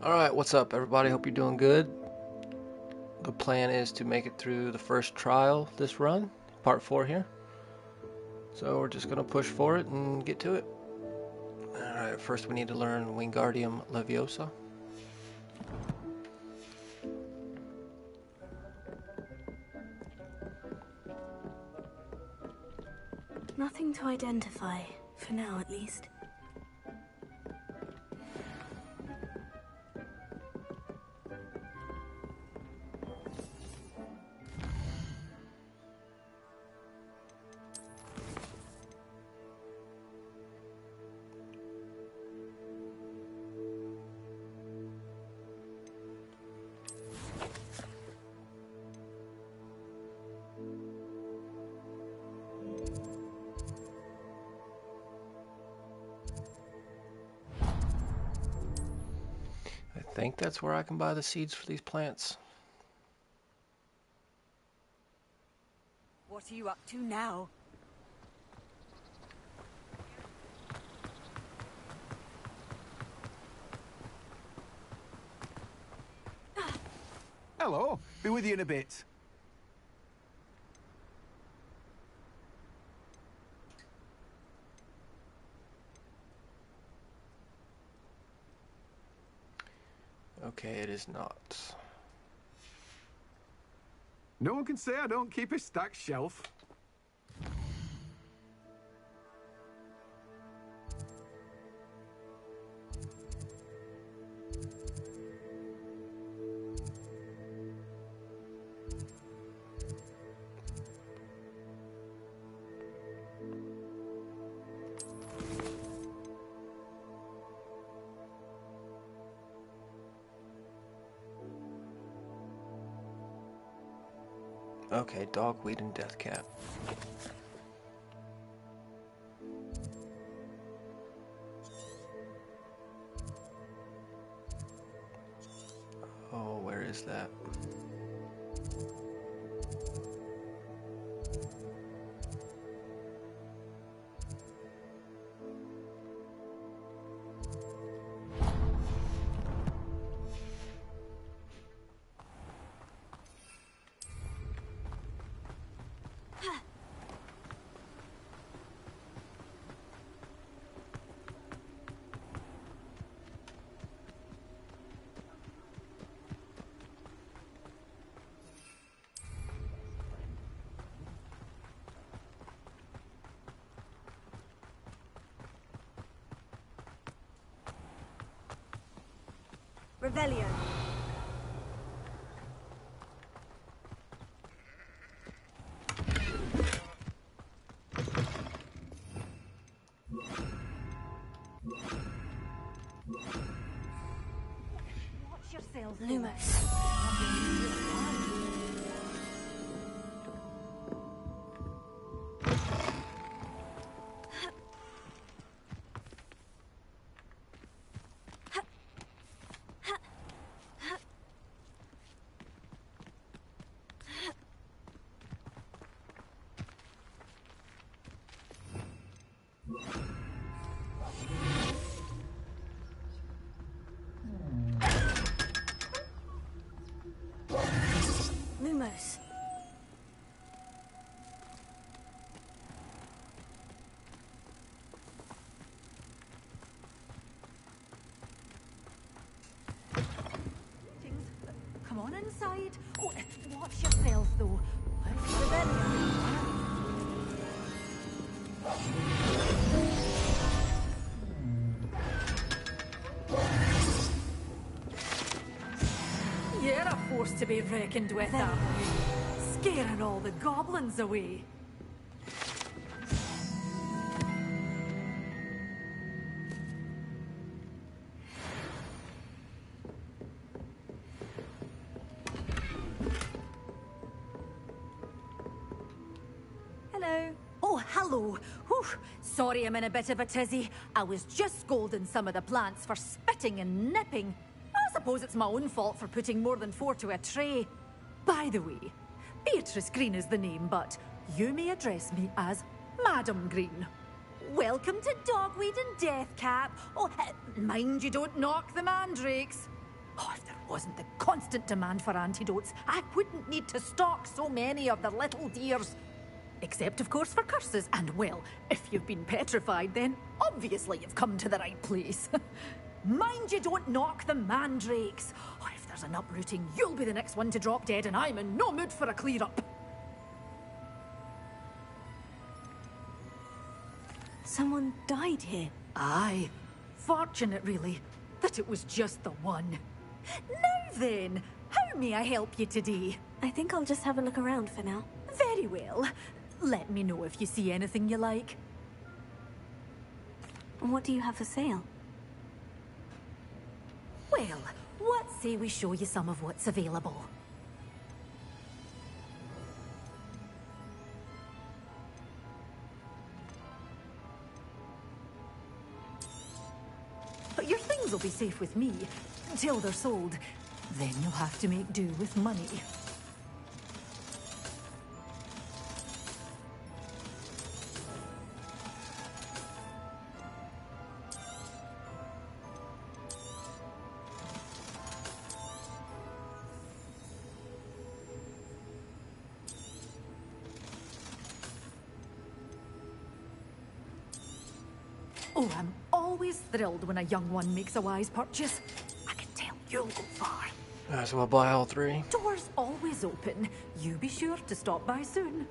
Alright, what's up everybody? Hope you're doing good. The plan is to make it through the first trial this run, part 4 here. So we're just going to push for it and get to it. Alright, first we need to learn Wingardium Leviosa. Nothing to identify, for now at least. I think that's where I can buy the seeds for these plants. What are you up to now? Hello, be with you in a bit. Okay, it is not. No one can say I don't keep a stacked shelf. Okay, dogweed and deathcap. Oh, where is that? Revelio. Watch yourself, Lumos. Lumos. Come on inside. Oh, watch yourself, though. Revelio. You're a force to be reckoned with, aren't you? Scaring all the goblins away. Hello. Oh, hello. Whew. Sorry I'm in a bit of a tizzy. I was just scolding some of the plants for spitting and nipping. I suppose it's my own fault for putting more than 4 to a tray. By the way, Beatrice Green is the name, but you may address me as Madam Green. Welcome to Dogweed and Deathcap. Oh, mind you don't knock the mandrakes. Oh, if there wasn't the constant demand for antidotes, I wouldn't need to stock so many of the little dears. Except, of course, for curses. And, well, if you've been petrified, then obviously you've come to the right place. Mind you don't knock the mandrakes. Oh, if there's an uprooting, you'll be the next one to drop dead, and I'm in no mood for a clear-up. Someone died here. Aye. Fortunate, really, that it was just the one. Now then, how may I help you today? I think I'll just have a look around for now. Very well. Let me know if you see anything you like. And what do you have for sale? Well, what say we show you some of what's available? But your things will be safe with me, until they're sold. Then you'll have to make do with money. Oh, I'm always thrilled when a young one makes a wise purchase. I can tell you'll go far. So I'll buy all three. Doors always open. You be sure to stop by soon.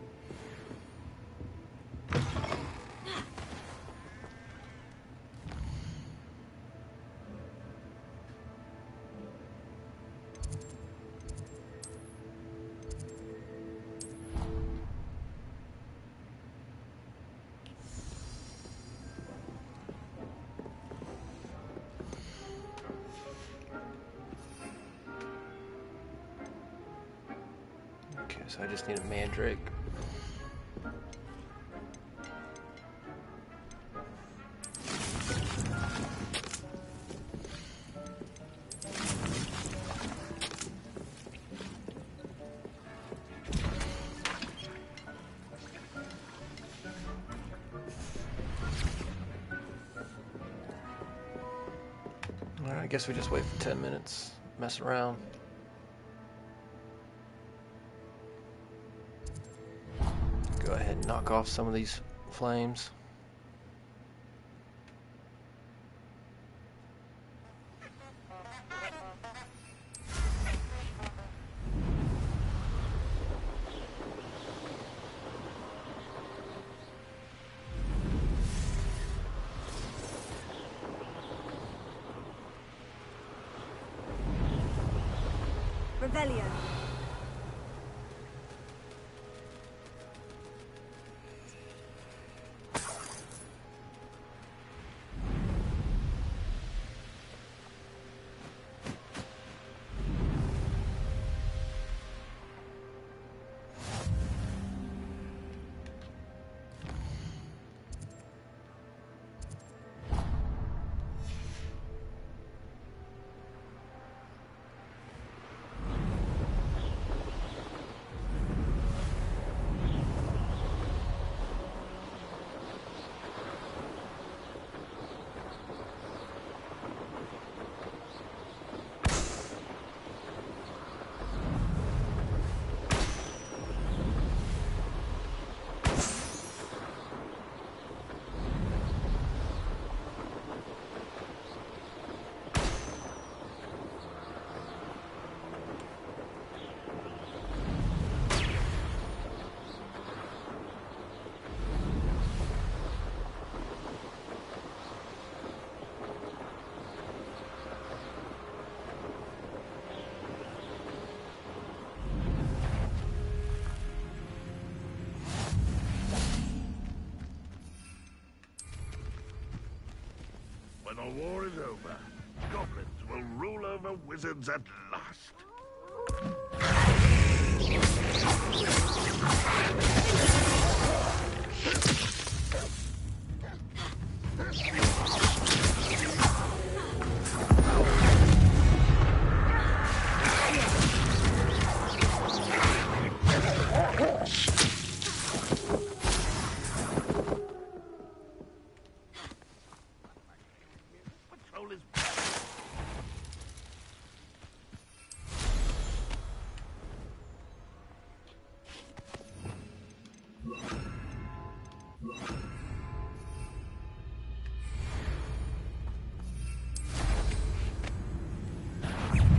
Okay, so I just need a mandrake. Alright, I guess we just wait for 10 minutes, mess around. Go ahead and knock off some of these flames. Revelio. When the war is over, goblins will rule over wizards at last. Patrol is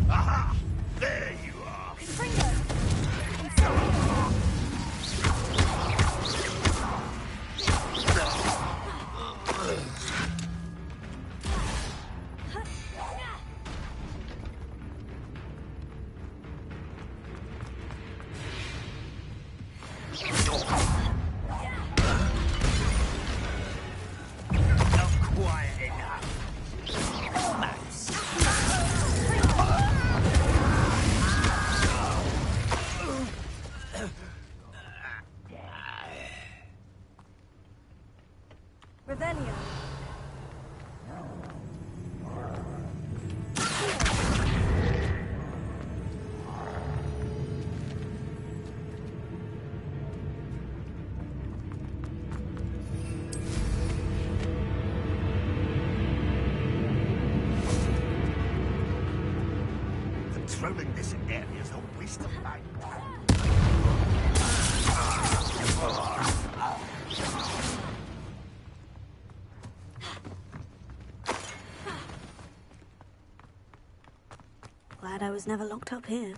Aha! There you are! Not quite enough. Almost. Revelio. Controlling this area is a waste of time. Glad I was never locked up here.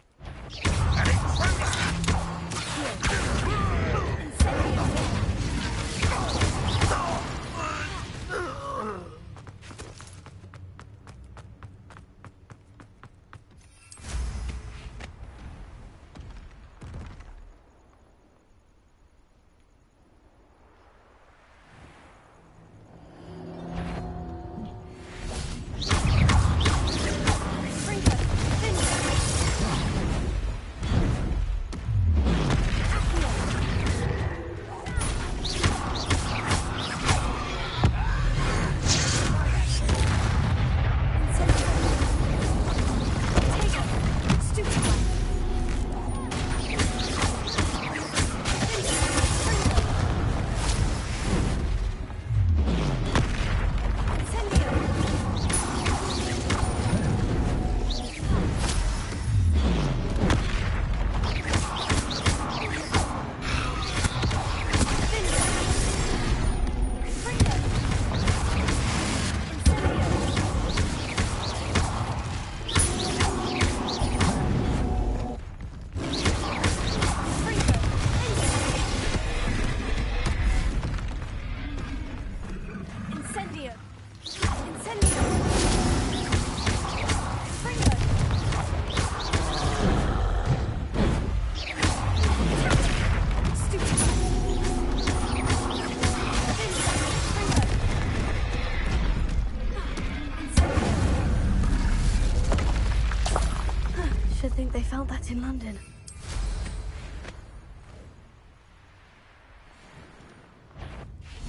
Should think they found that in London.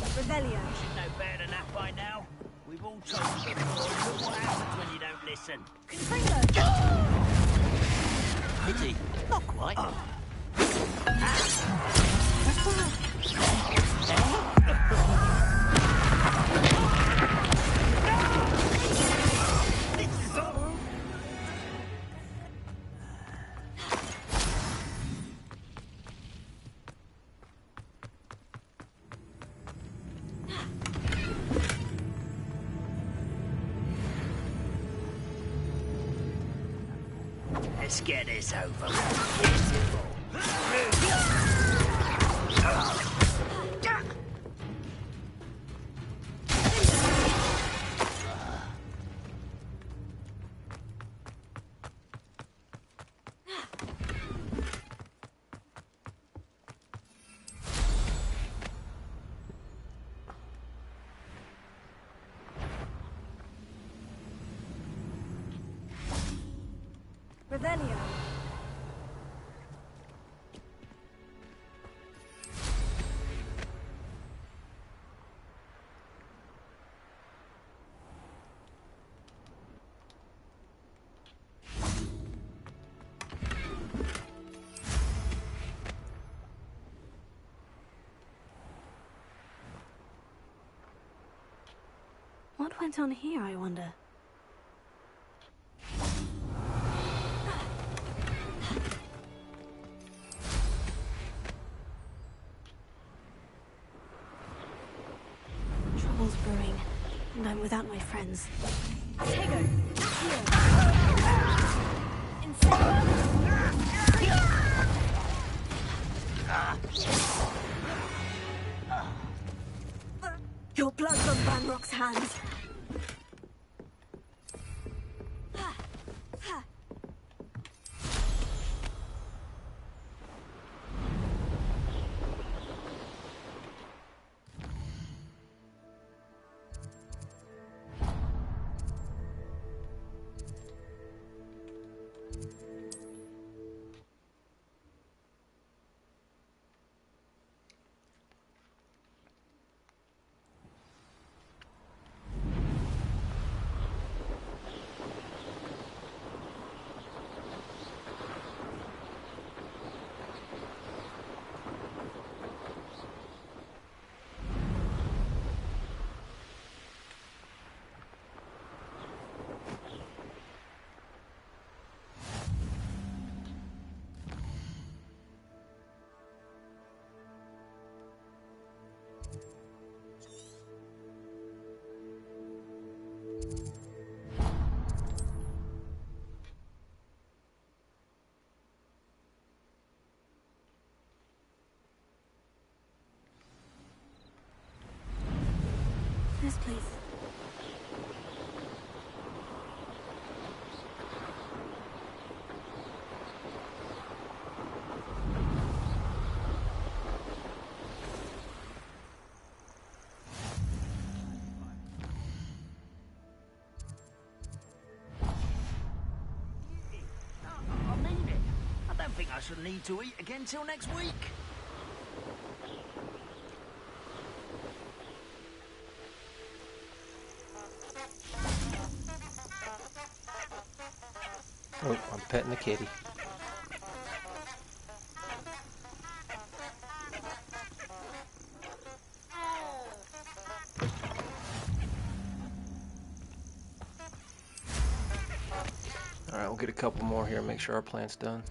Revelio. You should know better than that by now. We've all told you before. Look what happens when you don't listen. Pity. Not quite. Let's get this over Revelio. What went on here, I wonder? storm's brewing, and I'm without my friends. Hager, Your blood from Banrock's hands. This place. I mean it. I don't think I shall need to eat again till next week. Oh, I'm petting the kitty. Alright, we'll get a couple more here and make sure our plant's done.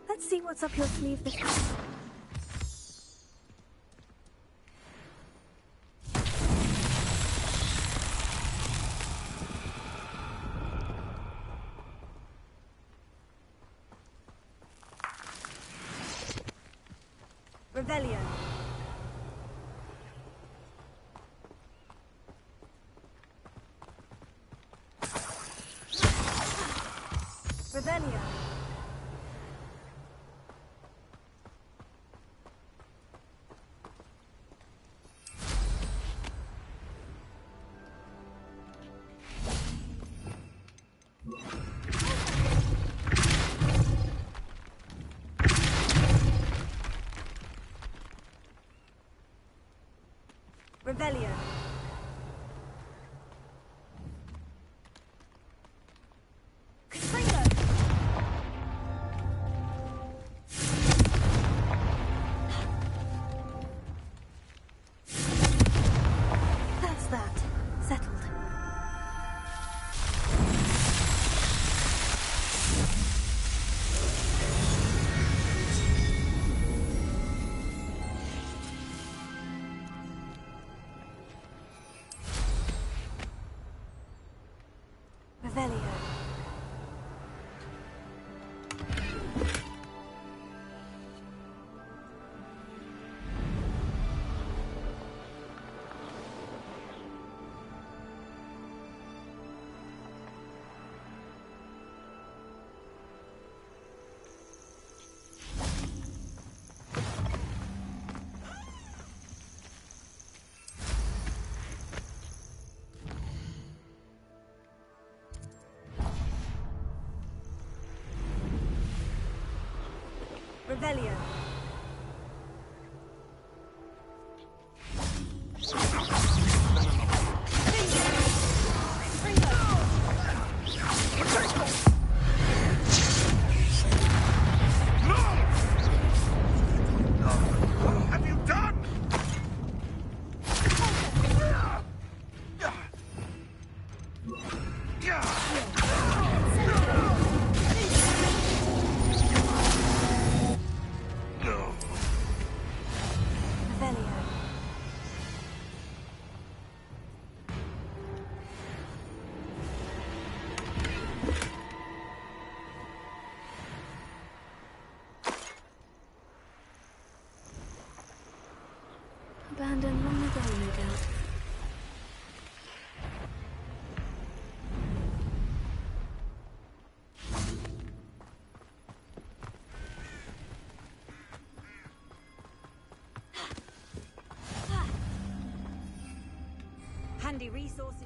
Let's see what's up your sleeve this time. Revelio. Revelio. Revelio. Katrina! That's that. Settled. Revelio. Revelio. abandoned long ago, no doubt. Handy resources.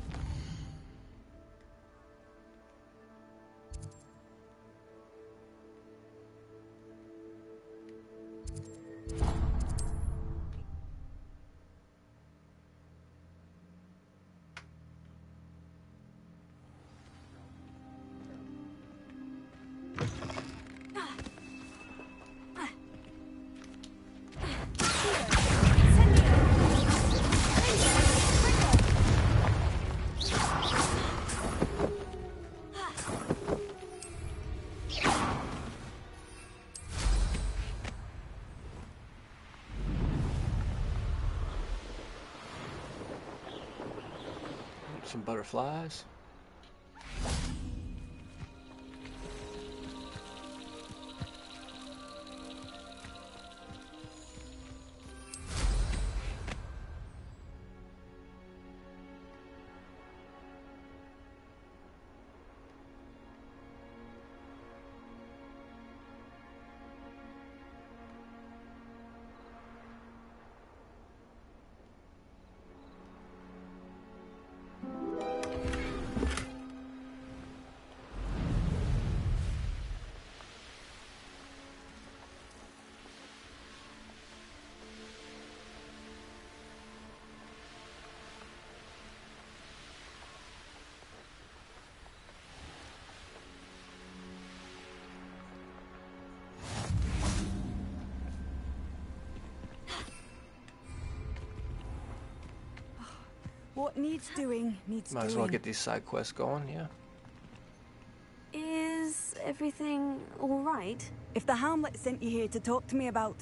Some butterflies. What needs doing, needs Might doing. as well get these side quests going, yeah. Is everything all right? If the Hamlet sent you here to talk to me about...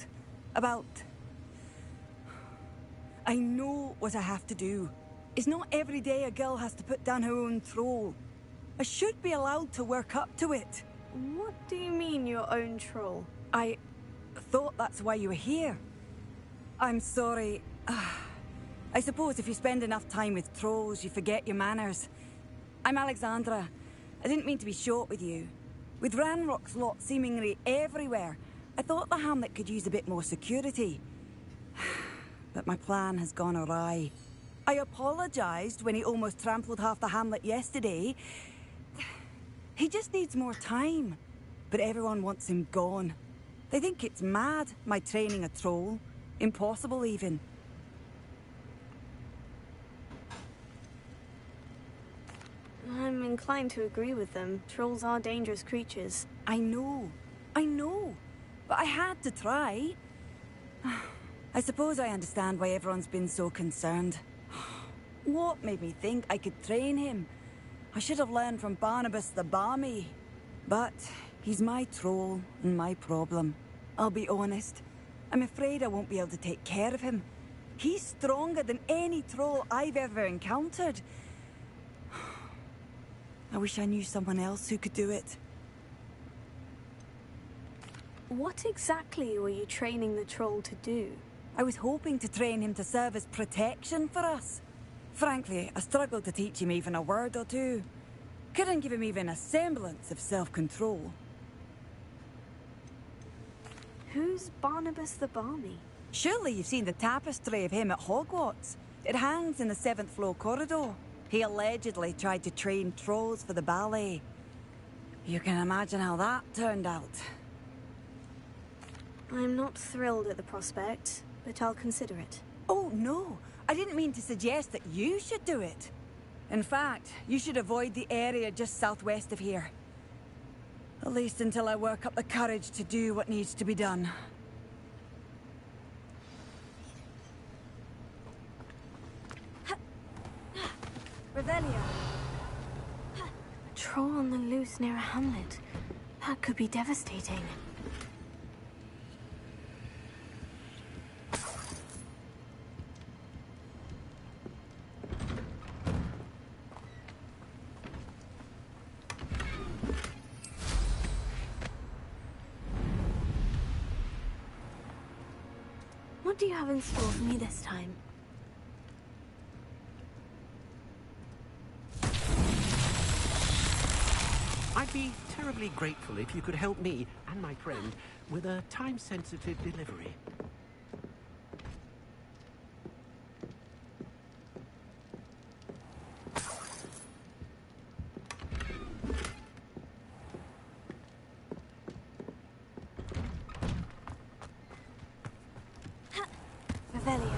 I know what I have to do. It's not every day a girl has to put down her own troll. I should be allowed to work up to it. What do you mean, your own troll? I thought that's why you were here. I'm sorry. I suppose if you spend enough time with trolls, you forget your manners. I'm Alexandra. I didn't mean to be short with you. With Ranrock's lot seemingly everywhere, I thought the Hamlet could use a bit more security. But my plan has gone awry. I apologized when he almost trampled half the Hamlet yesterday. He just needs more time. But everyone wants him gone. They think it's mad, my training a troll. Impossible, even. I'm inclined to agree with them. Trolls are dangerous creatures. I know. But I had to try. I suppose I understand why everyone's been so concerned. What made me think I could train him? I should have learned from Barnabas the Barmy. But he's my troll and my problem. I'll be honest. I'm afraid I won't be able to take care of him. He's stronger than any troll I've ever encountered. I wish I knew someone else who could do it. What exactly were you training the troll to do? I was hoping to train him to serve as protection for us. Frankly, I struggled to teach him even a word or two. Couldn't give him even a semblance of self-control. Who's Barnabas the Barmy? Surely you've seen the tapestry of him at Hogwarts. It hangs in the 7th floor corridor. He allegedly tried to train trolls for the ballet. You can imagine how that turned out. I'm not thrilled at the prospect, but I'll consider it. Oh, no. I didn't mean to suggest that you should do it. In fact, you should avoid the area just southwest of here. At least until I work up the courage to do what needs to be done. Revelio. A troll on the loose near a hamlet. That could be devastating. What do you have in store for me this time? I'd be terribly grateful if you could help me and my friend with a time-sensitive delivery. Revelio.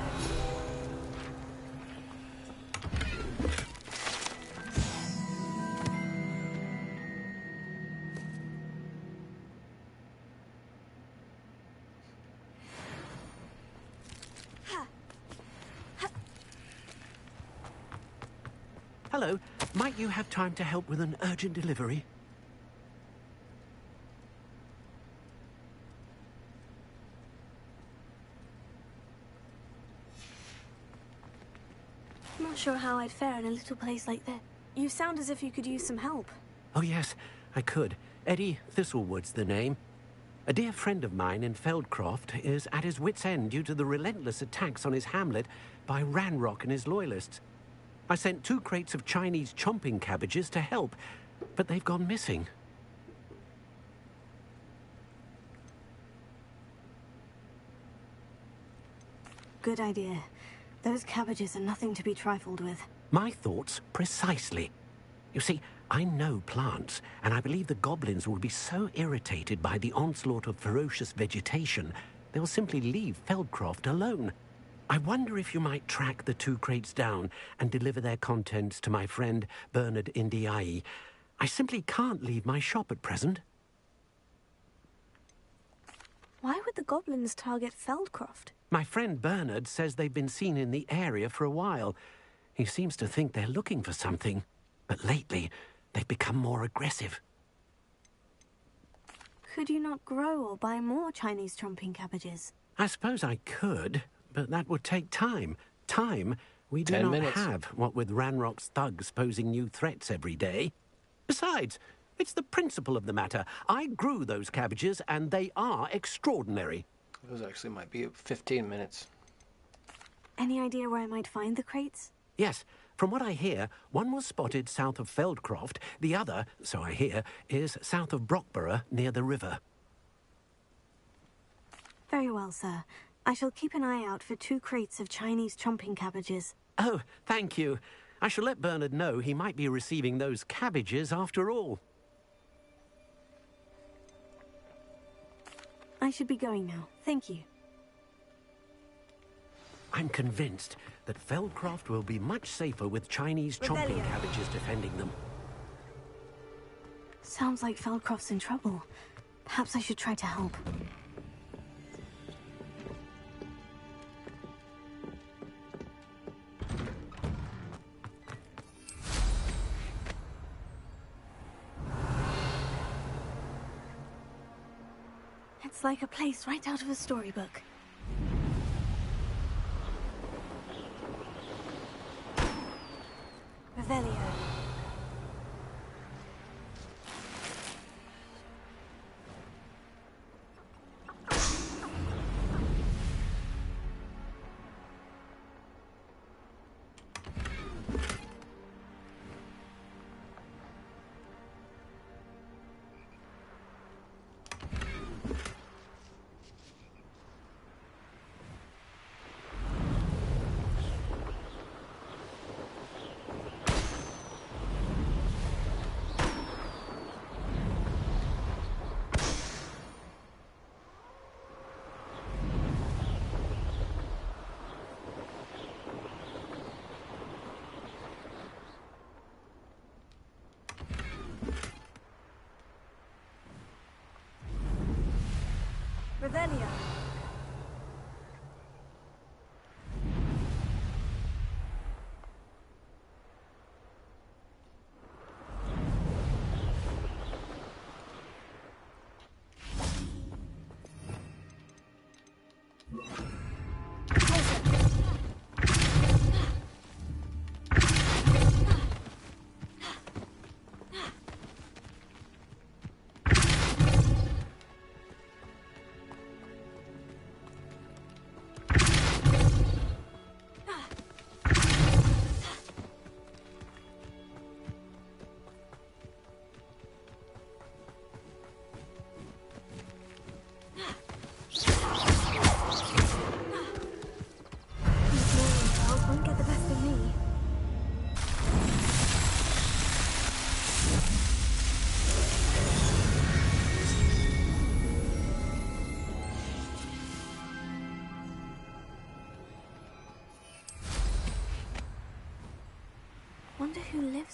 Hello, might you have time to help with an urgent delivery? I'm not sure how I'd fare in a little place like this. You sound as if you could use some help. Oh yes, I could. Eddie Thistlewood's the name. A dear friend of mine in Feldcroft is at his wit's end due to the relentless attacks on his hamlet by Ranrock and his loyalists. I sent 2 crates of Chinese chomping cabbages to help, but they've gone missing. Good idea. Those cabbages are nothing to be trifled with. My thoughts precisely. You see, I know plants, and I believe the goblins will be so irritated by the onslaught of ferocious vegetation, they'll simply leave Feldcroft alone. I wonder if you might track the 2 crates down and deliver their contents to my friend Bernard Indiai. I simply can't leave my shop at present. Why would the goblins target Feldcroft? My friend Bernard says they've been seen in the area for a while. He seems to think they're looking for something, but lately they've become more aggressive. Could you not grow or buy more Chinese chomping cabbages? I suppose I could, but that would take time. Time we do 10 not minutes. have, what with Ranrock's thugs posing new threats every day. Besides, it's the principle of the matter. I grew those cabbages, and they are extraordinary. Those actually might be 15 minutes. Any idea where I might find the crates? Yes, from what I hear, one was spotted south of Feldcroft. The other, so I hear, is south of Brockborough, near the river. Very well, sir. I shall keep an eye out for 2 crates of Chinese chomping cabbages. Oh, thank you. I shall let Bernard know he might be receiving those cabbages after all. I should be going now. Thank you. I'm convinced that Feldcroft will be much safer with Chinese chomping Revelio. cabbages defending them. Sounds like Feldcroft's in trouble. Perhaps I should try to help. It's like a place right out of a storybook. Revelio.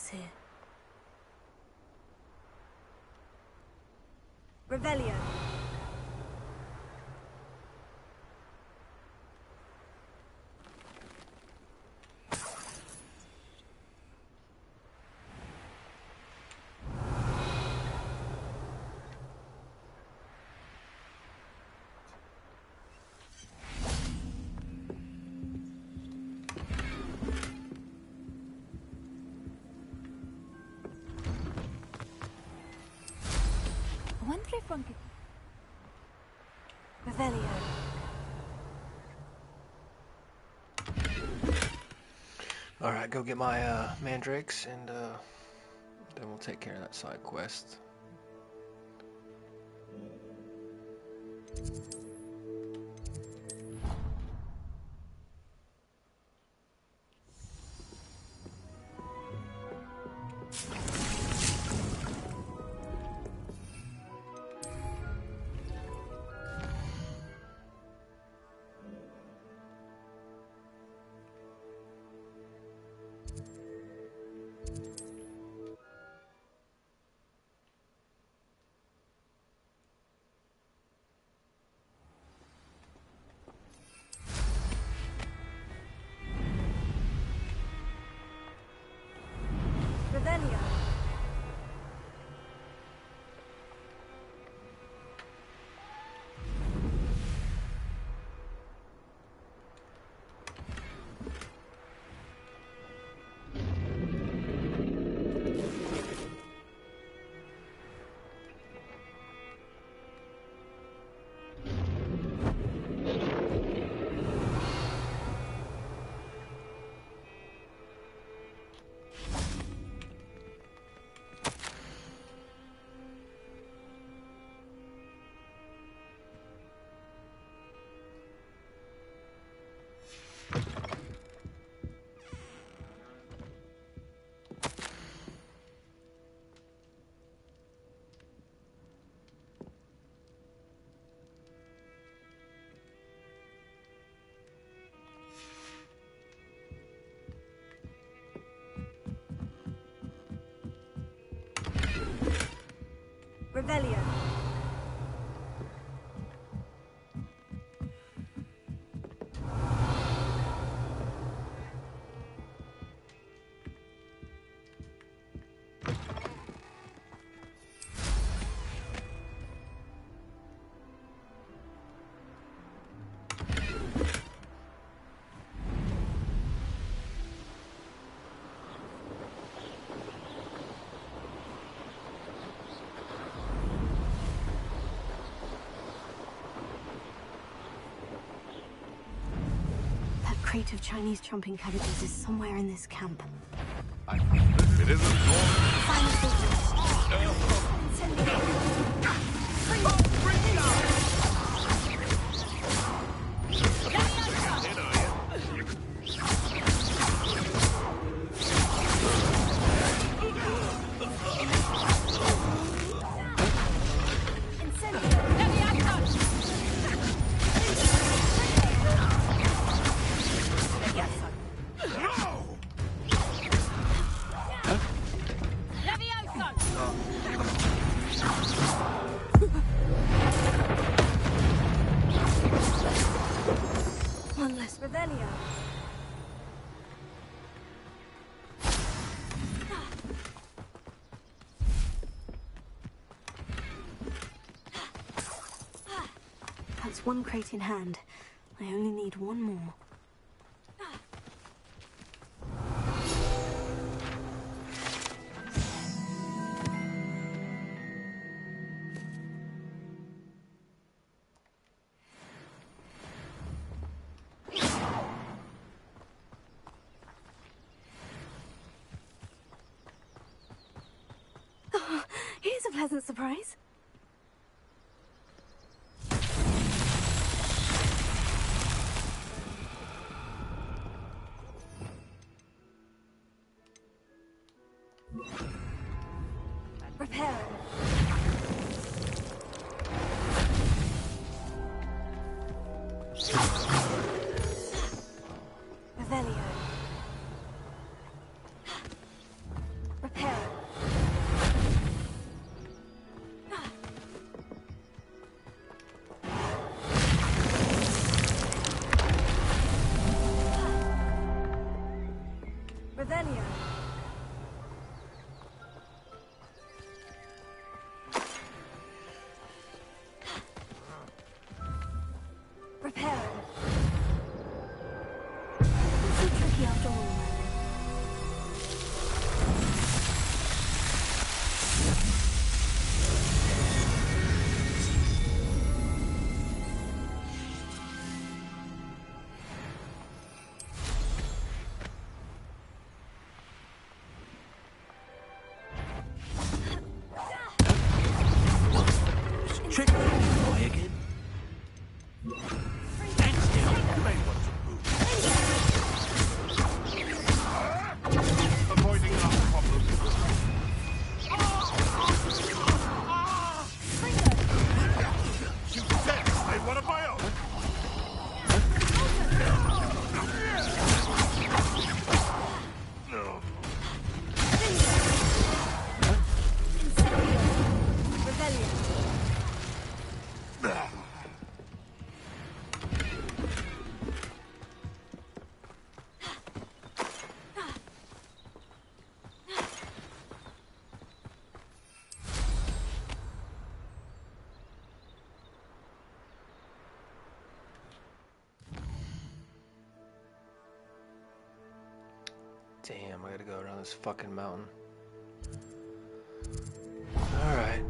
lives here. Revelio. I wonder if one could... Revelio. Alright, go get my mandrakes and then we'll take care of that side quest. Revelio. Revelio. That crate of Chinese chomping cabbages is somewhere in this camp. It isn't more. One less. Revelio. That's one crate in hand. I only need one more. Oh, here's a pleasant surprise. Repairing. Revelio. Damn, I gotta go around this fucking mountain. Alright.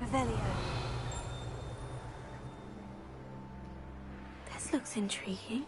Revelio. This looks intriguing.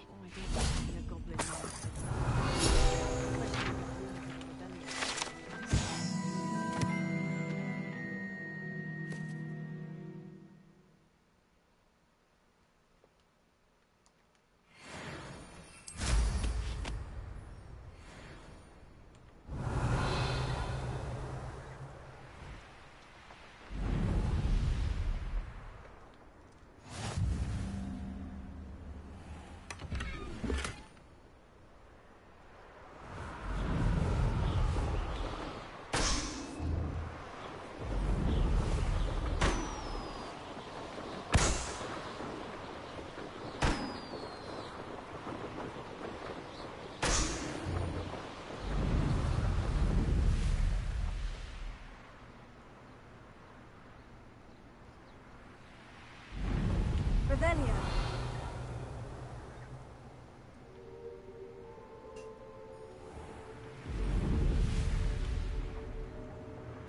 Revelio.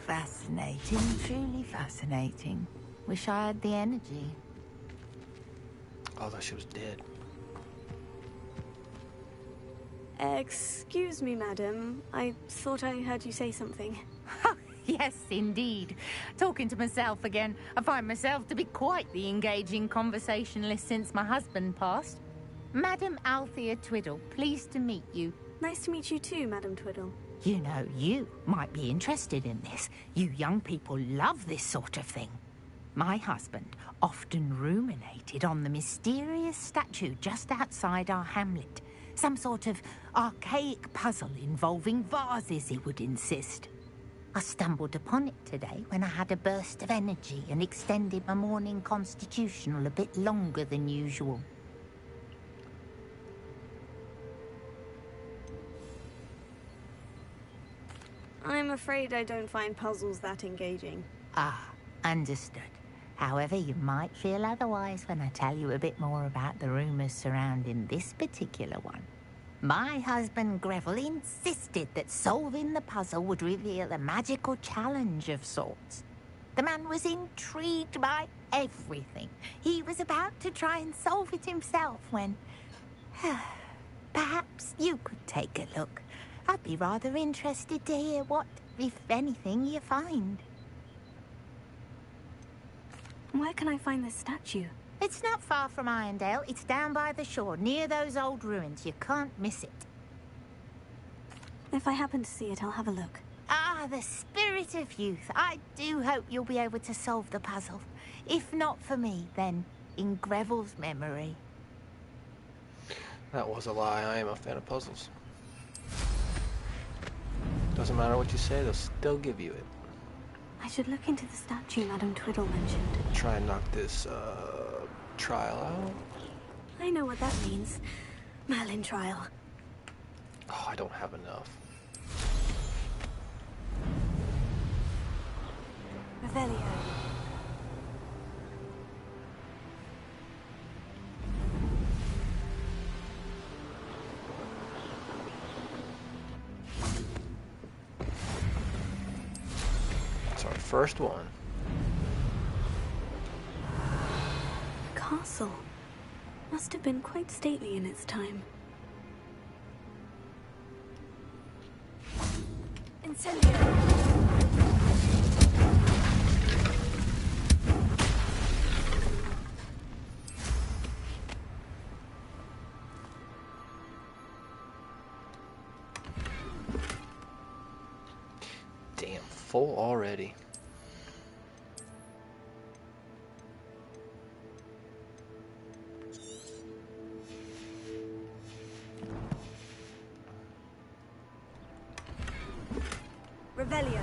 Fascinating, truly fascinating. Wish I had the energy. Oh, I thought she was dead. Excuse me, madam. I thought I heard you say something. Yes, indeed. Talking to myself again. I find myself to be quite the engaging conversationalist since my husband passed. Madam Althea Twiddle, pleased to meet you. Nice to meet you too, Madam Twiddle. You know, you might be interested in this. You young people love this sort of thing. My husband often ruminated on the mysterious statue just outside our hamlet. Some sort of archaic puzzle involving vases, he would insist. I stumbled upon it today when I had a burst of energy and extended my morning constitutional a bit longer than usual. I'm afraid I don't find puzzles that engaging. Ah, understood. However, you might feel otherwise when I tell you a bit more about the rumours surrounding this particular one. My husband Greville insisted that solving the puzzle would reveal a magical challenge of sorts. The man was intrigued by everything. He was about to try and solve it himself when... Perhaps you could take a look. I'd be rather interested to hear what, if anything, you find. Where can I find this statue? It's not far from Irondale. It's down by the shore, near those old ruins. You can't miss it. If I happen to see it, I'll have a look. Ah, the spirit of youth. I do hope you'll be able to solve the puzzle. If not for me, then in Greville's memory. That was a lie. I am a fan of puzzles. Doesn't matter what you say, they'll still give you it. I should look into the statue Madam Twiddle mentioned. Try and knock this, trial out. I know what that means. Merlin trial. Oh, I don't have enough. Revelio. It's our first one. The castle must have been quite stately in its time. Incendio. full already. Revelio.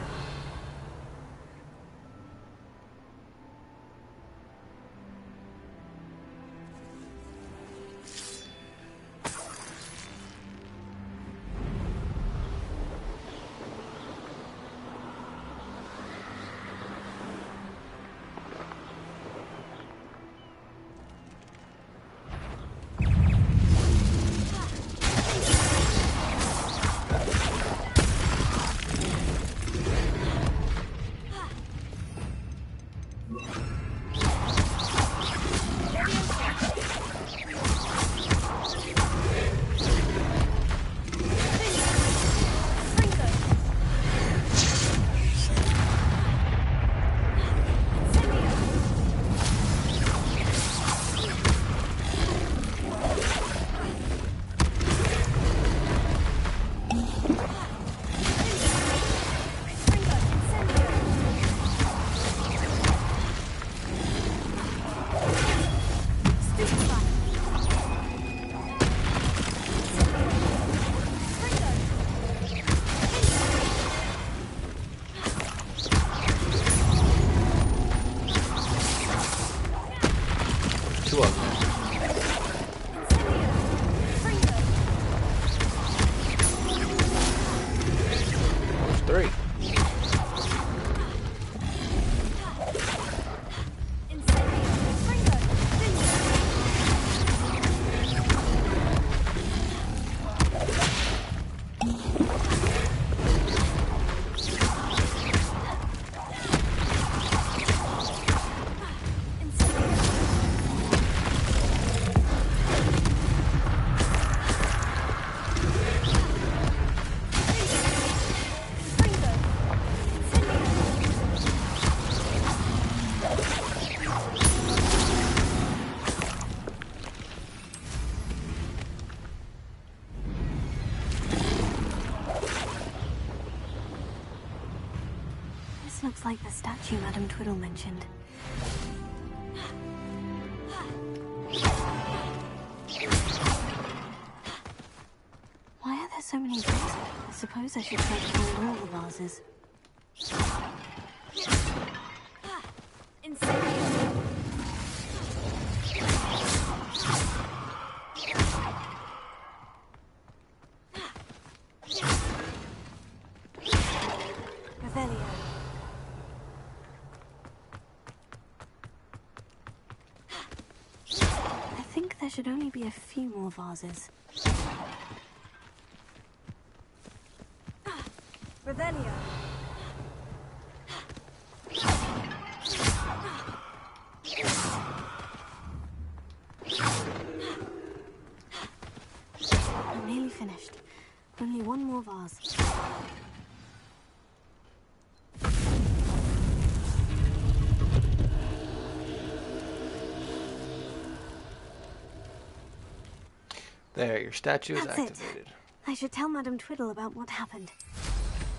Two of them. There's three. This looks like the statue Madame Twiddle mentioned. Why are there so many vases? I suppose I should try to find all the vases. Revelio. I think there should only be a few more vases. Revelio. I'm nearly finished. Only one more vase. There, your statue is That's activated. it. I should tell Madame Twiddle about what happened.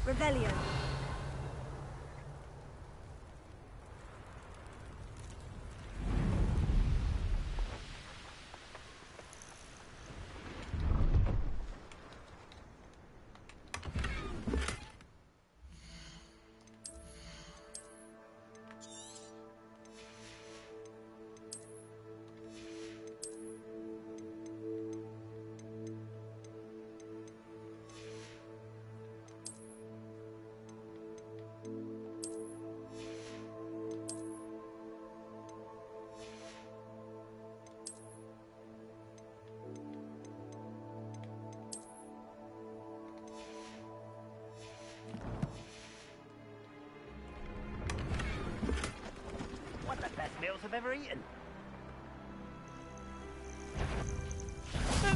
Revelio. One of the best meals I've ever eaten.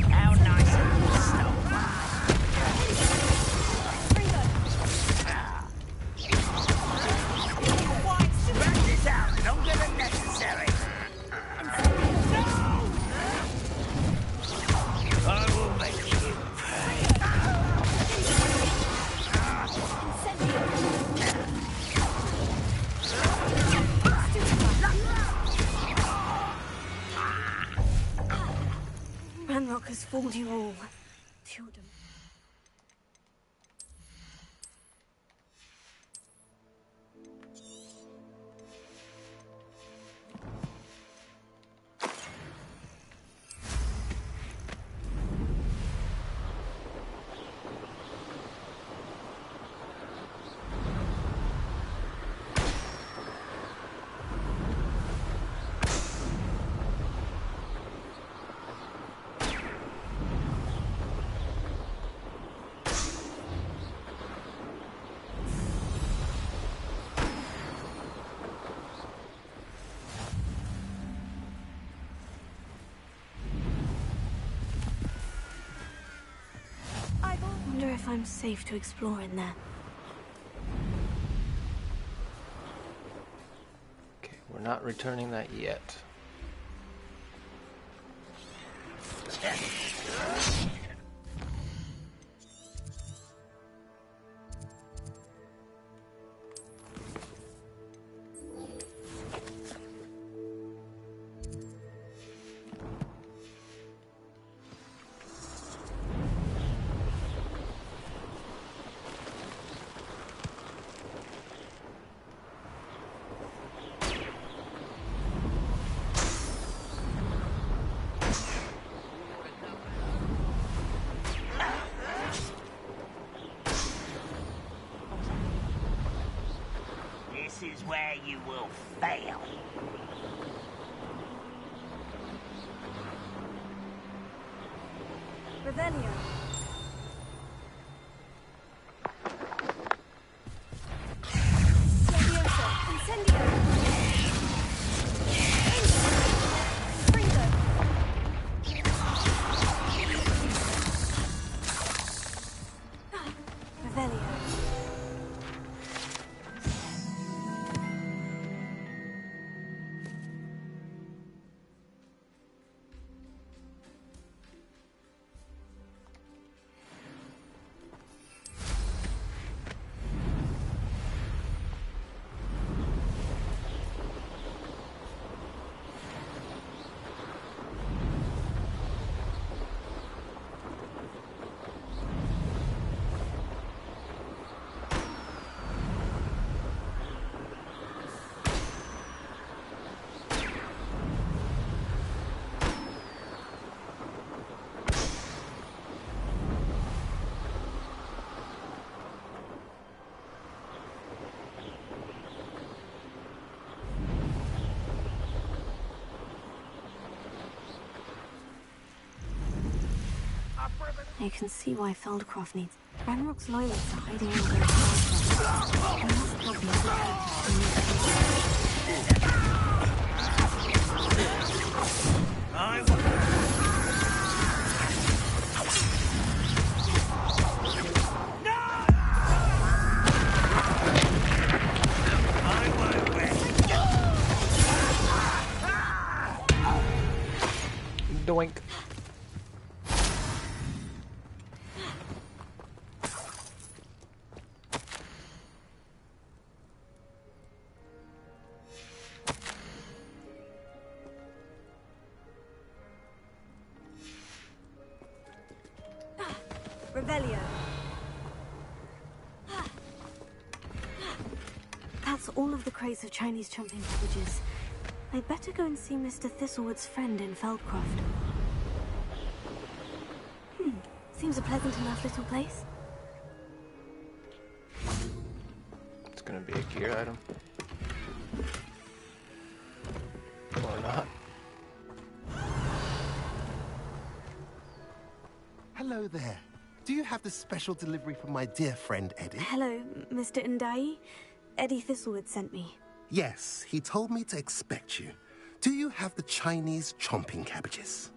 How nice of you, Back this out, don't get unnecessary. I will make you pay. told you all. Theodore. I wonder if I'm safe to explore in there. Okay, we're not returning that yet. This is where you will fail. Revelio. Leviosa. Incendio. Freezer. Revelio. I can see why Feldcroft needs. Ranrock's loyalists are hiding in the I must help Doink. Revelio. That's all of the crates of Chinese chomping cabbages. I'd better go and see Mr. Thistlewood's friend in Feldcroft. Seems a pleasant enough little place. It's gonna be a gear item. Or not. Hello there. Do you have the special delivery from my dear friend Eddie? Hello, Mr. Ndai. Eddie Thistlewood sent me. Yes, he told me to expect you. Do you have the Chinese chomping cabbages?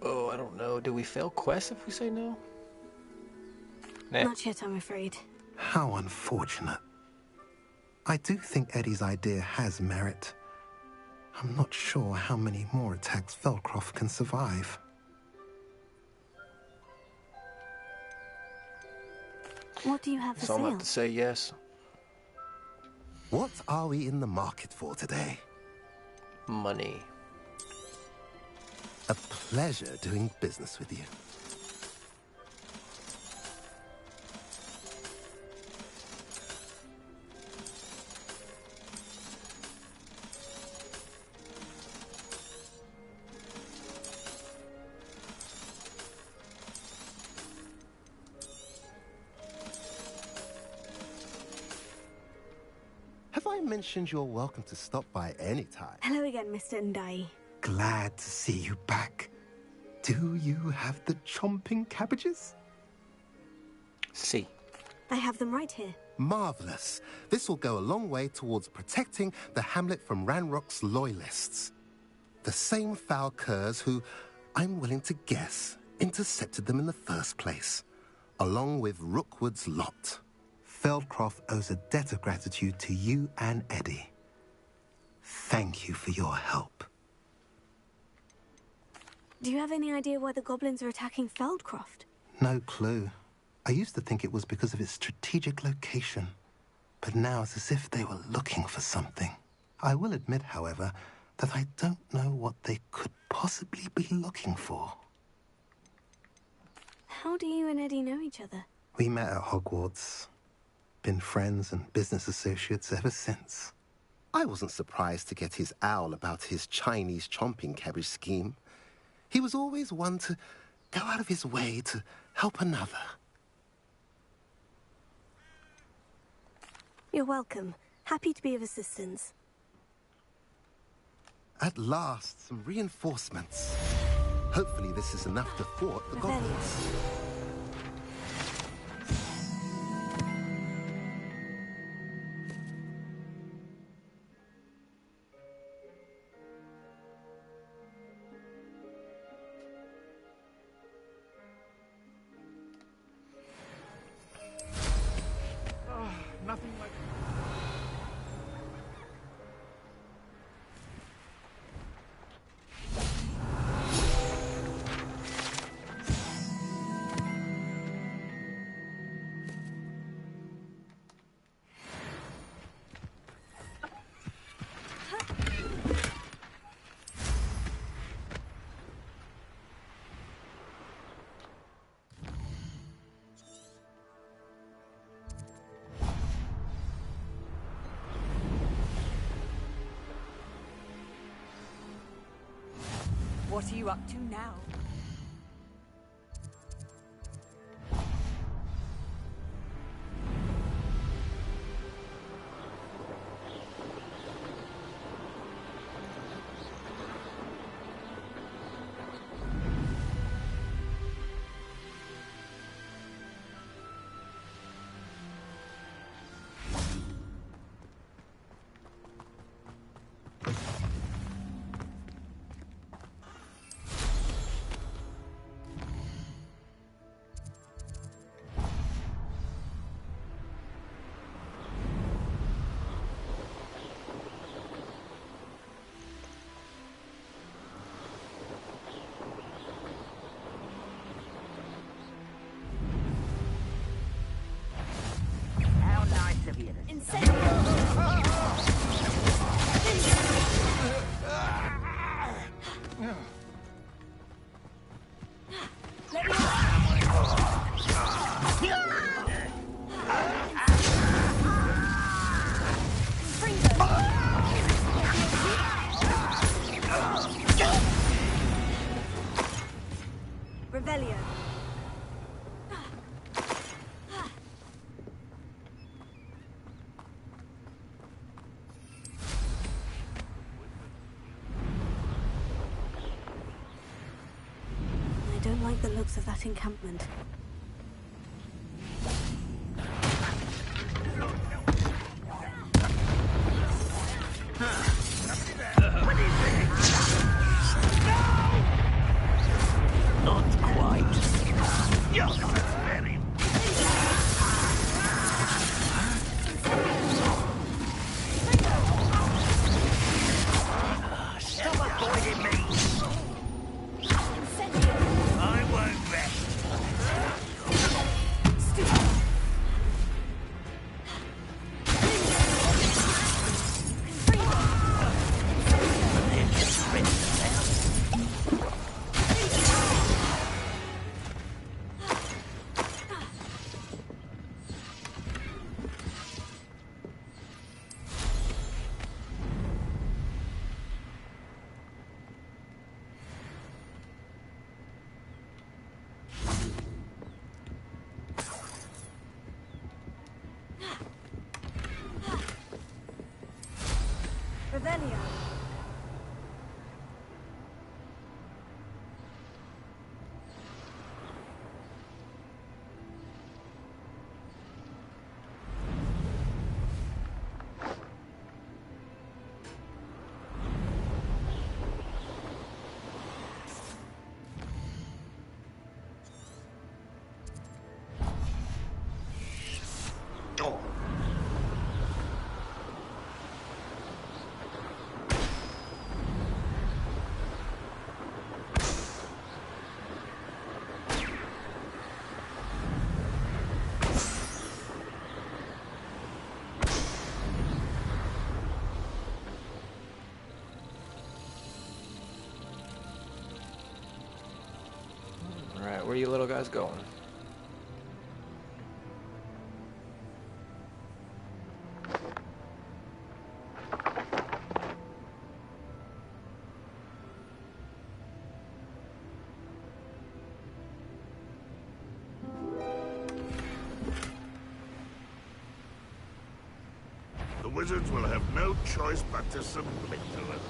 Oh, I don't know. Do we fail quests if we say no? Nah. Not yet, I'm afraid. How unfortunate. I do think Eddie's idea has merit. I'm not sure how many more attacks Feldcroft can survive. What do you have for So I'm sale? about to say yes. What are we in the market for today? Money. A pleasure doing business with you. Have I mentioned you're welcome to stop by any time? Hello again, Mr. Ndai. Glad to see you back. Do you have the chomping cabbages? See. I have them right here. Marvelous. This will go a long way towards protecting the hamlet from Ranrock's loyalists. The same foul curs who, I'm willing to guess, intercepted them in the first place, along with Rookwood's lot. Feldcroft owes a debt of gratitude to you and Eddie. Thank you for your help. Do you have any idea why the goblins are attacking Feldcroft? No clue. I used to think it was because of its strategic location, but now it's as if they were looking for something. I will admit, however, that I don't know what they could possibly be looking for. How do you and Eddie know each other? We met at Hogwarts. Been friends and business associates ever since. I wasn't surprised to get his owl about his Chinese chomping cabbage scheme. He was always one to go out of his way to help another. You're welcome. Happy to be of assistance. At last, some reinforcements. Hopefully this is enough to thwart the goblins. Nothing like... What are you up to now? How nice of you to... Revelio. I don't like the looks of that encampment. Not quite. You're very... Stop avoiding me! I won't rest. Alright, where you little guys going? The wizards will have no choice but to submit to us.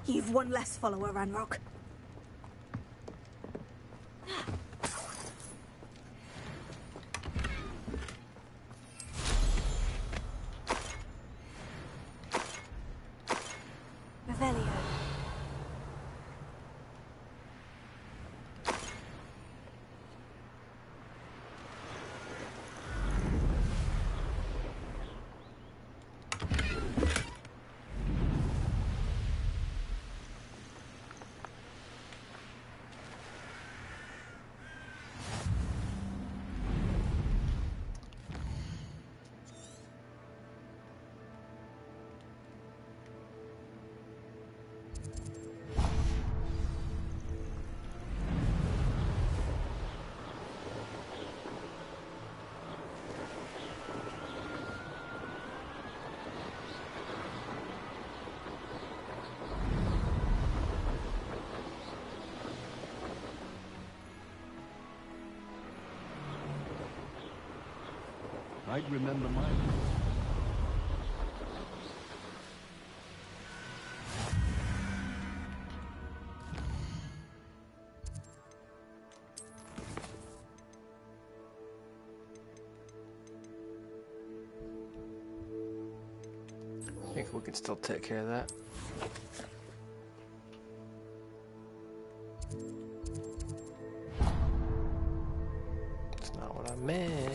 You've one less follower, Ranrock. Revelio. I'd remember mine. I think we can still take care of that. That's not what I meant.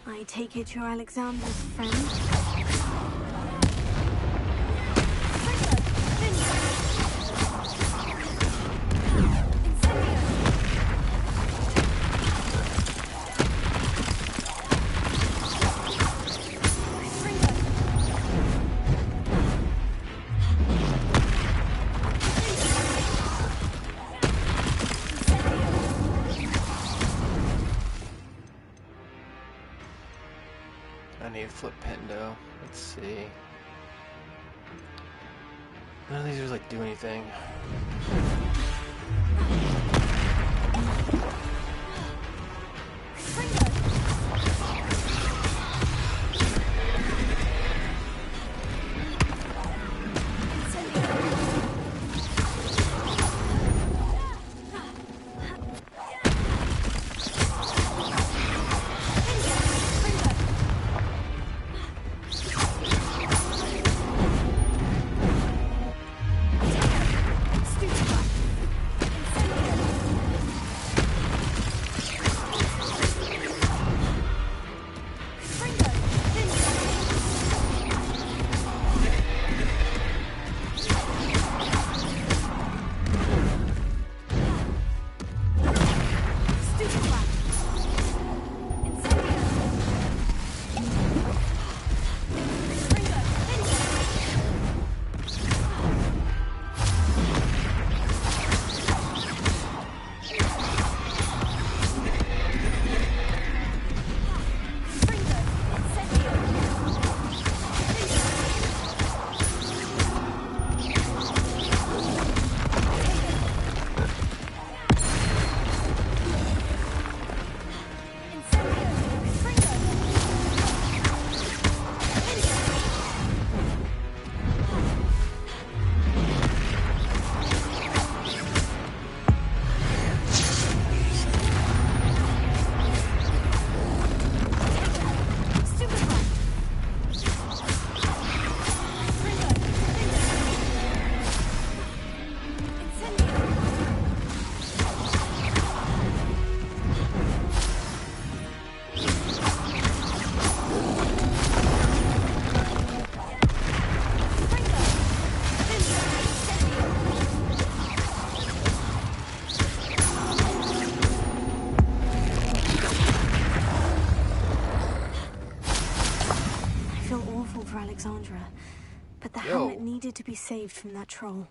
I take it you're Alexander's friend? I need to flip Pendo. Let's see. None of these are like do anything. to be saved from that troll.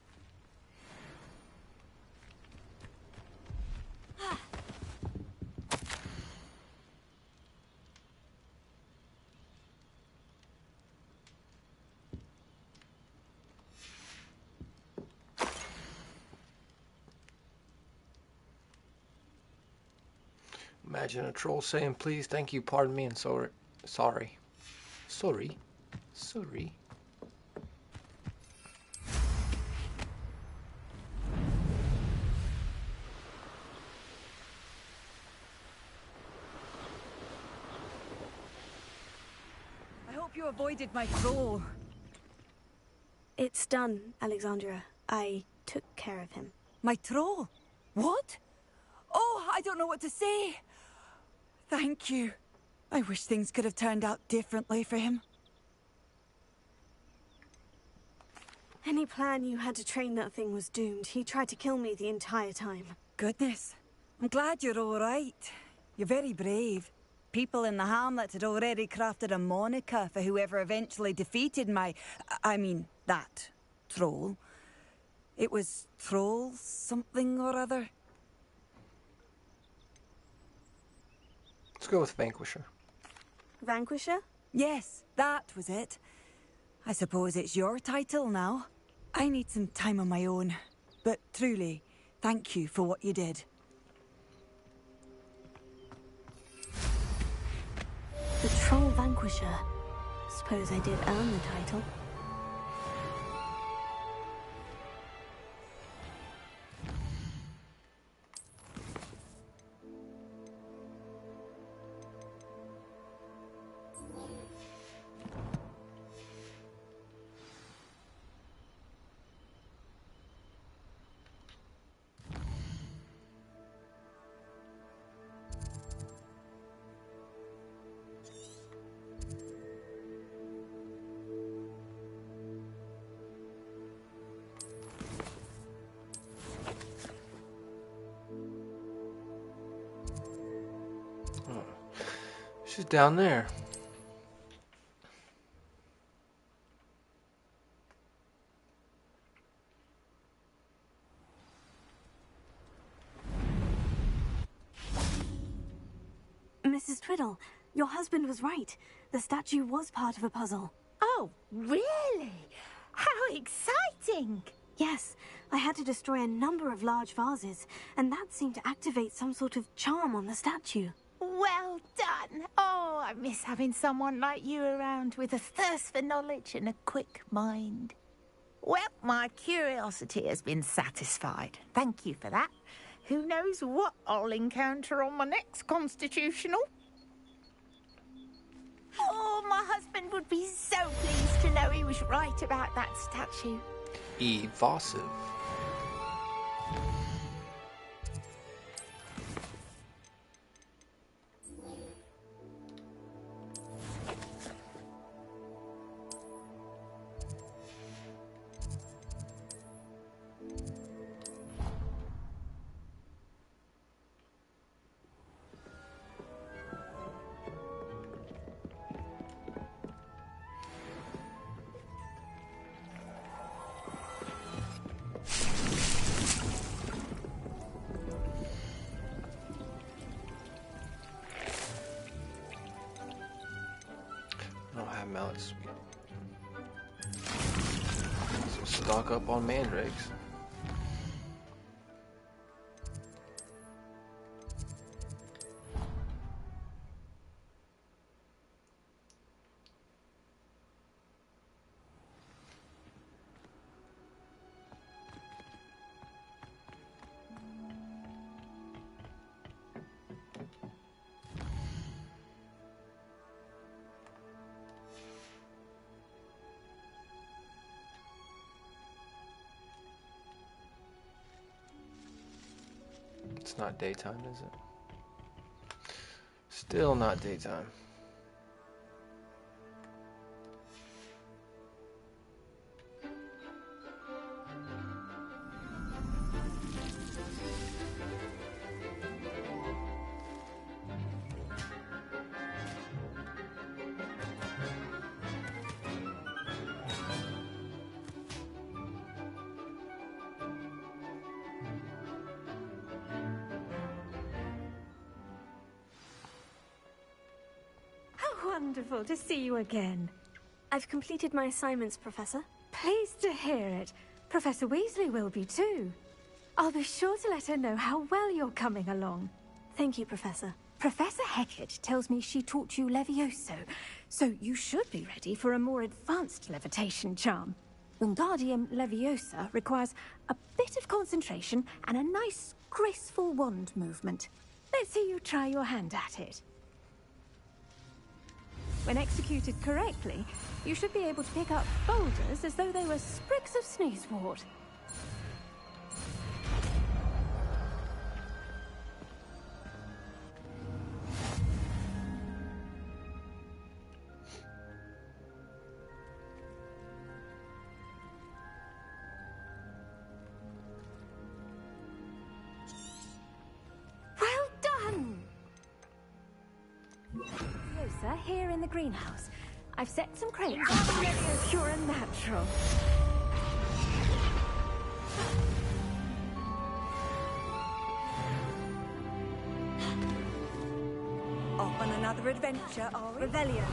Imagine a troll saying, please, thank you, pardon me, and sorry. Sorry. Sorry. Sorry. I hope you avoided my troll. It's done, Alexandra. I took care of him. My troll? What? Oh, I don't know what to say. Thank you. I wish things could have turned out differently for him. Any plan you had to train that thing was doomed. He tried to kill me the entire time. Goodness. I'm glad you're all right. You're very brave. People in the hamlet had already crafted a moniker for whoever eventually defeated that troll. It was Troll something or other. Let's go with Vanquisher. Vanquisher? Yes, that was it. I suppose it's your title now. I need some time on my own. But truly, thank you for what you did. The Troll Vanquisher. Suppose I did earn the title. She's down there. Mrs. Twiddle, your husband was right. The statue was part of a puzzle. Oh, really? How exciting! Yes, I had to destroy a number of large vases, and that seemed to activate some sort of charm on the statue. Well done! Oh, I miss having someone like you around with a thirst for knowledge and a quick mind. Well, my curiosity has been satisfied. Thank you for that. Who knows what I'll encounter on my next constitutional? Oh, my husband would be so pleased to know he was right about that statue. Evasive. I don't have mallet sweet. So stock up on mandrakes. It's not daytime, is it? Still not daytime. wonderful to see you again. I've completed my assignments, Professor. Pleased to hear it. Professor Weasley will be too. I'll be sure to let her know how well you're coming along. Thank you, Professor. Professor Hecat tells me she taught you Levioso, so you should be ready for a more advanced levitation charm. Wingardium Leviosa requires a bit of concentration and a nice, graceful wand movement. Let's see you try your hand at it. When executed correctly, you should be able to pick up boulders as though they were sprigs of sneezewort. Well done! Leviosa here in the greenhouse. I've set some crates. You're a natural. Off on another adventure, are we? Revelio.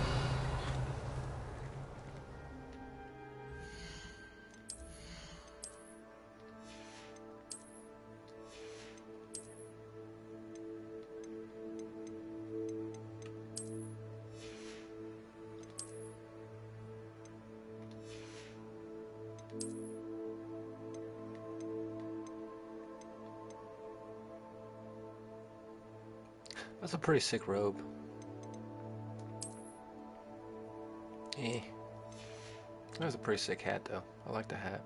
That's a pretty sick robe. Eh. That was a pretty sick hat, though. I like the hat.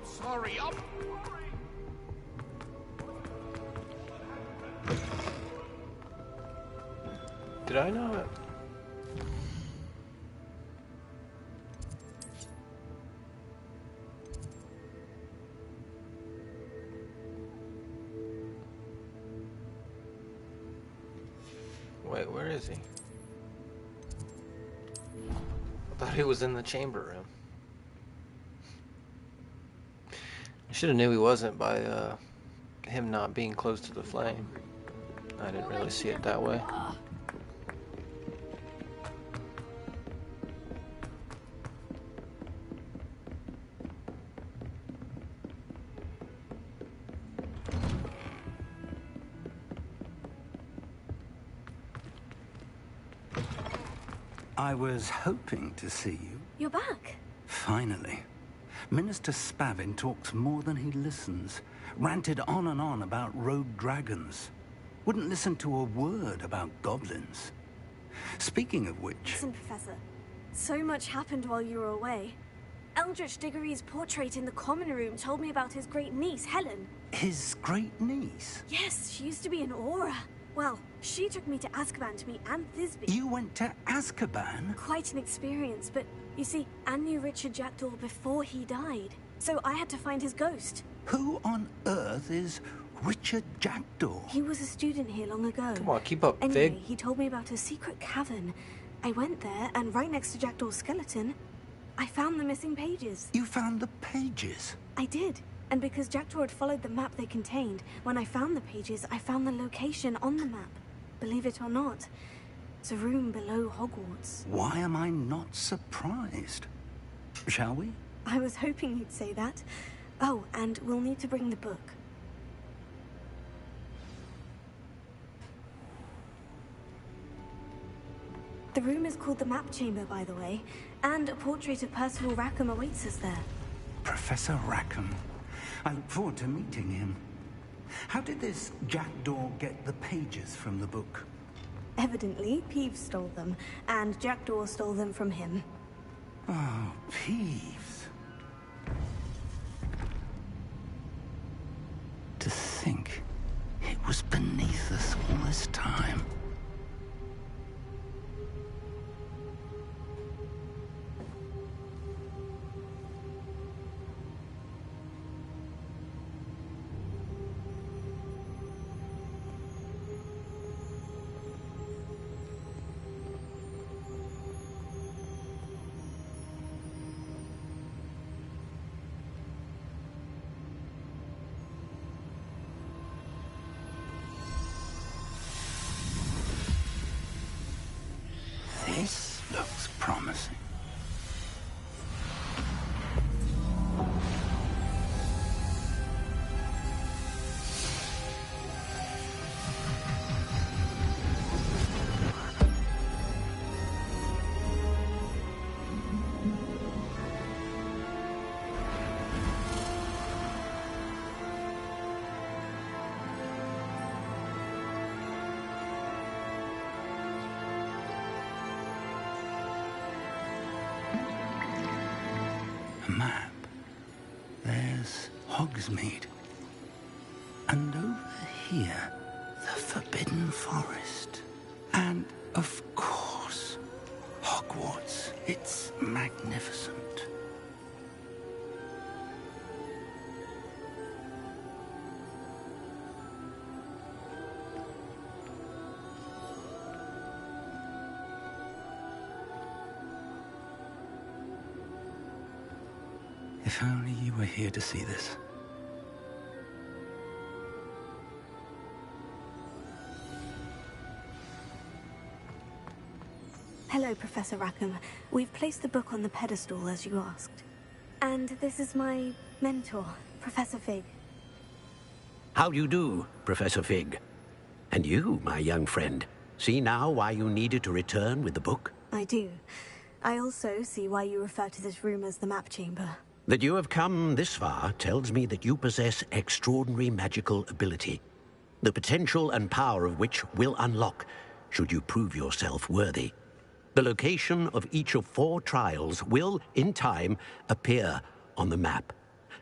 Sorry, I'm... Did I know it? Wait, where is he? I thought he was in the chamber room. I should have knew he wasn't by him not being close to the flame. I didn't really see it that way. I was hoping to see you. You're back. Finally. Minister Spavin talks more than he listens. Ranted on and on about rogue dragons. Wouldn't listen to a word about goblins. Speaking of which... Listen, Professor. So much happened while you were away. Eldritch Diggory's portrait in the common room told me about his great niece, Helen. His great niece? Yes, she used to be an Auror. Well, she took me to Azkaban to meet Anne Thisbe. You went to Azkaban? Quite an experience, but you see, Anne knew Richard Jackdaw before he died. So I had to find his ghost. Who on earth is Richard Jackdaw? He was a student here long ago. Come on, keep up, Anyway, Fig. he told me about a secret cavern. I went there, and right next to Jackdaw's skeleton I found the missing pages. You found the pages? I did. And because Jackdaw had followed the map they contained, when I found the pages, I found the location on the map. Believe it or not, it's a room below Hogwarts. Why am I not surprised? Shall we? I was hoping you'd say that. Oh, and we'll need to bring the book. The room is called the Map Chamber, by the way, and a portrait of Percival Rackham awaits us there. Professor Rackham. I look forward to meeting him. How did this Jackdaw get the pages from the book? Evidently, Peeves stole them, and Jackdaw stole them from him. Oh, Peeves. To think it was beneath us all this time. This looks promising. A map. There's Hogsmeade. And over here, the Forbidden Forest. And, of course, Hogwarts. It's magnificent. If only you were here to see this. Hello, Professor Rackham. We've placed the book on the pedestal, as you asked. And this is my mentor, Professor Fig. How do you do, Professor Fig? And you, my young friend, see now why you needed to return with the book? I do. I also see why you refer to this room as the Map Chamber. That you have come this far tells me that you possess extraordinary magical ability, the potential and power of which will unlock should you prove yourself worthy. The location of each of 4 trials will, in time, appear on the map.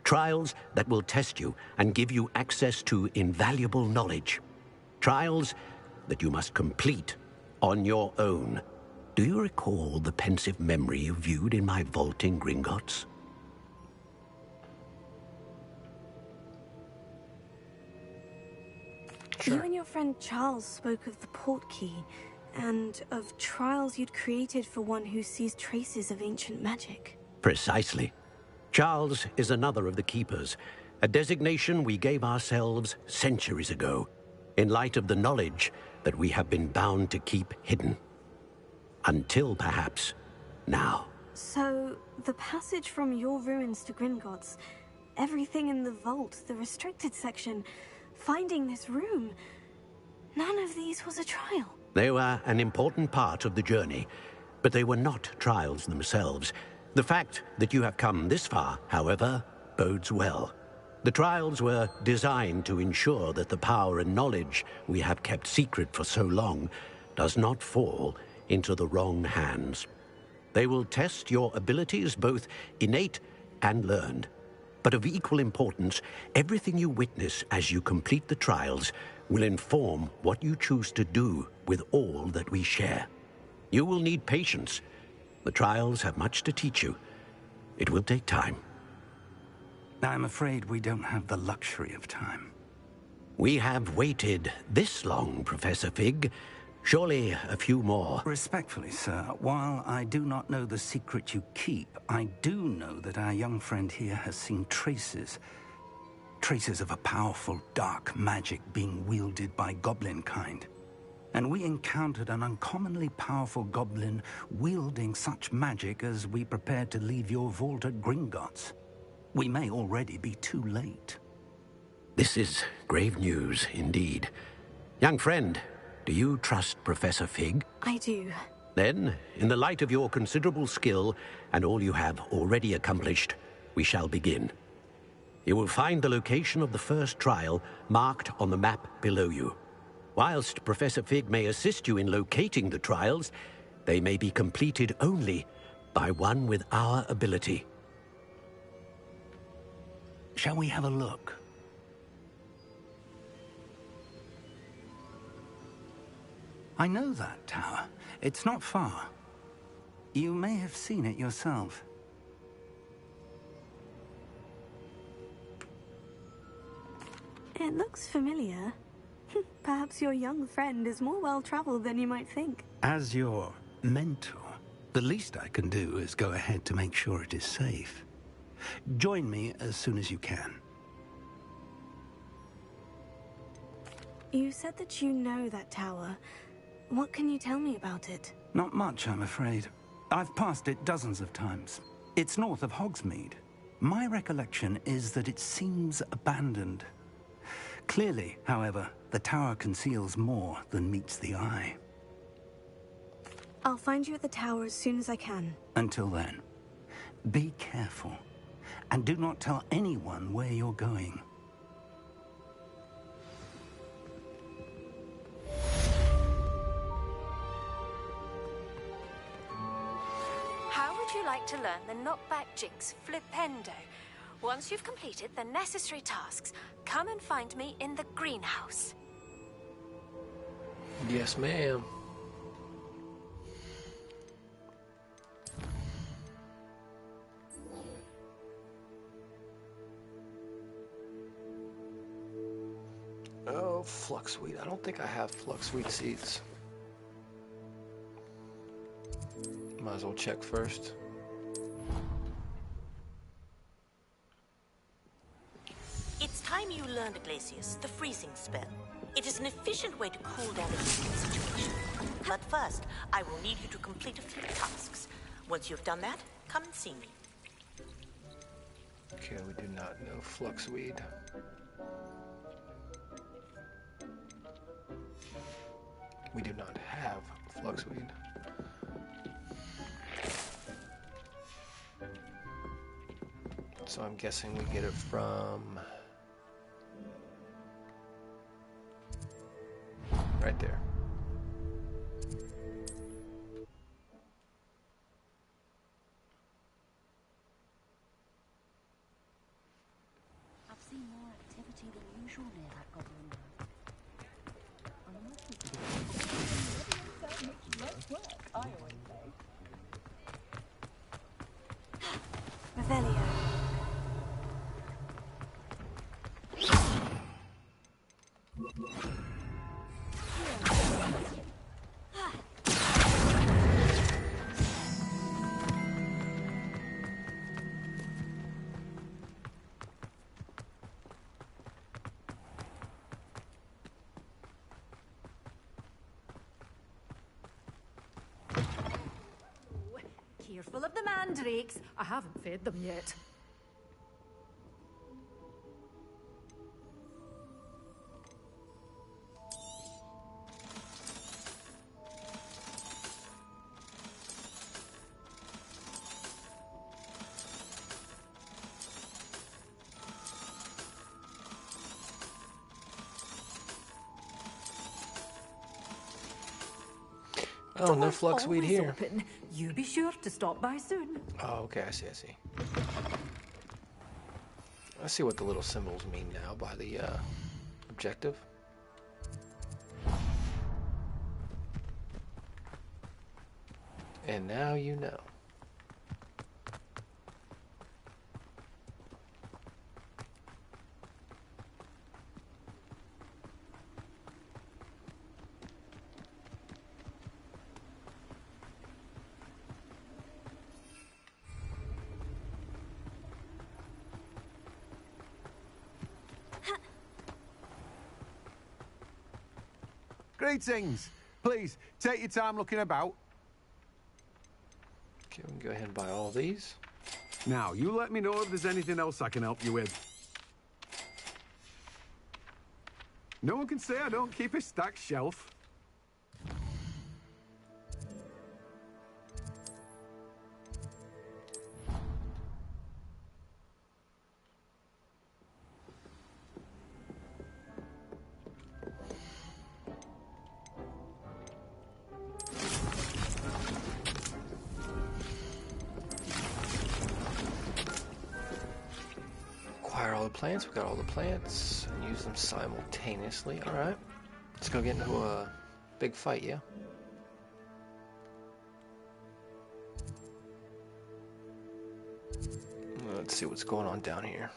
Trials that will test you and give you access to invaluable knowledge. Trials that you must complete on your own. Do you recall the pensive memory you viewed in my vault in Gringotts? You and your friend Charles spoke of the portkey, and of trials you'd created for one who sees traces of ancient magic. Precisely. Charles is another of the Keepers, a designation we gave ourselves centuries ago, in light of the knowledge that we have been bound to keep hidden. Until, perhaps, now. So, the passage from your ruins to Gringotts, everything in the vault, the restricted section, finding this room, none of these was a trial. They were an important part of the journey, but they were not trials themselves. The fact that you have come this far, however, bodes well. The trials were designed to ensure that the power and knowledge we have kept secret for so long does not fall into the wrong hands. They will test your abilities, both innate and learned. But of equal importance, everything you witness as you complete the trials will inform what you choose to do with all that we share. You will need patience. The trials have much to teach you. It will take time. I'm afraid we don't have the luxury of time. We have waited this long, Professor Fig, Surely a few more. Respectfully, sir, while I do not know the secret you keep, I do know that our young friend here has seen traces. Traces of a powerful dark magic being wielded by goblin kind. And we encountered an uncommonly powerful goblin wielding such magic as we prepared to leave your vault at Gringotts. We may already be too late. This is grave news indeed. Young friend, do you trust Professor Fig? I do. Then, in the light of your considerable skill and all you have already accomplished, we shall begin. You will find the location of the first trial marked on the map below you. Whilst Professor Fig may assist you in locating the trials, they may be completed only by one with our ability. Shall we have a look? I know that tower. It's not far. You may have seen it yourself. It looks familiar. Perhaps your young friend is more well-traveled than you might think. As your mentor, the least I can do is go ahead to make sure it is safe. Join me as soon as you can. You said that you know that tower. What can you tell me about it? Not much, I'm afraid. I've passed it dozens of times. It's north of Hogsmeade. My recollection is that it seems abandoned. Clearly, however, the tower conceals more than meets the eye. I'll find you at the tower as soon as I can. Until then, be careful, and do not tell anyone where you're going. How would you like to learn the knockback jinx flipendo? Once you've completed the necessary tasks, come and find me in the greenhouse. Yes, ma'am. Oh, Fluxweed. I don't think I have Fluxweed seeds. Might as well check first. It's time you learned, Glacius, the freezing spell. It is an efficient way to cool down a freezing situation. But first, I will need you to complete a few tasks. Once you've done that, come and see me. Okay, we do not know Fluxweed. We do not have Fluxweed. So I'm guessing we get it from right there. I've seen more activity than usual near that goblin now. Makes less work, I always say. Revelio. Careful of the mandrakes. I haven't fed them yet. Oh, no Fluxweed here. Open. You be sure to stop by soon. Oh, okay, I see, I see. I see what the little symbols mean now by the objective. And now you know. Greetings. Please, take your time looking about. Okay, we can go ahead and buy all these. Now, you let me know if there's anything else I can help you with. No one can say I don't keep a stacked shelf. Acquire all the plants. We got all the plants. And use them simultaneously. Alright. Let's go get into a big fight, yeah? Let's see what's going on down here.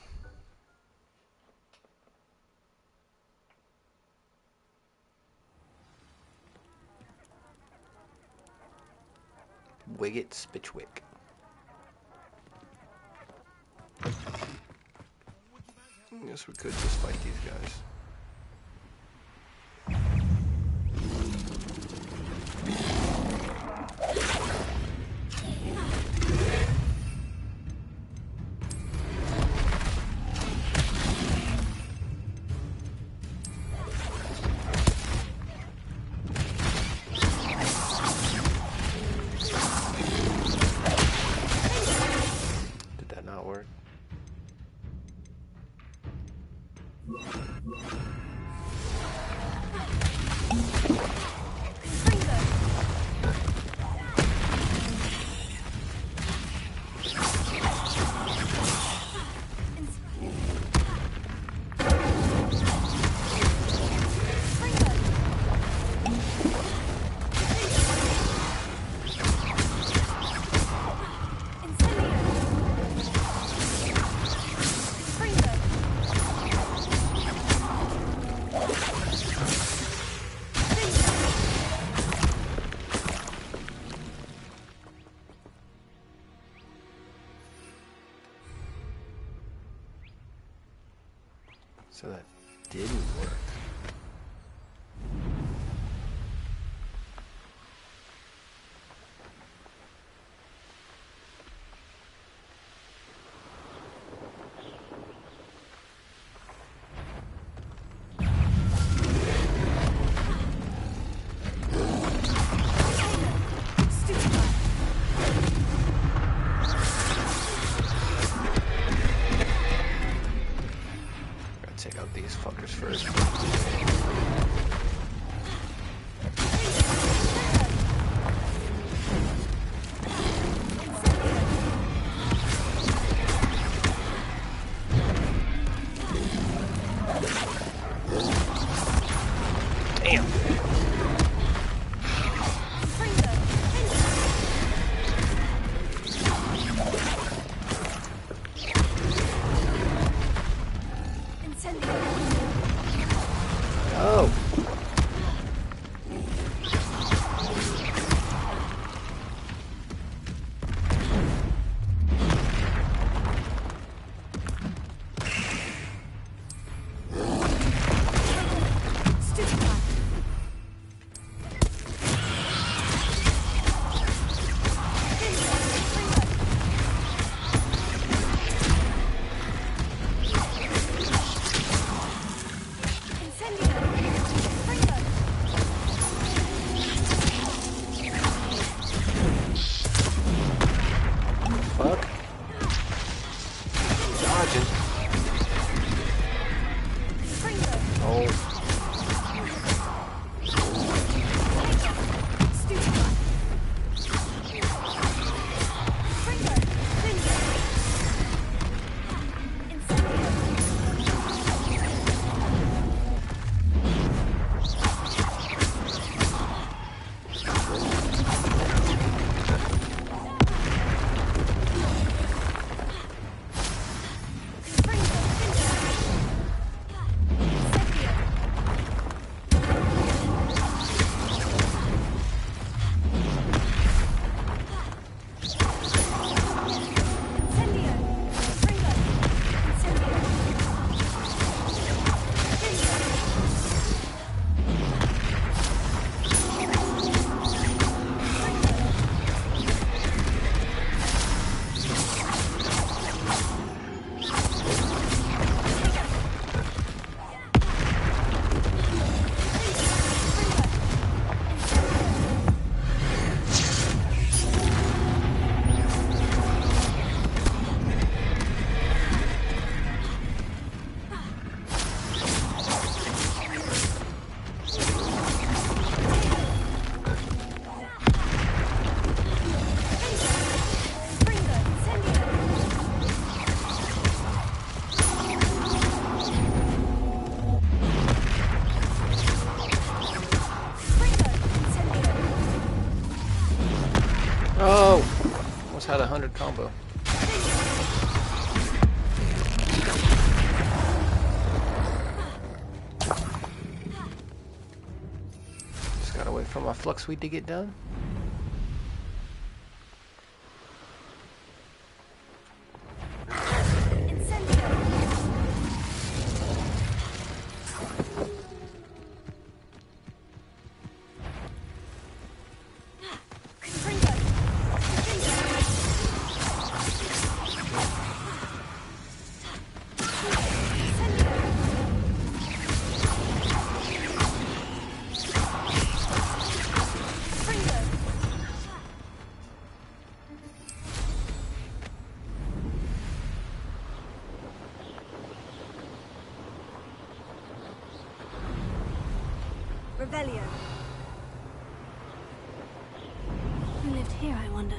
Wicket Spitchwick. I guess we could just fight these guys. Did that not work? So that didn't work. Take out these fuckers first. Damn. Oh. almost had 100 combo. Just gotta wait for my flux weed to get done. Revelio. Who lived here, I wonder?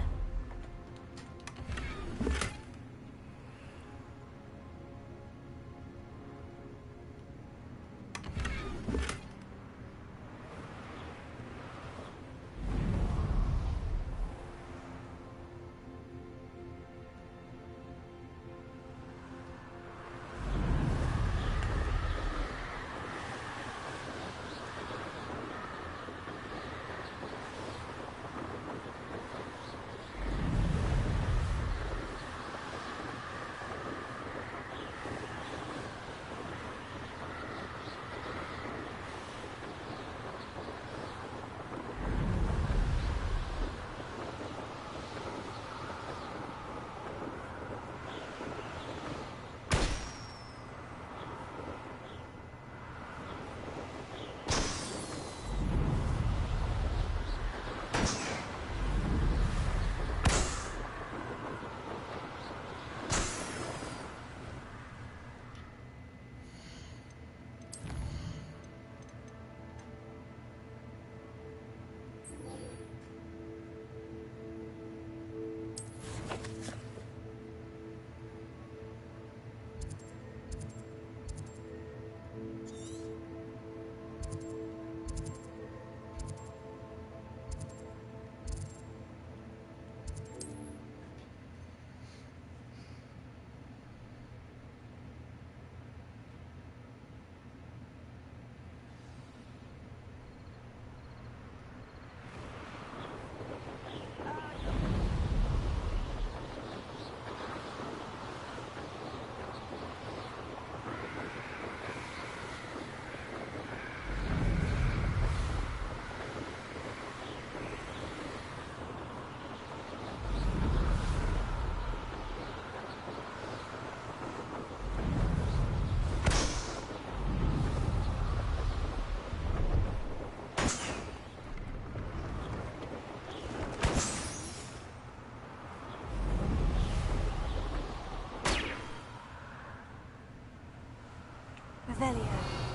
Revelio.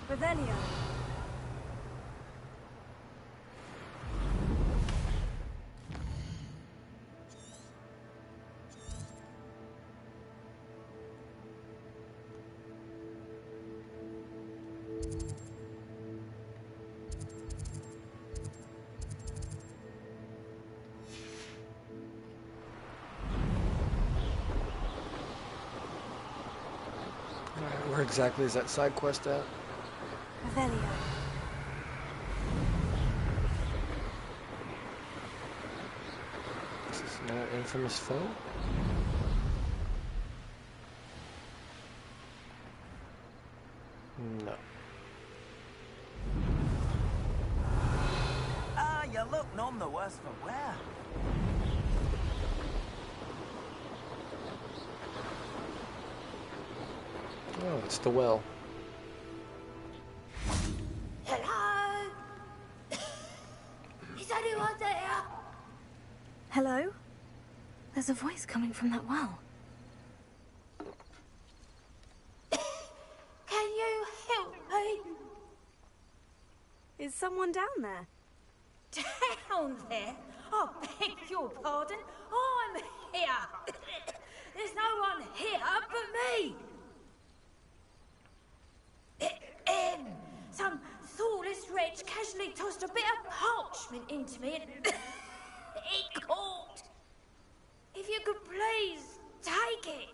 Revelio. Alright, where exactly is that side quest at? Revelio. Is this another infamous foe? No. none the worse for wear. Oh, it's the well. Hello? Is anyone there? Hello? There's a voice coming from that well. Can you help me? Is someone down there? Down there? I beg your pardon. I'm here. There's no one here but me. Some thoughtless wretch casually tossed a bit of parchment into me and it caught. If you could please take it.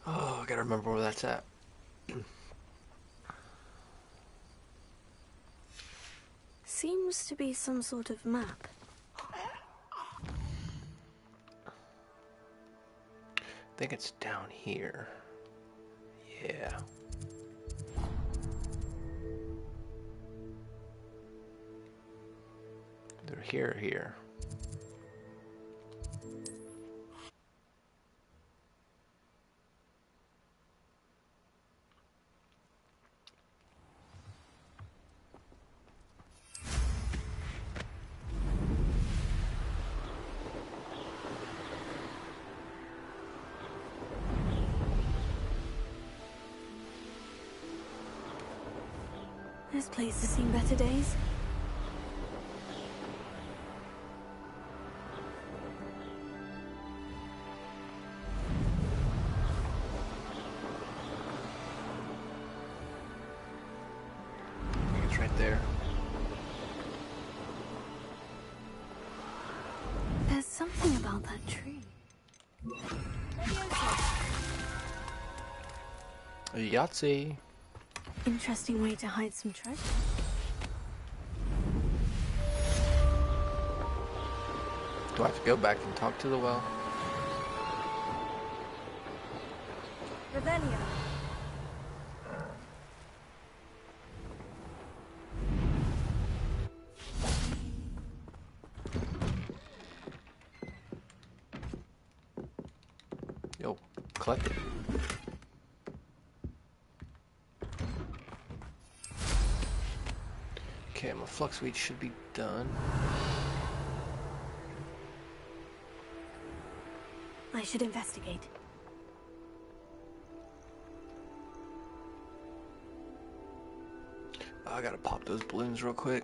Oh, I gotta remember where that's at. Seems to be some sort of map. I think it's down here. Yeah. They're here. This place has seen better days. I think it's right there. There's something about that tree. A Yahtzee. Interesting way to hide some treasure. Do I have to go back and talk to the well? Revelio. Yo, collect it. Okay, my flux weed should be done. I should investigate. I gotta pop those balloons real quick.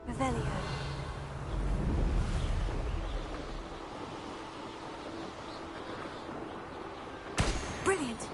Revelio. Brilliant.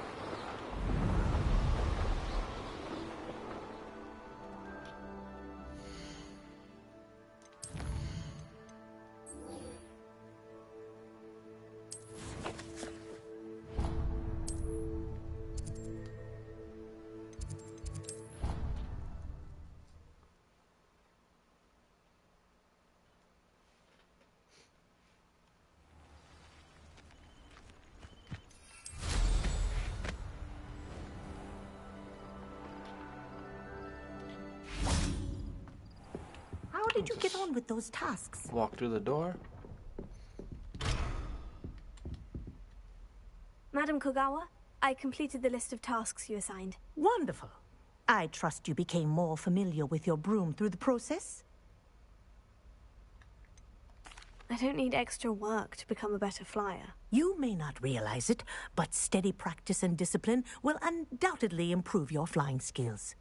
How did you get on with those tasks? Walk through the door. Madam Kogawa, I completed the list of tasks you assigned. Wonderful. I trust you became more familiar with your broom through the process? I don't need extra work to become a better flyer. You may not realize it, but steady practice and discipline will undoubtedly improve your flying skills.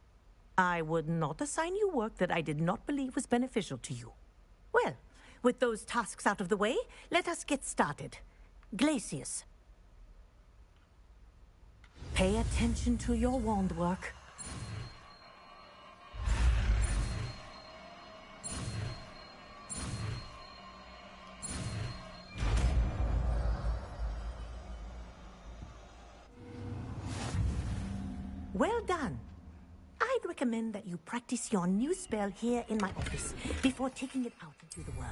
I would not assign you work that I did not believe was beneficial to you. Well, with those tasks out of the way, let us get started. Glacius. Pay attention to your wand work. Well done. I'd recommend that you practice your new spell here in my office before taking it out into the world.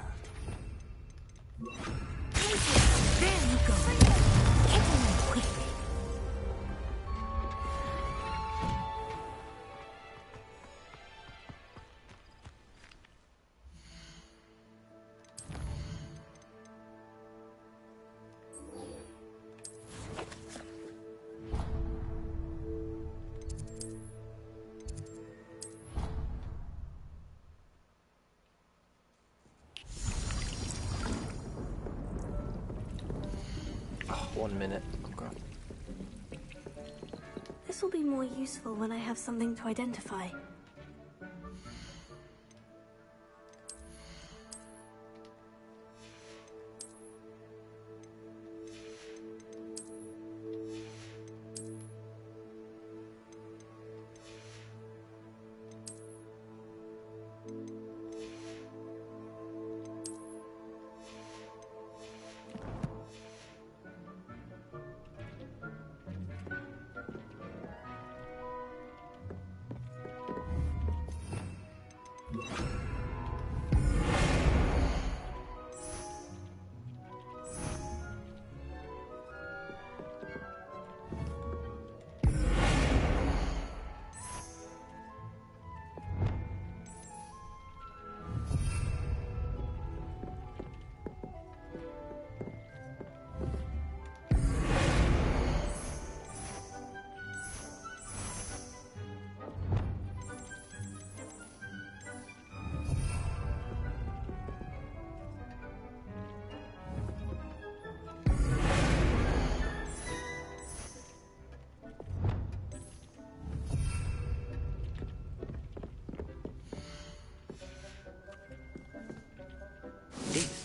There you go. Get in there quickly. Oh, 1 minute. Okay. This will be more useful when I have something to identify.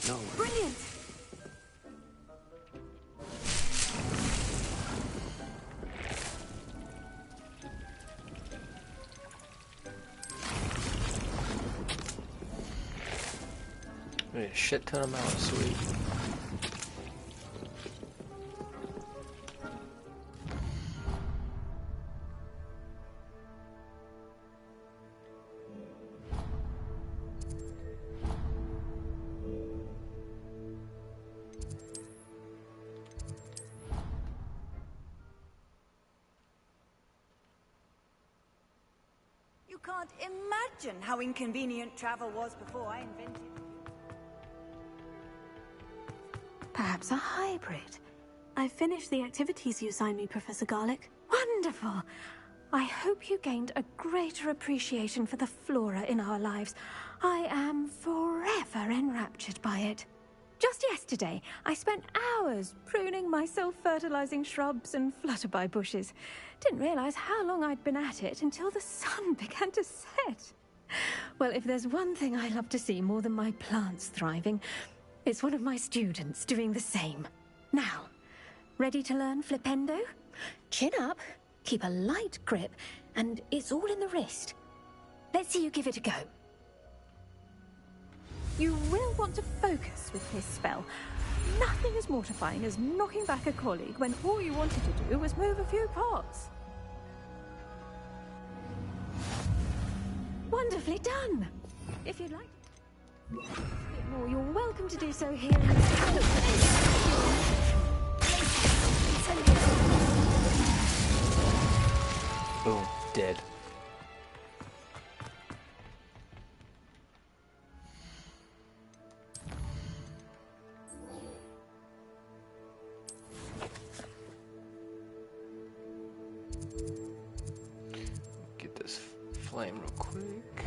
No. Brilliant! Need a shit ton of mouths, sweet. You can't imagine how inconvenient travel was before I invented it. Perhaps a hybrid. I finished the activities you assigned me, Professor Garlick. Wonderful! I hope you gained a greater appreciation for the flora in our lives. I am forever enraptured by it. Just yesterday, I spent hours pruning my self-fertilizing shrubs and flutterby bushes. Didn't realize how long I'd been at it until the sun began to set. Well, if there's one thing I love to see more than my plants thriving, it's one of my students doing the same. Now, ready to learn Flipendo? Chin up, keep a light grip, and it's all in the wrist. Let's see you give it a go. You will want to focus with this spell. Nothing as mortifying as knocking back a colleague when all you wanted to do was move a few pots. Wonderfully done! If you'd like a bit more, you're welcome to do so here in the Boom, dead. Get this flame real quick.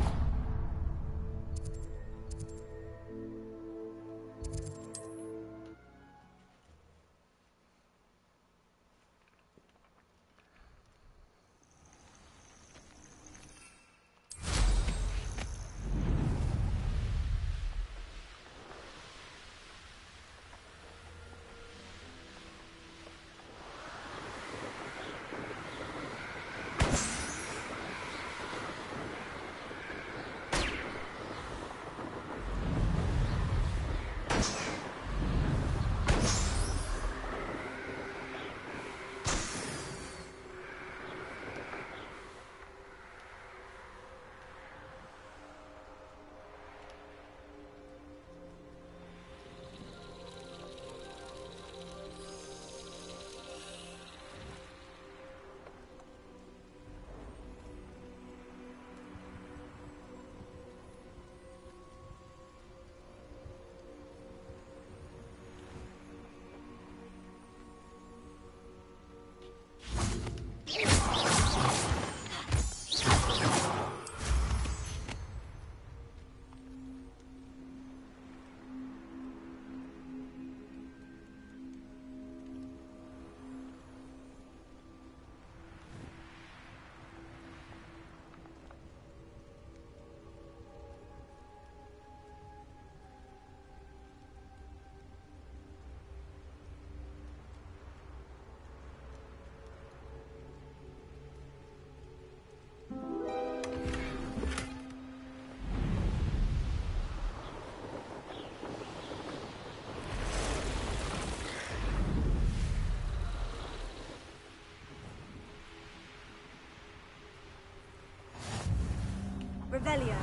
Revelio.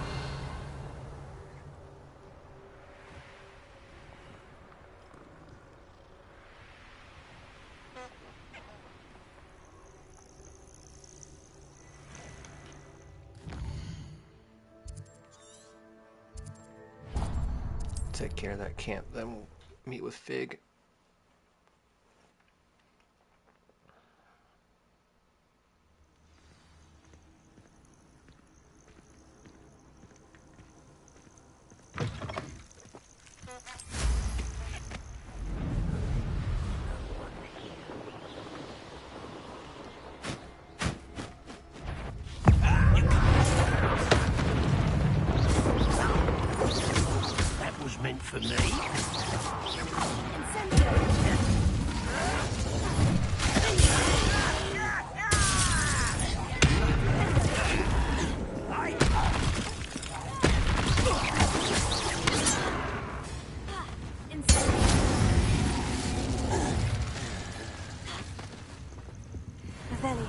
Take care of that camp, then we'll meet with Fig. That was meant for me. Revelio.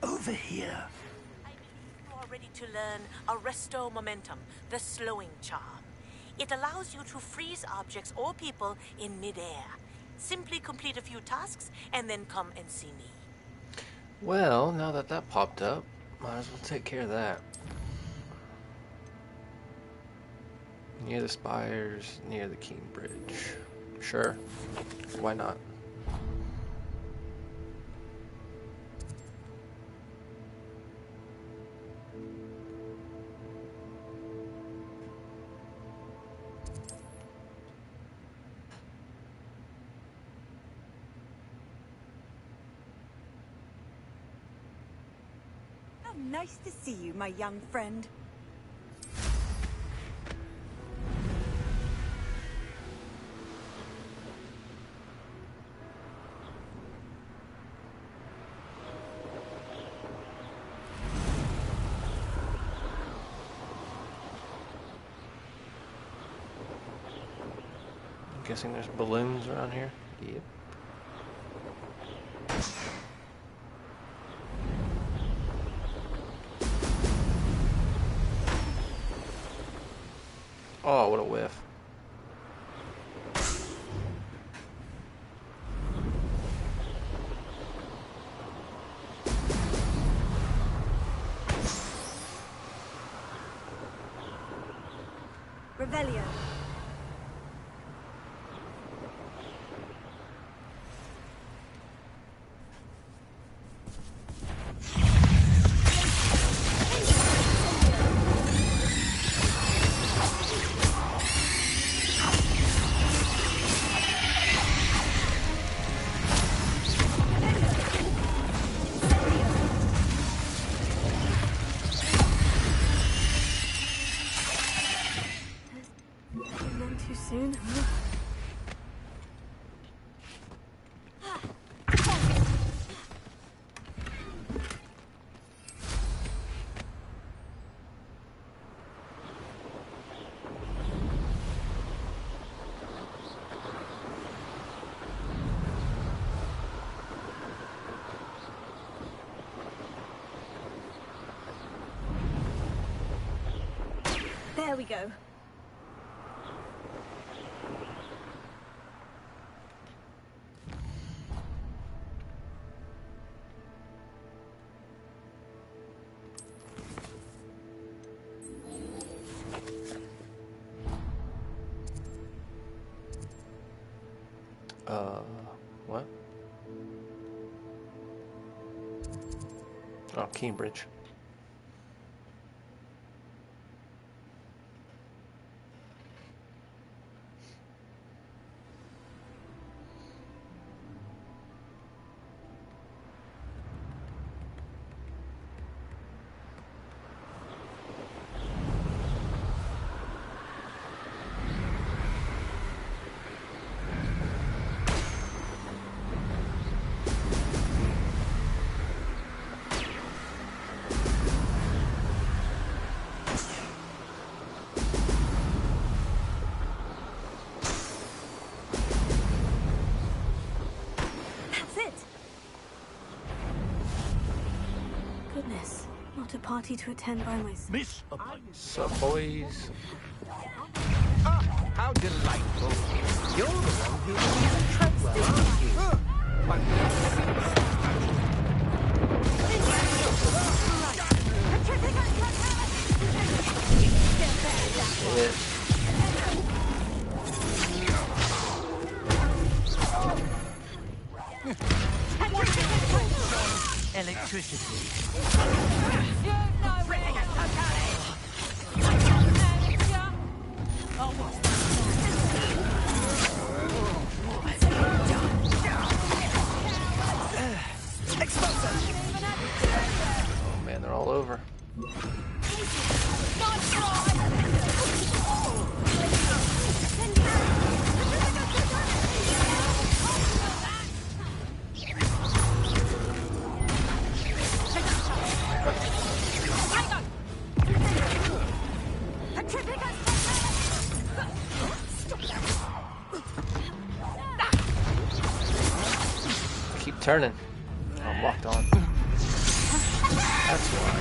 Over here. I believe you are ready to learn Arresto Momentum, the slowing charm. It allows you to freeze objects or people in midair. Simply complete a few tasks and then come and see me. Well, now that that popped up, might as well take care of that. Near the spires, near the King Bridge. Sure, why not? How nice to see you, my young friend. I'm guessing there's balloons around here. Yep. Oh, what a whiff. Revelio. None too soon, huh? There we go. What? Oh, Cambridge. not a party to attend by myself. Miss Sup, boys? How delightful. You're the one who is Treadwell, aren't you? Oh man, they're all over. Keep turning. Oh, I'm locked on. That's why.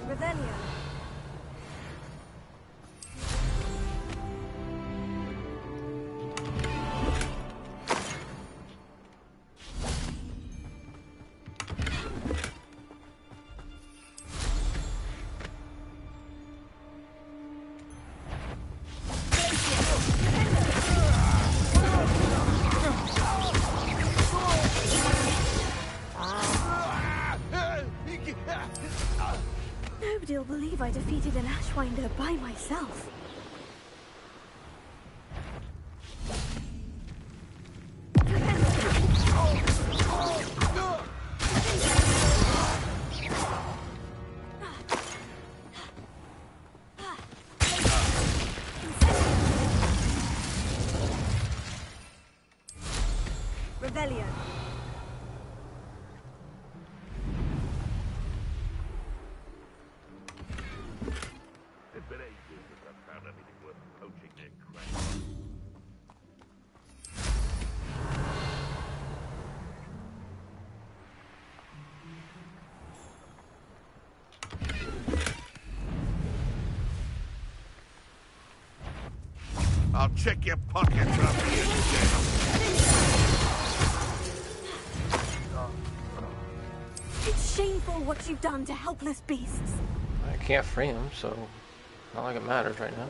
Revelio. Nobody'll believe I defeated an Ashwinder by myself. Revelio. It's been ages since I've found anything worth poaching their crack. I'll check your pockets after you jail. It's shameful what you've done to helpless beasts. I can't free him, so not like it matters right now.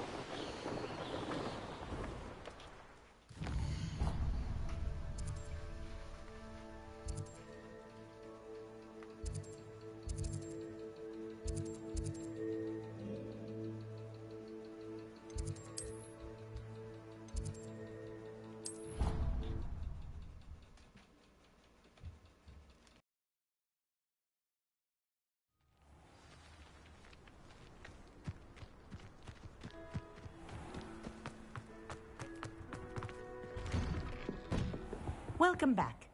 Welcome back.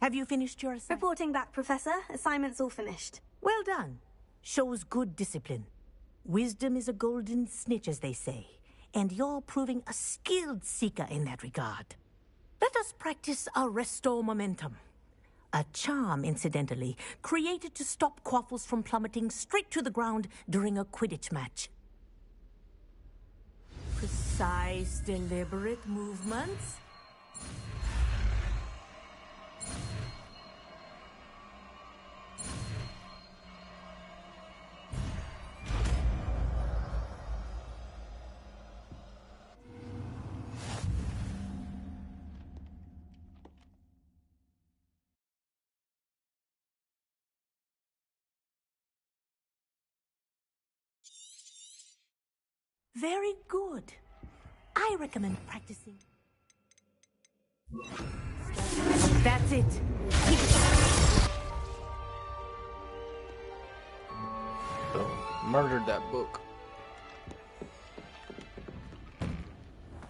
Have you finished your assignment? Reporting back, Professor. Assignment's all finished. Well done. Shows good discipline. Wisdom is a golden snitch, as they say, and you're proving a skilled seeker in that regard. Let us practice our restore momentum. A charm, incidentally, created to stop quaffles from plummeting straight to the ground during a Quidditch match. Precise, deliberate movements. Very good. I recommend practicing. That's it. Murdered that book.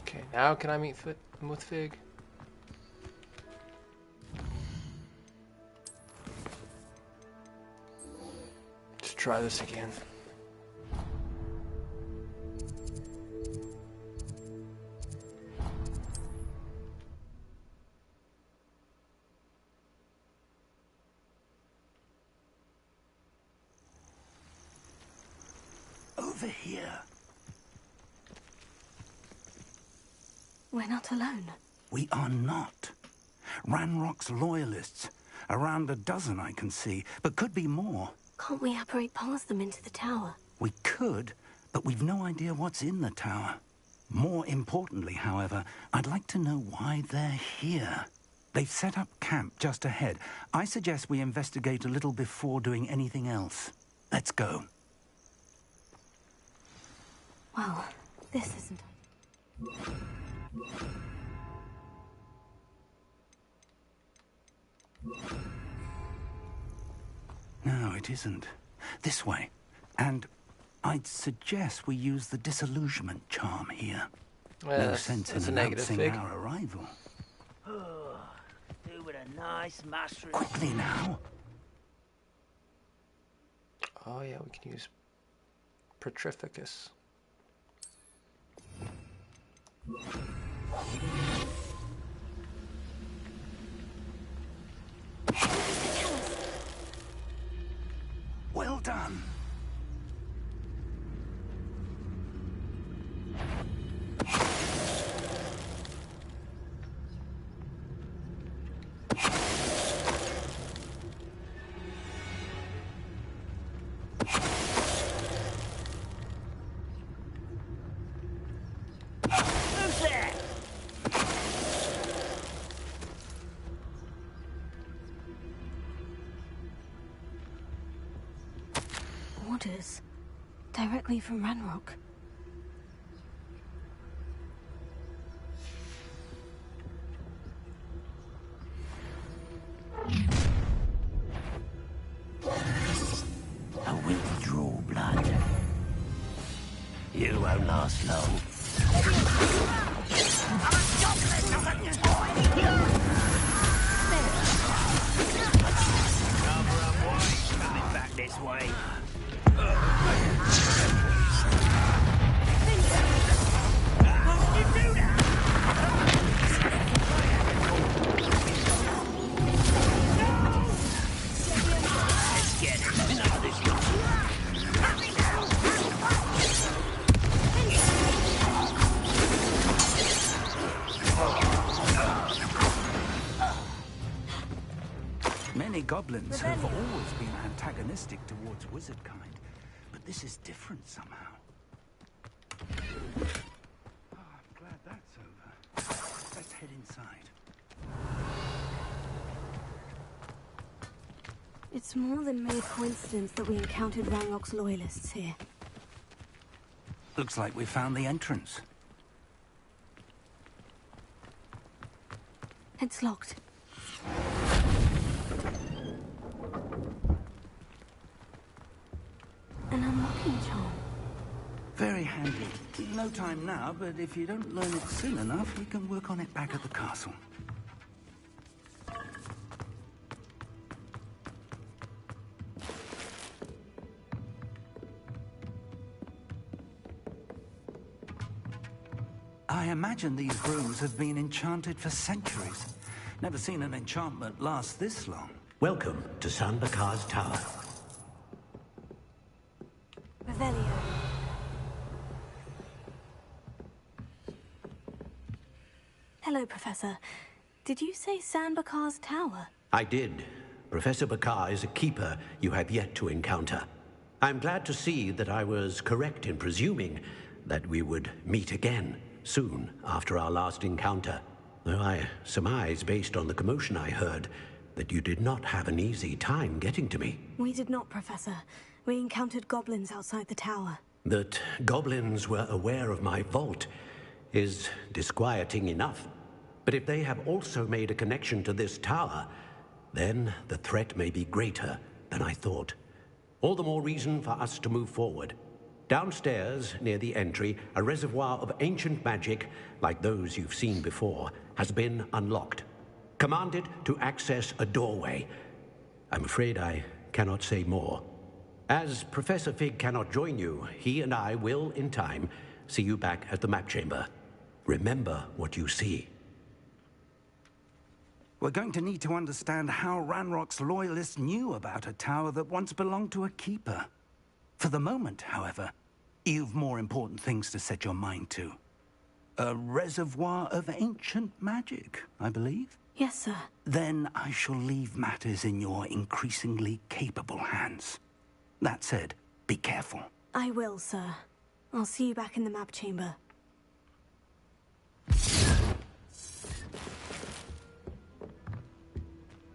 Okay, now can I meet with Fig? try this again. Over here. We're not alone. We are not. Ranrock's loyalists. Around a dozen I can see, but could be more. Can't we apparate past them into the tower? We could, but we've no idea what's in the tower. More importantly, however, I'd like to know why they're here. They've set up camp just ahead. I suggest we investigate a little before doing anything else. Let's go. Well, this isn't... No, it isn't. This way. And I'd suggest we use the disillusionment charm here. No sense in announcing our arrival. Do with a nice mushroom. Quickly now. Oh yeah, we can use Petrificus. Well done. Who's there? Orders. Directly from Ranrock. I will draw blood. You won't last long. Coming back this way. Let's get it. Enough of this Many goblins have always been antagonistic towards wizard kind, but this is different somehow. Oh, I'm glad that's over. Let's head inside. It's more than mere coincidence that we encountered Ranrock's loyalists here. Looks like we found the entrance. It's locked. An unlocking charm. Very handy. No time now, but if you don't learn it soon enough, we can work on it back at the castle. I imagine these rooms have been enchanted for centuries. Never seen an enchantment last this long. Welcome to San Bakar's Tower. Revelio. Hello, Professor. Did you say San Bakar's Tower? I did. Professor Bakar is a keeper you have yet to encounter. I'm glad to see that I was correct in presuming that we would meet again soon after our last encounter. Though I surmise, based on the commotion I heard, that you did not have an easy time getting to me. We did not, Professor. We encountered goblins outside the tower. That goblins were aware of my vault is disquieting enough. But if they have also made a connection to this tower, then the threat may be greater than I thought. All the more reason for us to move forward. Downstairs, near the entry, a reservoir of ancient magic, like those you've seen before, has been unlocked. Commanded to access a doorway. I'm afraid I cannot say more. As Professor Fig cannot join you, he and I will, in time, see you back at the map chamber. Remember what you see. We're going to need to understand how Ranrock's loyalists knew about a tower that once belonged to a keeper. For the moment, however, you've more important things to set your mind to. A reservoir of ancient magic, I believe? Yes, sir. Then I shall leave matters in your increasingly capable hands. That said, be careful. I will, sir. I'll see you back in the map chamber.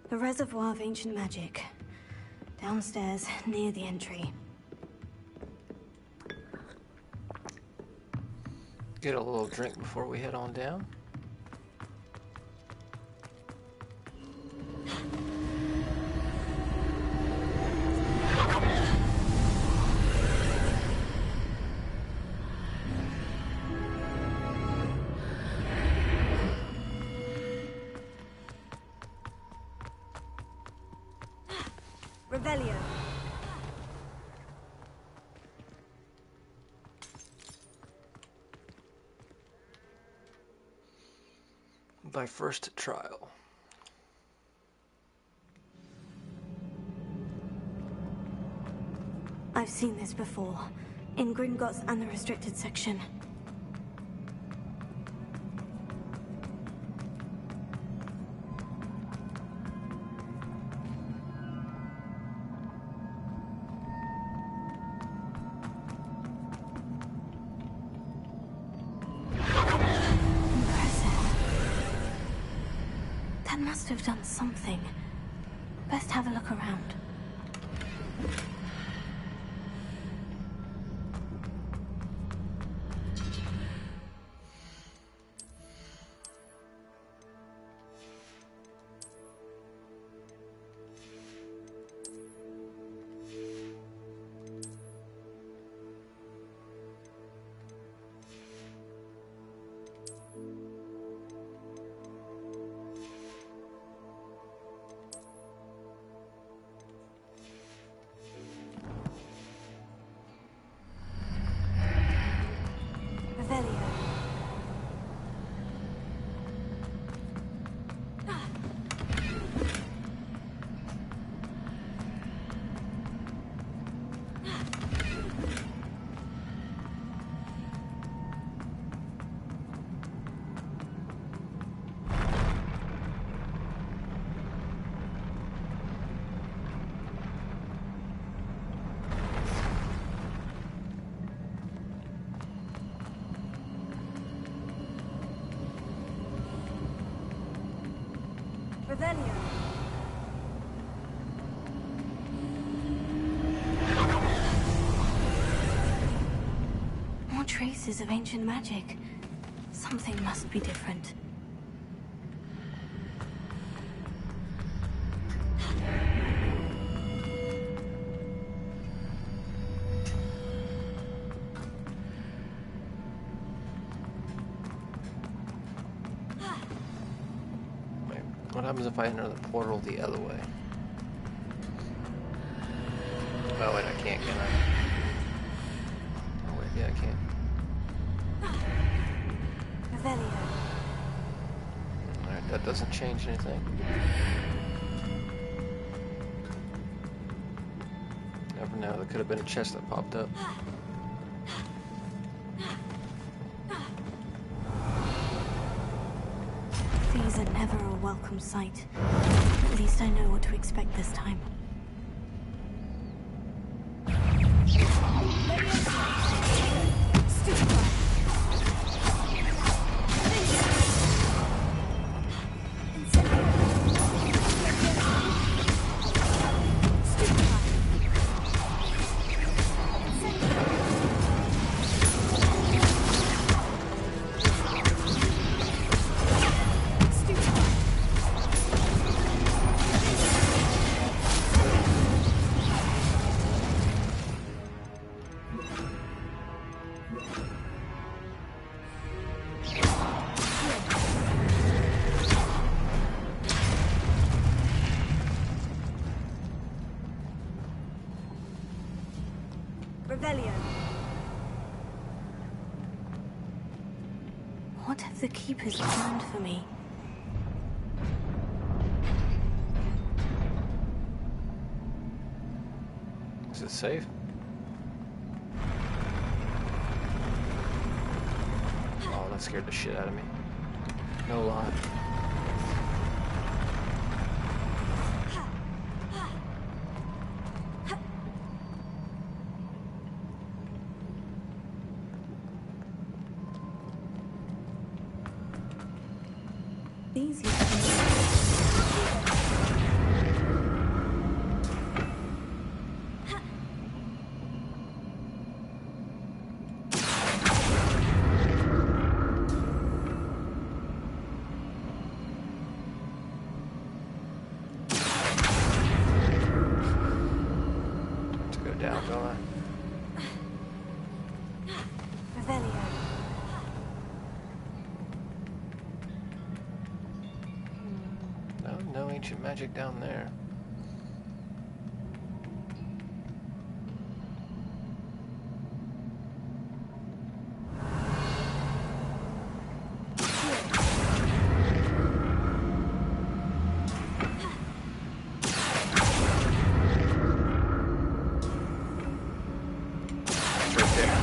The reservoir of ancient magic. Downstairs, near the entry. Get a little drink before we head on down. Revelio. By first trial. I've seen this before. In Gringotts and the restricted section. Must have done something. Best have a look around. More traces of ancient magic. Something must be different. What happens if I enter the portal the other way? Oh wait, I can't, can I? Oh wait, yeah, I can. Alright, that doesn't change anything. Never know, there could have been a chest that popped up. These are never a welcome sight. At least I know what to expect this time. Revelio. What have the Keepers planned for me? Is it safe? Oh, that scared the shit out of me. No lie. Easy. To go down, don't I? Revelio. No, no ancient magic down there. It's right there.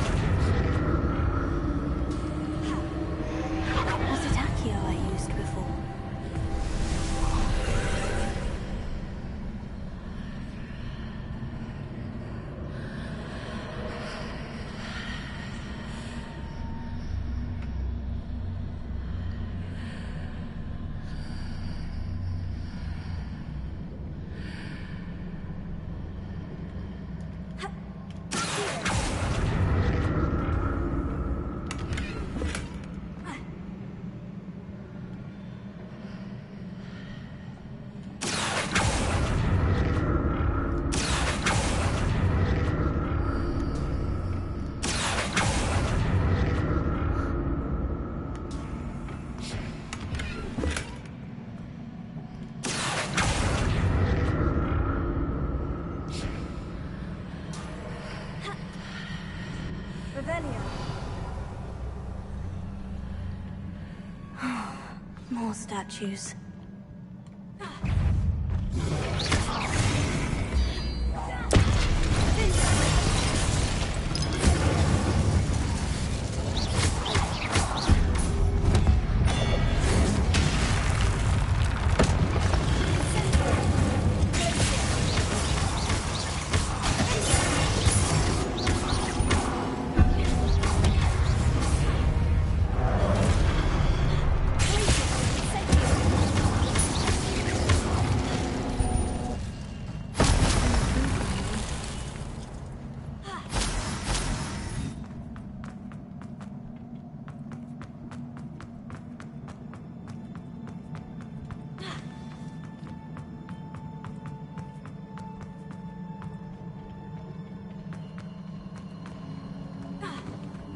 Was it Accio I used before? Revelio. More statues.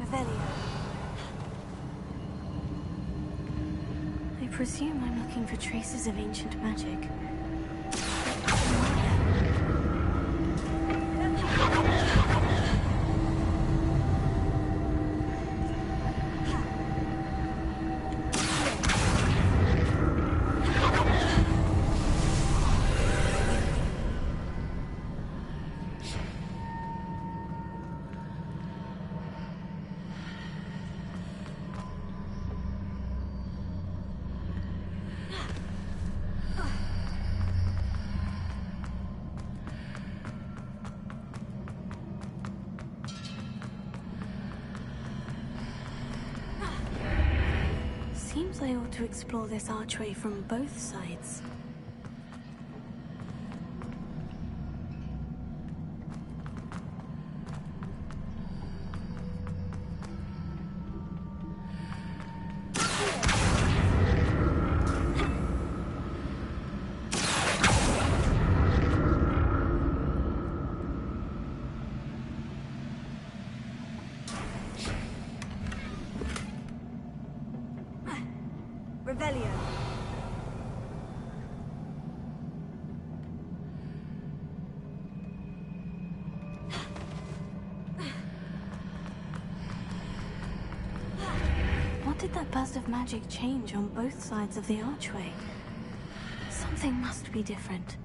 Revelio. I presume I'm looking for traces of ancient magic. Seems I ought to explore this archway from both sides. Revelio. did that burst of magic change on both sides of the archway? Something must be different.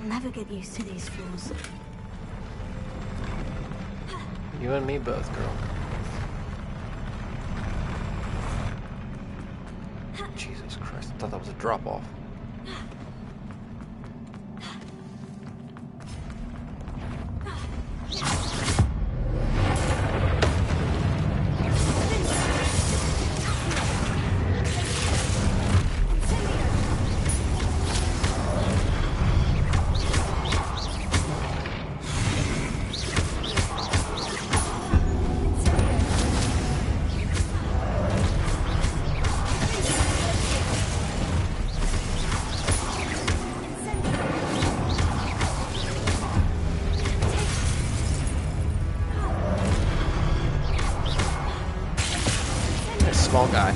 Never get used to these floors. You and me both, girl. Jesus Christ, I thought that was a drop-off. Small guy.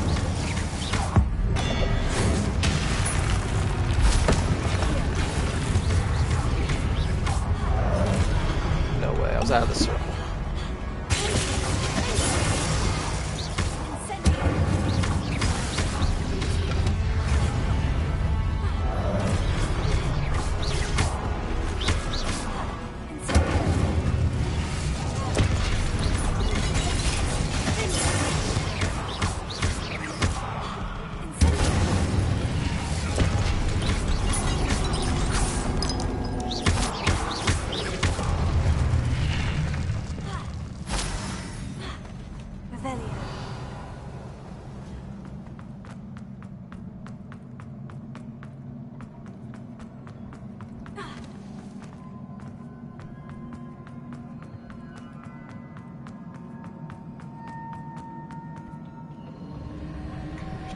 No way, I was out of the circle.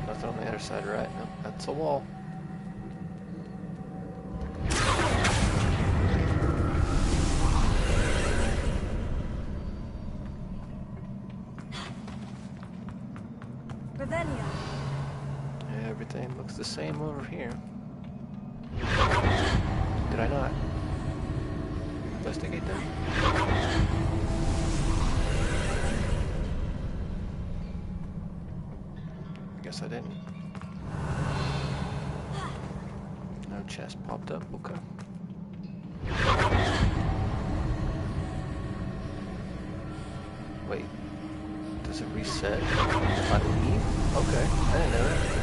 Nothing on the other side, right? No, that's a wall. Revelia. Everything looks the same over here. Did I not investigate that? Guess I didn't. No chest popped up, okay. Wait, does it reset if I leave? Okay, I didn't know that.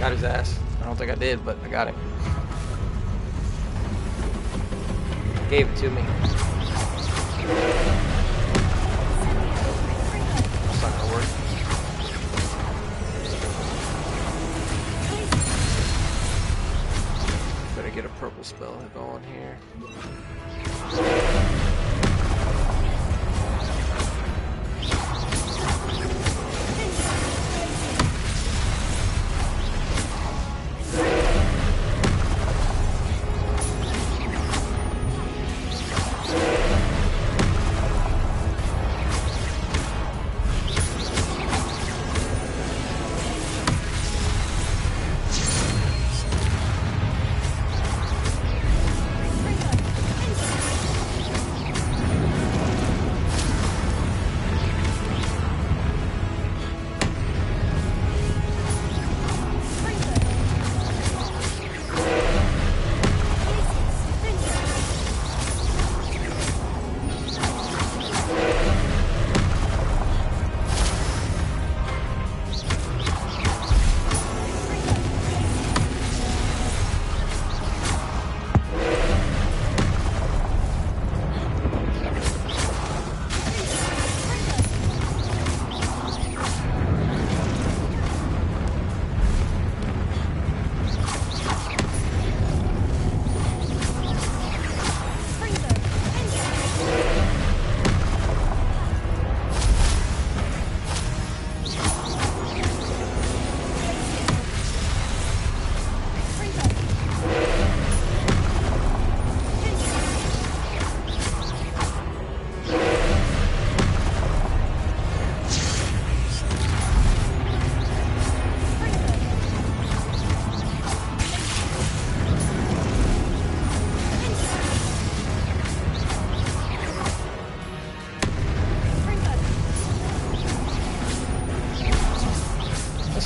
got his ass. I don't think I did, but I got him. Gave it to me. That's not gonna work. Better get a purple spell going here.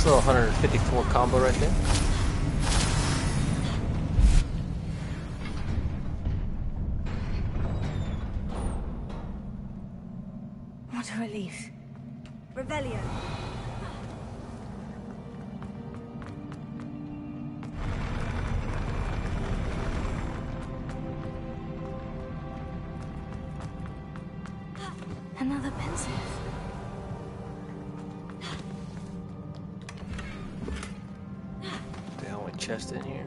Little 154 combo right there. What a relief. Revelio. Another pensive. Chest in here.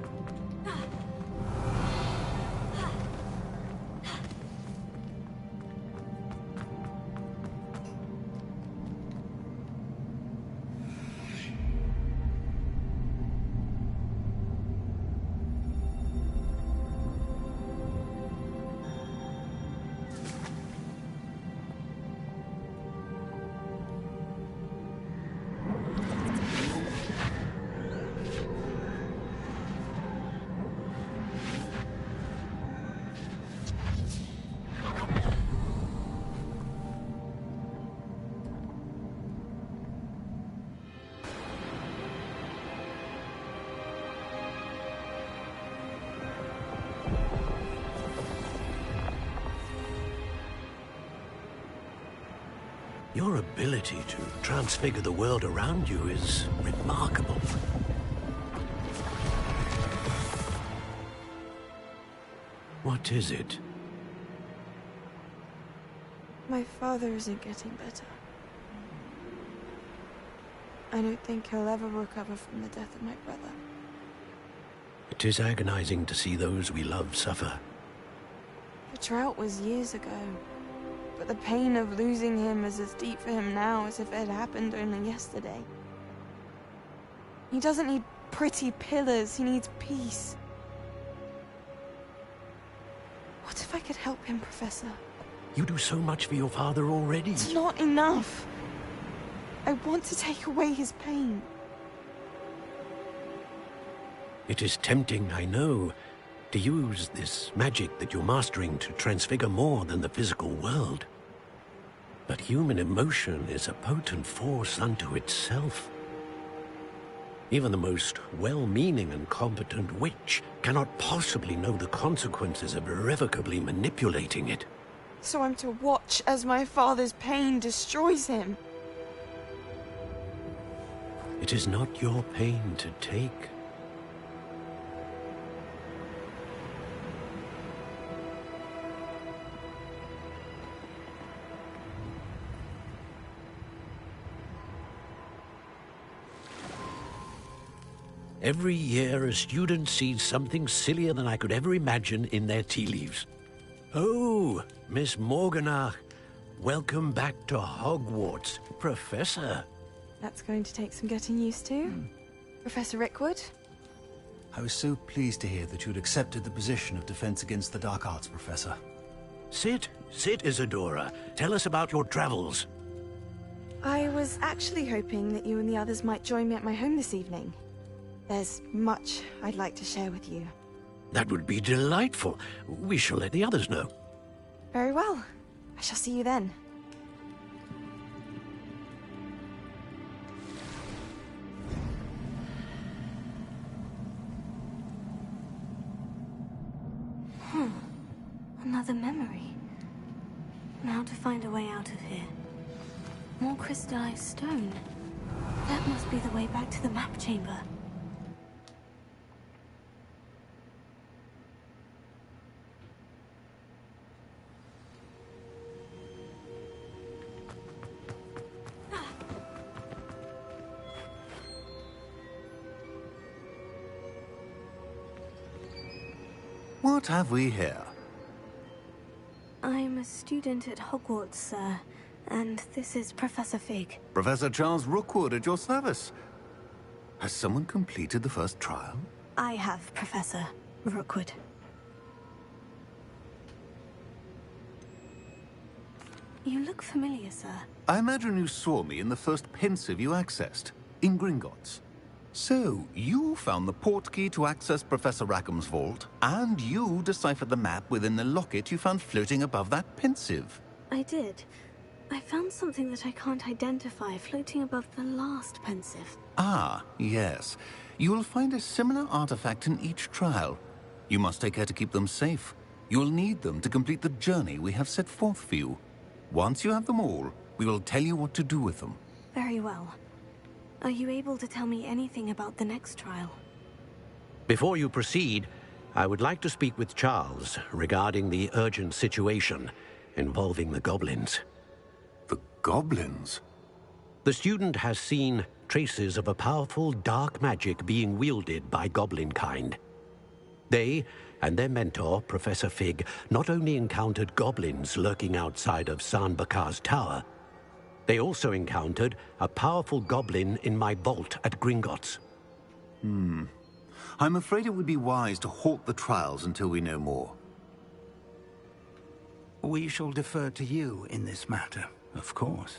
Your ability to transfigure the world around you is remarkable. What is it? My father isn't getting better. I don't think he'll ever recover from the death of my brother. It is agonizing to see those we love suffer. The drought was years ago, but the pain of losing him is as deep for him now as if it had happened only yesterday. He doesn't need pretty pillars, he needs peace. What if I could help him, Professor? You do so much for your father already. It's not enough. I want to take away his pain. It is tempting, I know, to use this magic that you're mastering to transfigure more than the physical world. But human emotion is a potent force unto itself. Even the most well-meaning and competent witch cannot possibly know the consequences of irrevocably manipulating it. So I'm to watch as my father's pain destroys him. It is not your pain to take. Every year, a student sees something sillier than I could ever imagine in their tea leaves. Oh, Miss Morganach, welcome back to Hogwarts, Professor. That's going to take some getting used to. Professor Rickwood? I was so pleased to hear that you'd accepted the position of Defense Against the Dark Arts, Professor. Sit, Isadora. Tell us about your travels. I was actually hoping that you and the others might join me at my home this evening. There's much I'd like to share with you. That would be delightful. We shall let the others know. Very well. I shall see you then. Another memory. Now to find a way out of here. More crystallized stone. That must be the way back to the map chamber. What have we here? I'm a student at Hogwarts, sir. And this is Professor Fig. Professor Charles Rookwood at your service. Has someone completed the first trial? I have, Professor Rookwood. You look familiar, sir. I imagine you saw me in the first pensive you accessed, in Gringotts. So, you found the portkey to access Professor Rackham's vault, and you deciphered the map within the locket you found floating above that pensive. I did. I found something that I can't identify floating above the last pensive. Ah, yes. You will find a similar artifact in each trial. You must take care to keep them safe. You will need them to complete the journey we have set forth for you. Once you have them all, we will tell you what to do with them. Very well. Are you able to tell me anything about the next trial? Before you proceed, I would like to speak with Charles regarding the urgent situation involving the goblins. The goblins? The student has seen traces of a powerful dark magic being wielded by goblin kind. They and their mentor, Professor Fig, not only encountered goblins lurking outside of San Bakar's tower, they also encountered a powerful goblin in my vault at Gringotts. I'm afraid it would be wise to halt the trials until we know more. We shall defer to you in this matter, of course.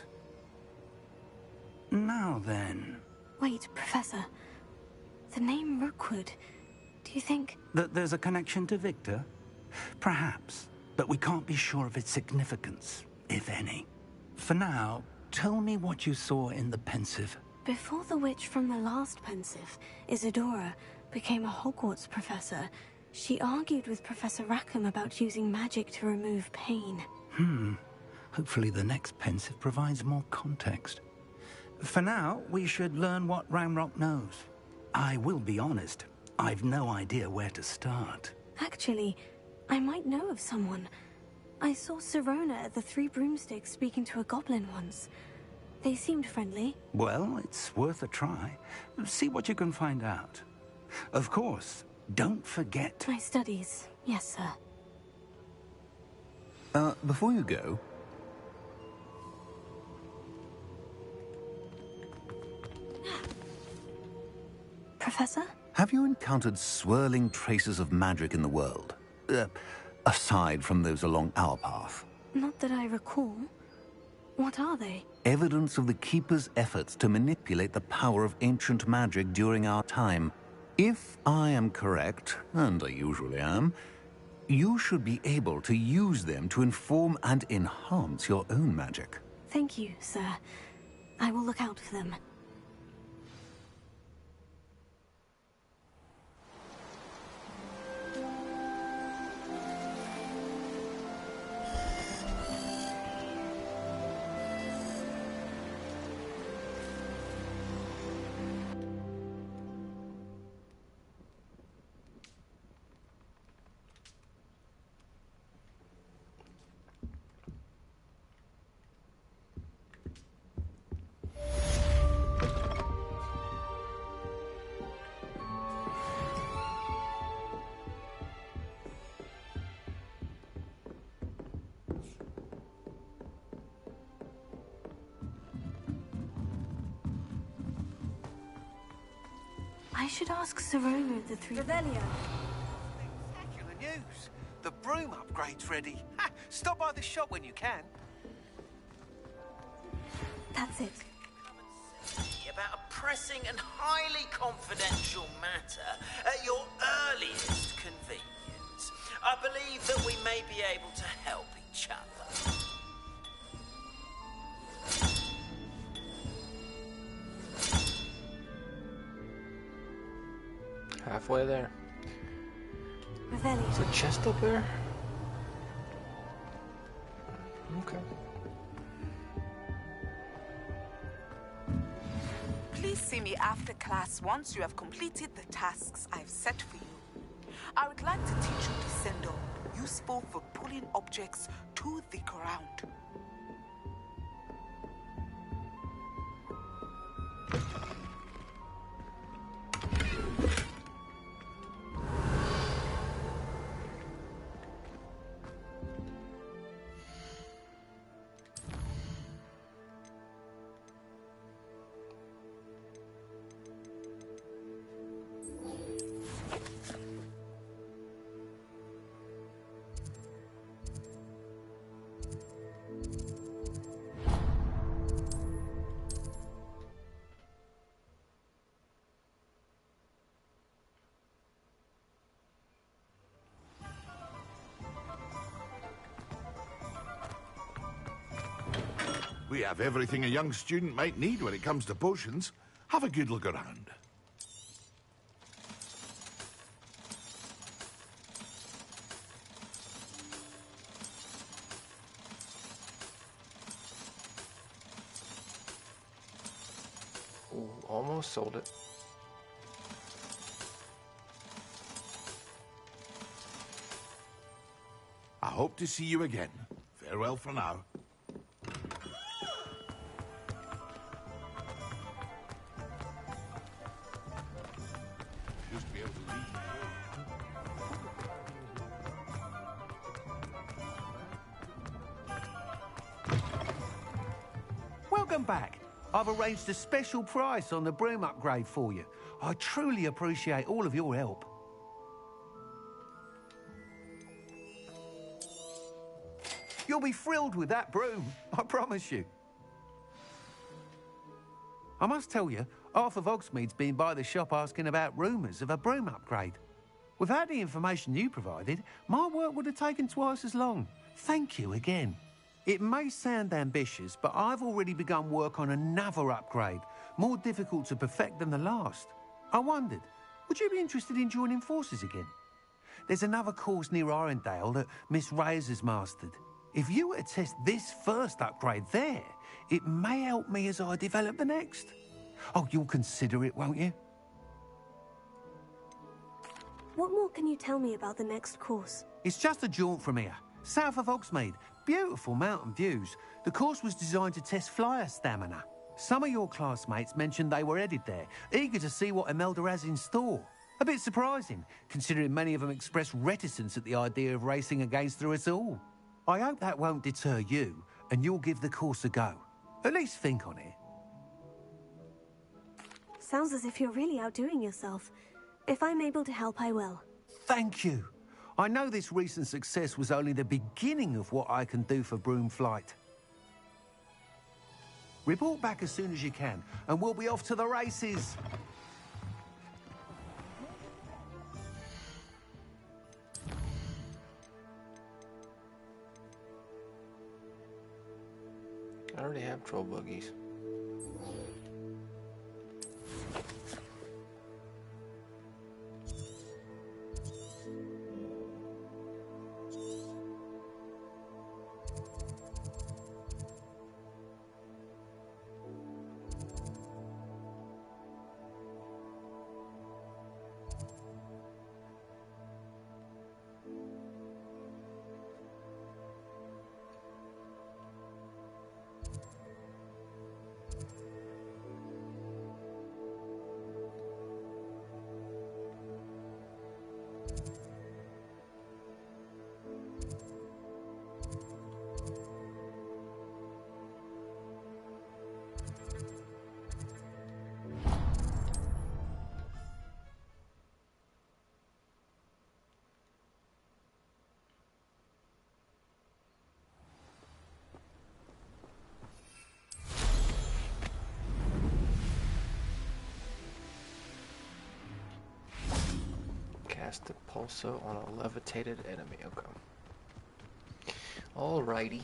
Now then... Wait, Professor. The name Rookwood. Do you think... That there's a connection to Victor? Perhaps, but we can't be sure of its significance, if any. For now, tell me what you saw in the pensive. Before the witch from the last pensive, Isadora, became a Hogwarts professor, she argued with Professor Rackham about using magic to remove pain. Hopefully the next pensive provides more context. For now, we should learn what Ranrock knows. I will be honest, I've no idea where to start. Actually, I might know of someone. I saw Sirona at the Three Broomsticks speaking to a goblin once. They seemed friendly. Well, it's worth a try. See what you can find out. Of course, don't forget... My studies, yes, sir. Before you go... Professor? Have you encountered swirling traces of magic in the world? Aside from those along our path. Not that I recall. What are they? Evidence of the Keeper's efforts to manipulate the power of ancient magic during our time. If I am correct, and I usually am, you should be able to use them to inform and enhance your own magic. Thank you, sir. I will look out for them. I should ask Sorona the three... Revelio. Spectacular news. The broom upgrade's ready. Ha! Stop by the shop when you can. That's it. About a pressing and highly confidential matter at your earliest convenience. I believe that we may be able to help each other. Halfway there. Revelio. Is a chest up there? Okay. Please see me after class once you have completed the tasks I've set for you. I would like to teach you Descendo, useful for pulling objects to the ground. We have everything a young student might need when it comes to potions. Have a good look around. Ooh, almost sold it. I hope to see you again. Farewell for now. Just be able to leave. Welcome back. I've arranged a special price on the broom upgrade for you. I truly appreciate all of your help. You'll be thrilled with that broom, I promise you. I must tell you, Arthur Vogsmead's been by the shop asking about rumours of a broom upgrade. Without the information you provided, my work would have taken twice as long. Thank you again. It may sound ambitious, but I've already begun work on another upgrade, more difficult to perfect than the last. I wondered, would you be interested in joining forces again? There's another course near Arendale that Miss Reyes has mastered. If you were to test this first upgrade there, it may help me as I develop the next. Oh, you'll consider it, won't you? What more can you tell me about the next course? It's just a jaunt from here, south of Hogsmeade. Beautiful mountain views. The course was designed to test flyer stamina. Some of your classmates mentioned they were headed there, eager to see what Imelda has in store. A bit surprising, considering many of them expressed reticence at the idea of racing against us all. I hope that won't deter you, and you'll give the course a go. At least think on it. Sounds as if you're really outdoing yourself. If I'm able to help, I will. Thank you. I know this recent success was only the beginning of what I can do for Broom Flight. Report back as soon as you can, and we'll be off to the races. I already have troll buggies. Cast a pulso on a levitated enemy. Okay. Alrighty.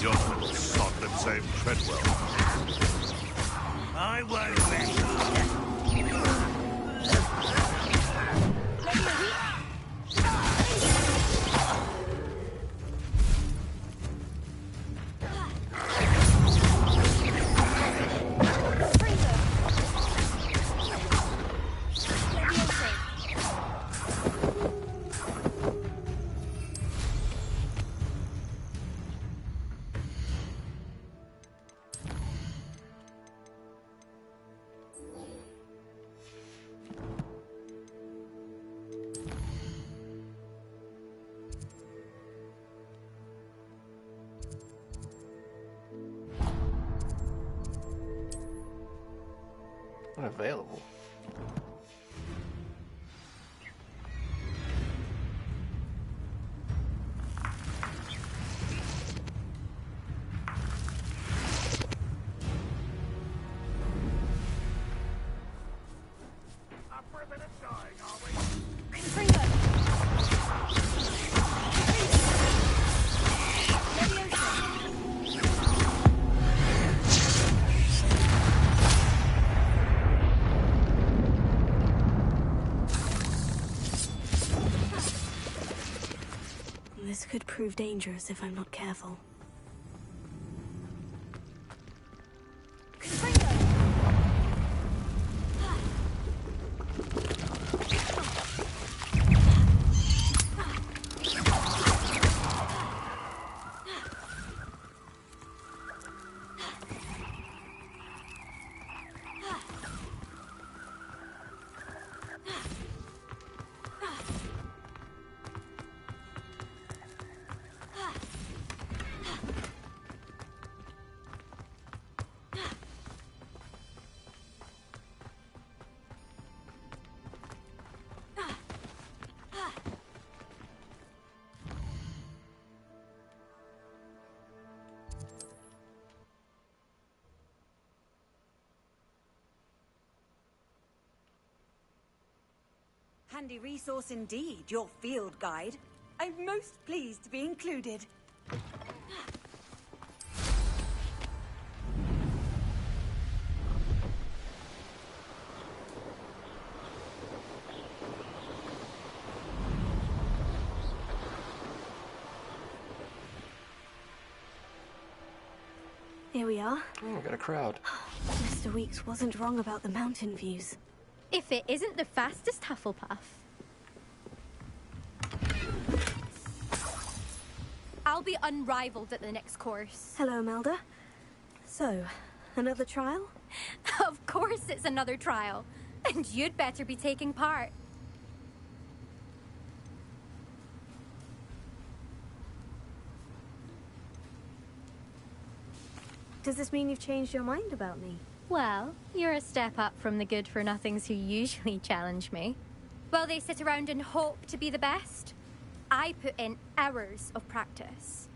Your little sod them same Treadwell. I won't let Unavailable. This could prove dangerous if I'm not careful. Handy resource indeed, your field guide. I'm most pleased to be included. Here we are. Oh, we got a crowd. Mr. Weeks wasn't wrong about the mountain views. If it isn't the fastest Hufflepuff. I'll be unrivaled at the next course. Hello, Melda. So, another trial? Of course it's another trial. And you'd better be taking part. Does this mean you've changed your mind about me? Well, you're a step up from the good-for-nothings who usually challenge me. While they sit around and hope to be the best, I put in hours of practice.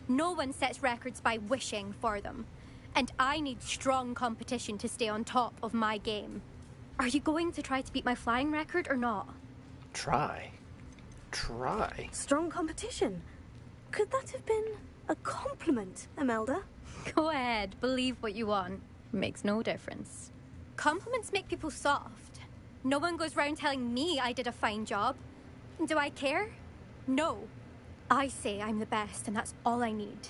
No one sets records by wishing for them. And I need strong competition to stay on top of my game. Are you going to try to beat my flying record or not? Try? try. Strong competition. Could that have been a compliment, Imelda? Go ahead, believe what you want. Makes no difference. Compliments make people soft. No one goes round telling me I did a fine job. Do I care? No. I say I'm the best, and that's all I need.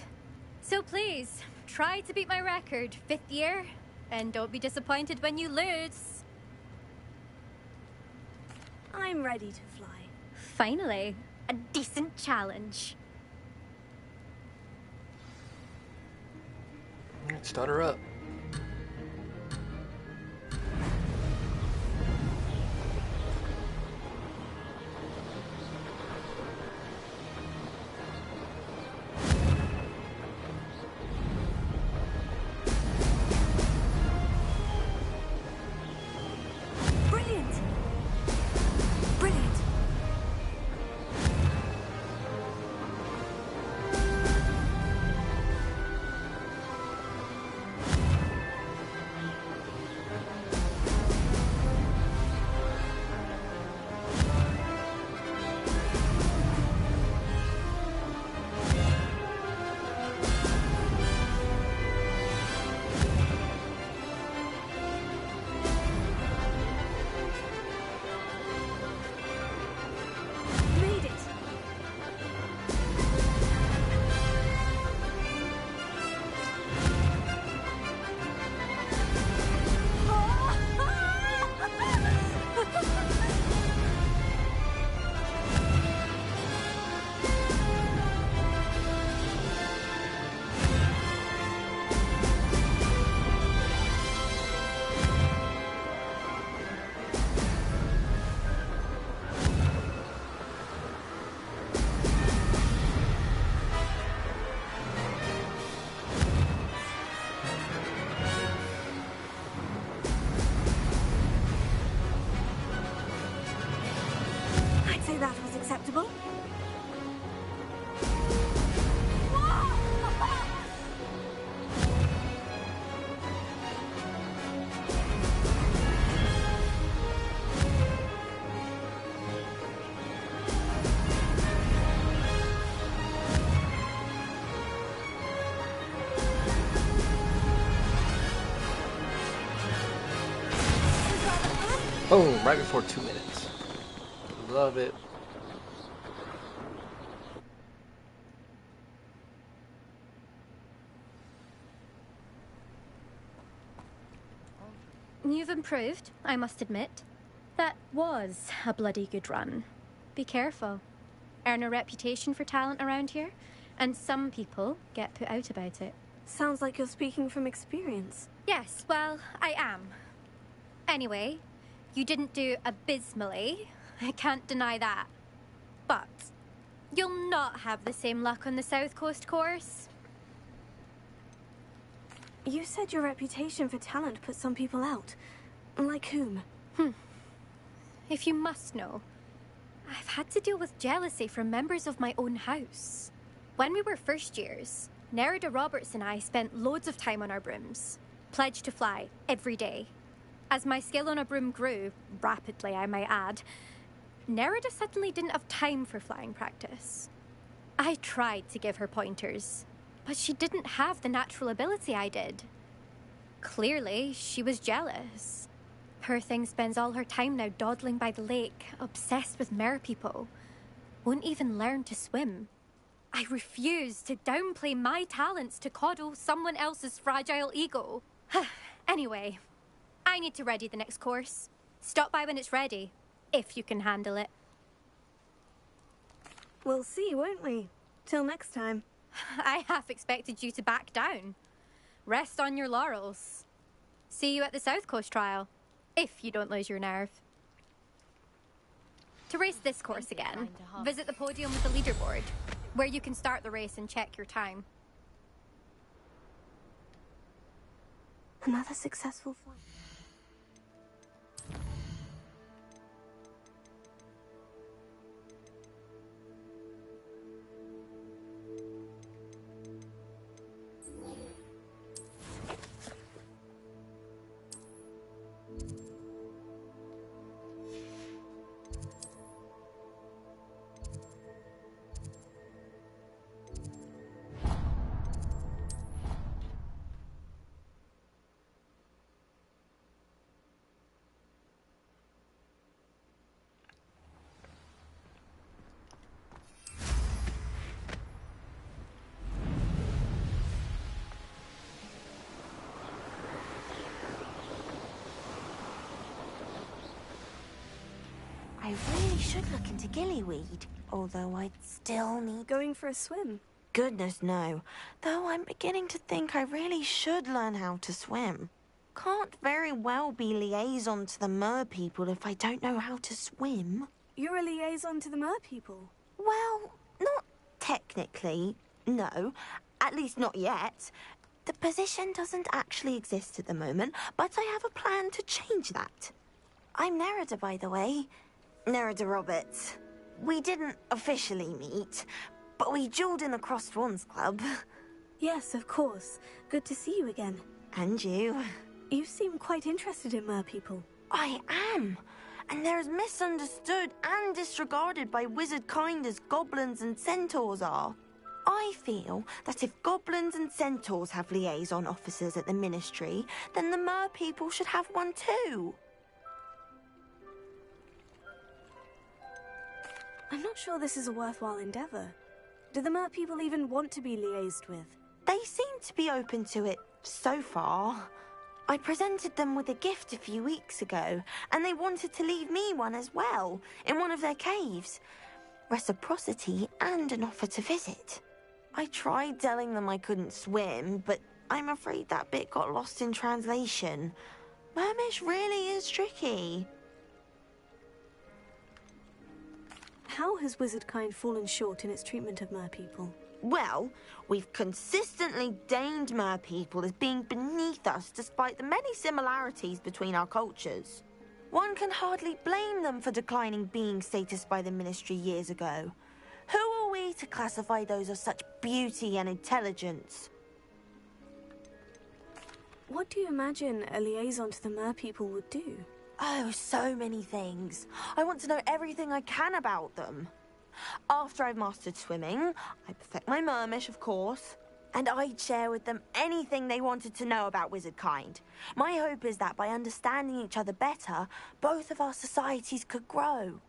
So please, try to beat my record, 5th year, and don't be disappointed when you lose. I'm ready to fly. Finally, a decent challenge. Start her up. Brilliant! Brilliant! Made it! I'd say that was acceptable. Boom, right before 2 minutes. Love it. You've improved, I must admit. That was a bloody good run. Be careful. Earn a reputation for talent around here, and some people get put out about it. Sounds like you're speaking from experience. Yes, well, I am. Anyway, you didn't do abysmally. I can't deny that. But you'll not have the same luck on the South Coast course. You said your reputation for talent put some people out. Like whom? If you must know, I've had to deal with jealousy from members of my own house. When we were first years, Nerida Roberts and I spent loads of time on our brooms, pledged to fly every day. As my skill on a broom grew, rapidly I might add, Nerida suddenly didn't have time for flying practice. I tried to give her pointers, but she didn't have the natural ability I did. Clearly, she was jealous. Poor thing spends all her time now dawdling by the lake, obsessed with merpeople. Won't even learn to swim. I refuse to downplay my talents to coddle someone else's fragile ego. Anyway, I need to ready the next course. Stop by when it's ready, if you can handle it. We'll see, won't we? Till next time. I half expected you to back down. Rest on your laurels. See you at the South Coast trial, if you don't lose your nerve. To race this course again, visit the podium with the leaderboard, where you can start the race and check your time. Another successful flight. I really should look into gillyweed, although I'd still need... Going for a swim? Goodness, no. Though I'm beginning to think I really should learn how to swim. Can't very well be liaison to the mer people if I don't know how to swim. You're a liaison to the mer people? Well, not technically, no. At least not yet. The position doesn't actually exist at the moment, but I have a plan to change that. I'm Nerida, by the way. Nerida Roberts. We didn't officially meet, but we duelled in the Crossed Swans Club. Yes, of course. Good to see you again. And you. You seem quite interested in mer people. I am. And they're as misunderstood and disregarded by wizard kind as goblins and centaurs are. I feel that if goblins and centaurs have liaison officers at the Ministry, then the mer people should have one too. I'm not sure this is a worthwhile endeavour. Do the mer people even want to be liaised with? They seem to be open to it so far. I presented them with a gift a few weeks ago, and they wanted to leave me one as well, in one of their caves. Reciprocity and an offer to visit. I tried telling them I couldn't swim, but I'm afraid that bit got lost in translation. Mermish really is tricky. How has wizard kind fallen short in its treatment of mer people? Well, we've consistently deigned mer people as being beneath us despite the many similarities between our cultures. One can hardly blame them for declining being status by the Ministry years ago. Who are we to classify those of such beauty and intelligence? What do you imagine a liaison to the mer people would do? Oh, so many things. I want to know everything I can about them. After I've mastered swimming, I perfect my mermish, of course, and I'd share with them anything they wanted to know about wizard kind. My hope is that by understanding each other better, both of our societies could grow.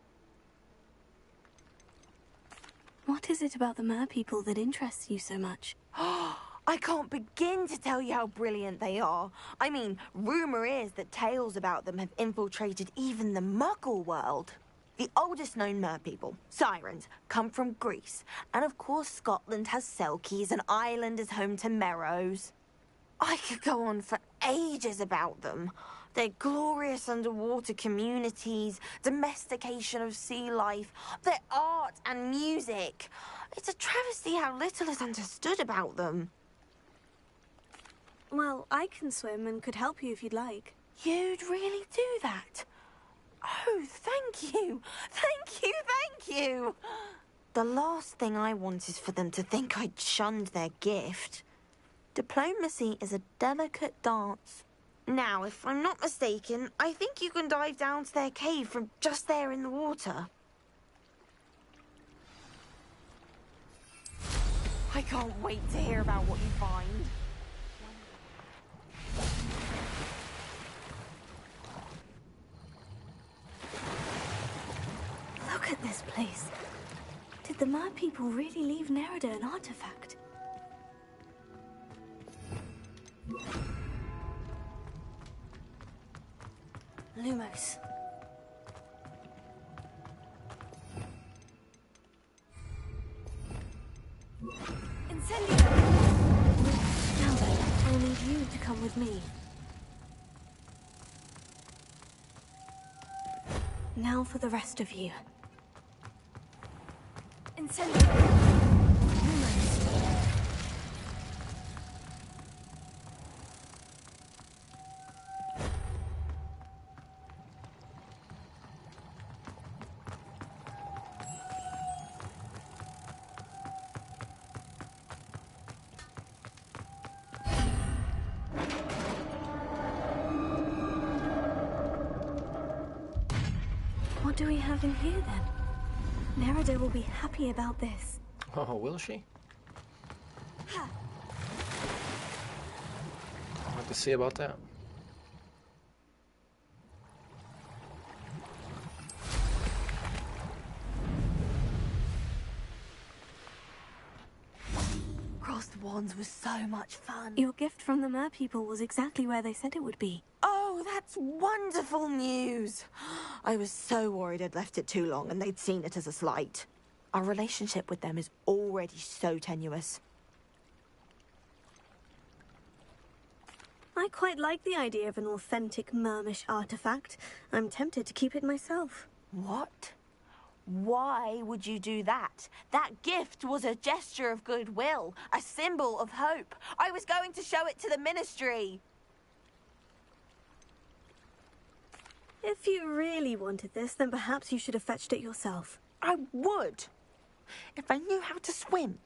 What is it about the mer people that interests you so much? I can't begin to tell you how brilliant they are. I mean, rumour is that tales about them have infiltrated even the Muggle world. The oldest known mer people, sirens, come from Greece. And of course Scotland has Selkies and Ireland is home to Merrows. I could go on for ages about them. Their glorious underwater communities, domestication of sea life, their art and music. It's a travesty how little is understood about them. Well, I can swim and could help you if you'd like. You'd really do that? Oh, thank you. Thank you, thank you. The last thing I want is for them to think I'd shunned their gift. Diplomacy is a delicate dance. Now, if I'm not mistaken, I think you can dive down to their cave from just there in the water. I can't wait to hear about what you find. Look at this place. Did the mer people really leave Nerida an artifact? Lumos. Incendio! Now then, I'll need you to come with me. Now for the rest of you. Incendio! Lumos. What do we have in here, then? Nerida will be happy about this. Oh, will she? I'll have to see about that. Crossed Wands was so much fun. Your gift from the mer people was exactly where they said it would be. Oh, Oh, that's wonderful news. I was so worried I'd left it too long and they'd seen it as a slight. Our relationship with them is already so tenuous. I quite like the idea of an authentic Mermish artifact. I'm tempted to keep it myself. What? Why would you do that? That gift was a gesture of goodwill, a symbol of hope. I was going to show it to the Ministry. If you really wanted this, then perhaps you should have fetched it yourself. I would, if I knew how to swim.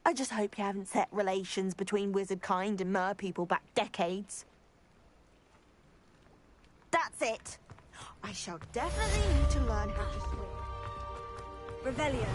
I just hope you haven't set relations between wizard kind and mer people back decades. That's it. I shall definitely need to learn how to swim. Revelio.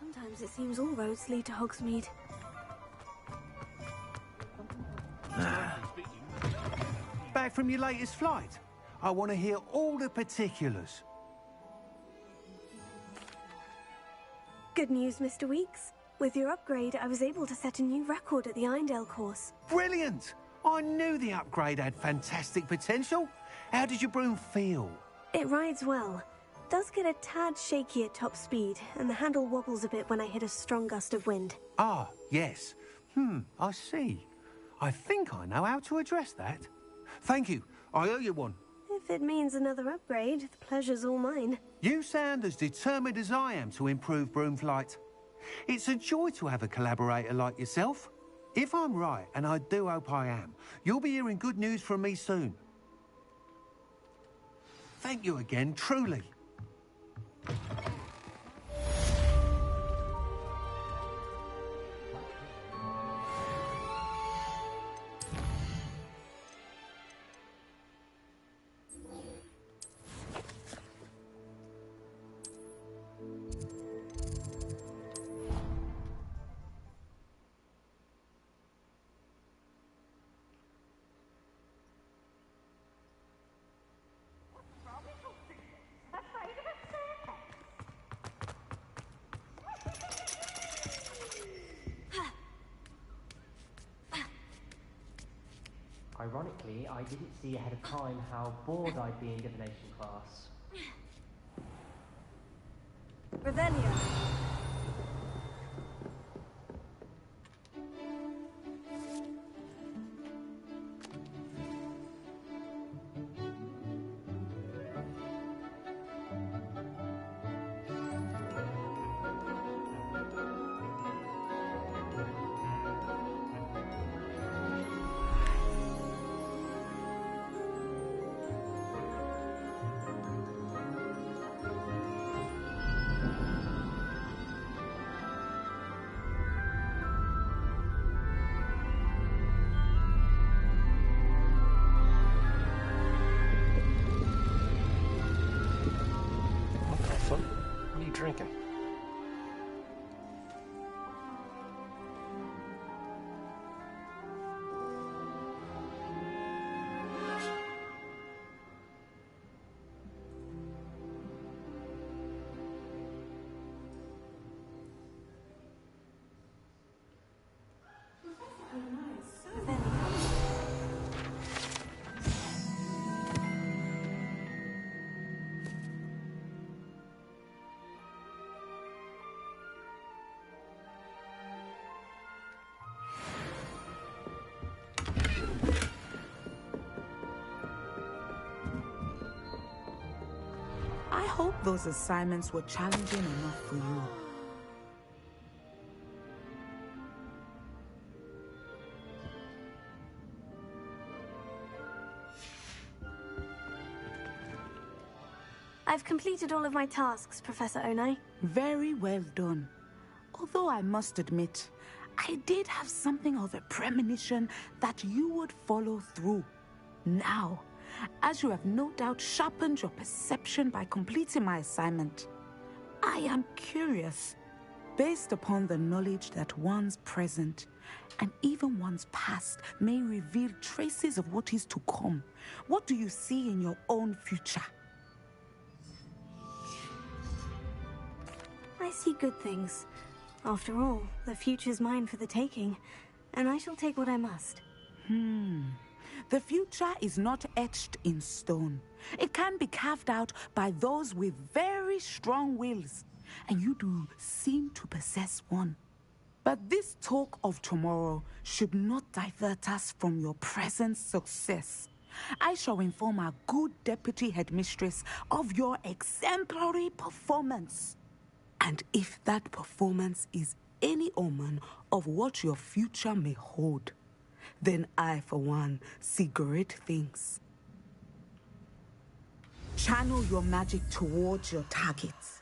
Sometimes it seems all roads lead to Hogsmeade. Back from your latest flight? I want to hear all the particulars. Good news, Mr. Weeks. With your upgrade, I was able to set a new record at the Irondale course. Brilliant! I knew the upgrade had fantastic potential. How did your broom feel? It rides well. Does get a tad shaky at top speed, and the handle wobbles a bit when I hit a strong gust of wind. Ah, yes. I see. I think I know how to address that. Thank you. I owe you one. If it means another upgrade, the pleasure's all mine. You sound as determined as I am to improve broom flight. It's a joy to have a collaborator like yourself. If I'm right, and I do hope I am, you'll be hearing good news from me soon. Thank you again, truly. Ironically, I didn't see ahead of time how bored I'd be in divination class. Revelio. What are you drinking? I hope those assignments were challenging enough for you. I've completed all of my tasks, Professor Onai. Very well done. Although I must admit, I did have something of a premonition that you would follow through. Now, as you have no doubt sharpened your perception by completing my assignment, I am curious, based upon the knowledge that one's present and even one's past may reveal traces of what is to come. What do you see in your own future? I see good things. After all, the future's mine for the taking, and I shall take what I must. The future is not etched in stone. It can be carved out by those with very strong wills, and you do seem to possess one. But this talk of tomorrow should not divert us from your present success. I shall inform our good deputy headmistress of your exemplary performance. And if that performance is any omen of what your future may hold, then I, for one, see great things. Channel your magic towards your targets.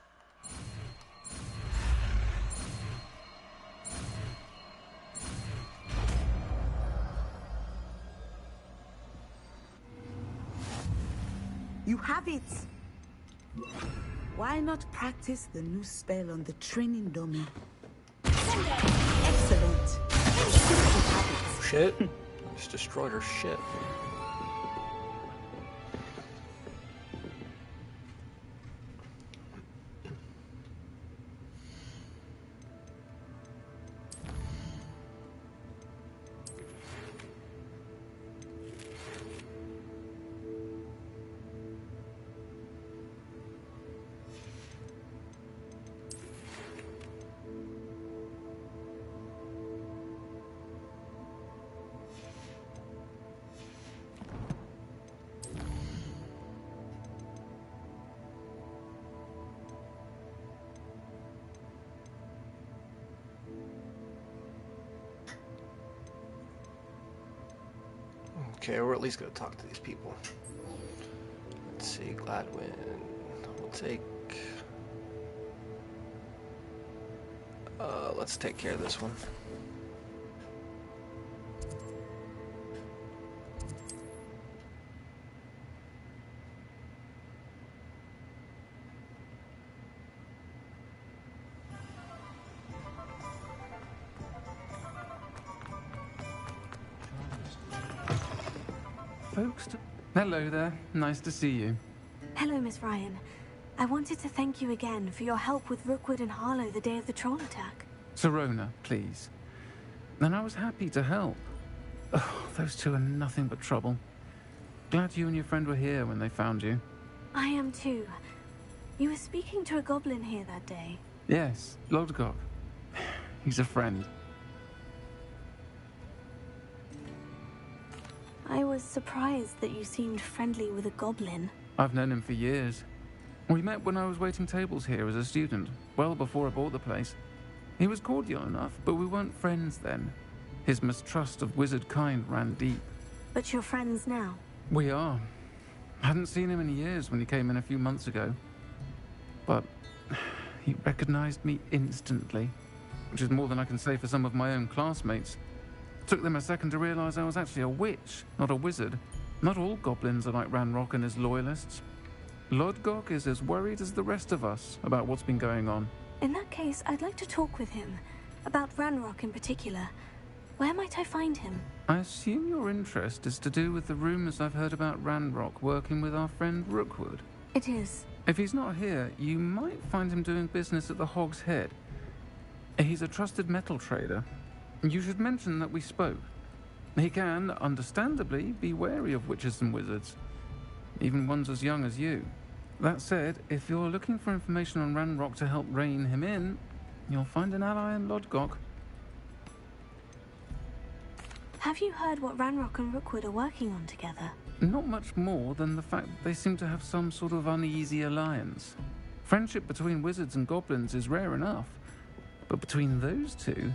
You have it! Why not practice the new spell on the training dummy? Excellent. Shit. Just destroyed her ship. Okay, we're at least gonna talk to these people. Let's see, Gladwin. We'll take. Let's take care of this one. Folks, hello there. Nice to see you. Hello, Miss Ryan. I wanted to thank you again for your help with Rookwood and Harlow the day of the troll attack. Serona, please. And I was happy to help. Oh, those two are nothing but trouble. Glad you and your friend were here when they found you. I am too. You were speaking to a goblin here that day. Yes, Lodgok. He's a friend. I was surprised that you seemed friendly with a goblin. I've known him for years. We met when I was waiting tables here as a student, well before I bought the place. He was cordial enough, but we weren't friends then. His mistrust of wizard kind ran deep. But you're friends now? We are. I hadn't seen him in years when he came in a few months ago. But he recognized me instantly, which is more than I can say for some of my own classmates. Took them a second to realize I was actually a witch, not a wizard. Not all goblins are like Ranrock and his loyalists. Lodgok is as worried as the rest of us about what's been going on. In that case, I'd like to talk with him. About Ranrock in particular. Where might I find him? I assume your interest is to do with the rumors I've heard about Ranrock working with our friend Rookwood. It is. If he's not here, you might find him doing business at the Hog's Head. He's a trusted metal trader. You should mention that we spoke. He can, understandably, be wary of witches and wizards, even ones as young as you. That said, if you're looking for information on Ranrock to help rein him in, you'll find an ally in Lodgok. Have you heard what Ranrock and Rookwood are working on together? Not much more than the fact that they seem to have some sort of uneasy alliance. Friendship between wizards and goblins is rare enough, but between those two,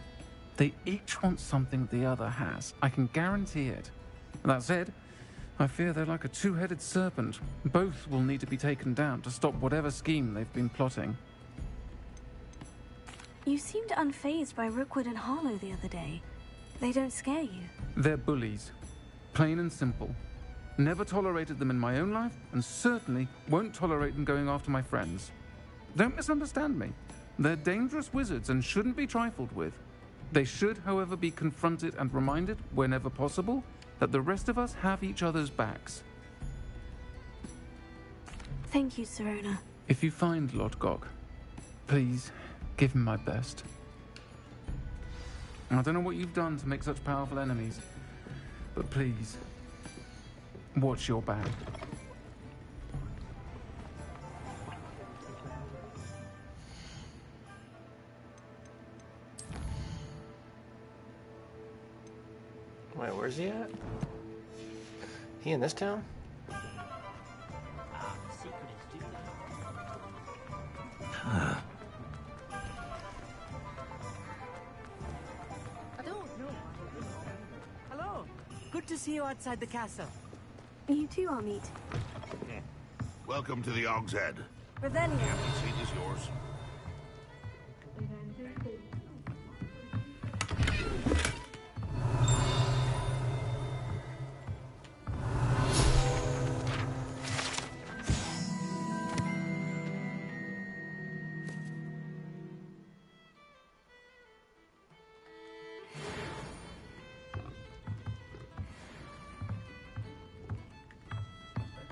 they each want something the other has. I can guarantee it. That said, I fear they're like a two-headed serpent. Both will need to be taken down to stop whatever scheme they've been plotting. You seemed unfazed by Rookwood and Harlow the other day. They don't scare you. They're bullies. Plain and simple. Never tolerated them in my own life, and certainly won't tolerate them going after my friends. Don't misunderstand me. They're dangerous wizards and shouldn't be trifled with. They should, however, be confronted and reminded, whenever possible, that the rest of us have each other's backs. Thank you, Sirona. If you find Lodgok, please give him my best. I don't know what you've done to make such powerful enemies, but please, watch your back. Wait, where's he at? He in this town? I don't know. Hello. Good to see you outside the castle. You too, Amit. Welcome to the Og's Head. Revelio. The seat is yours.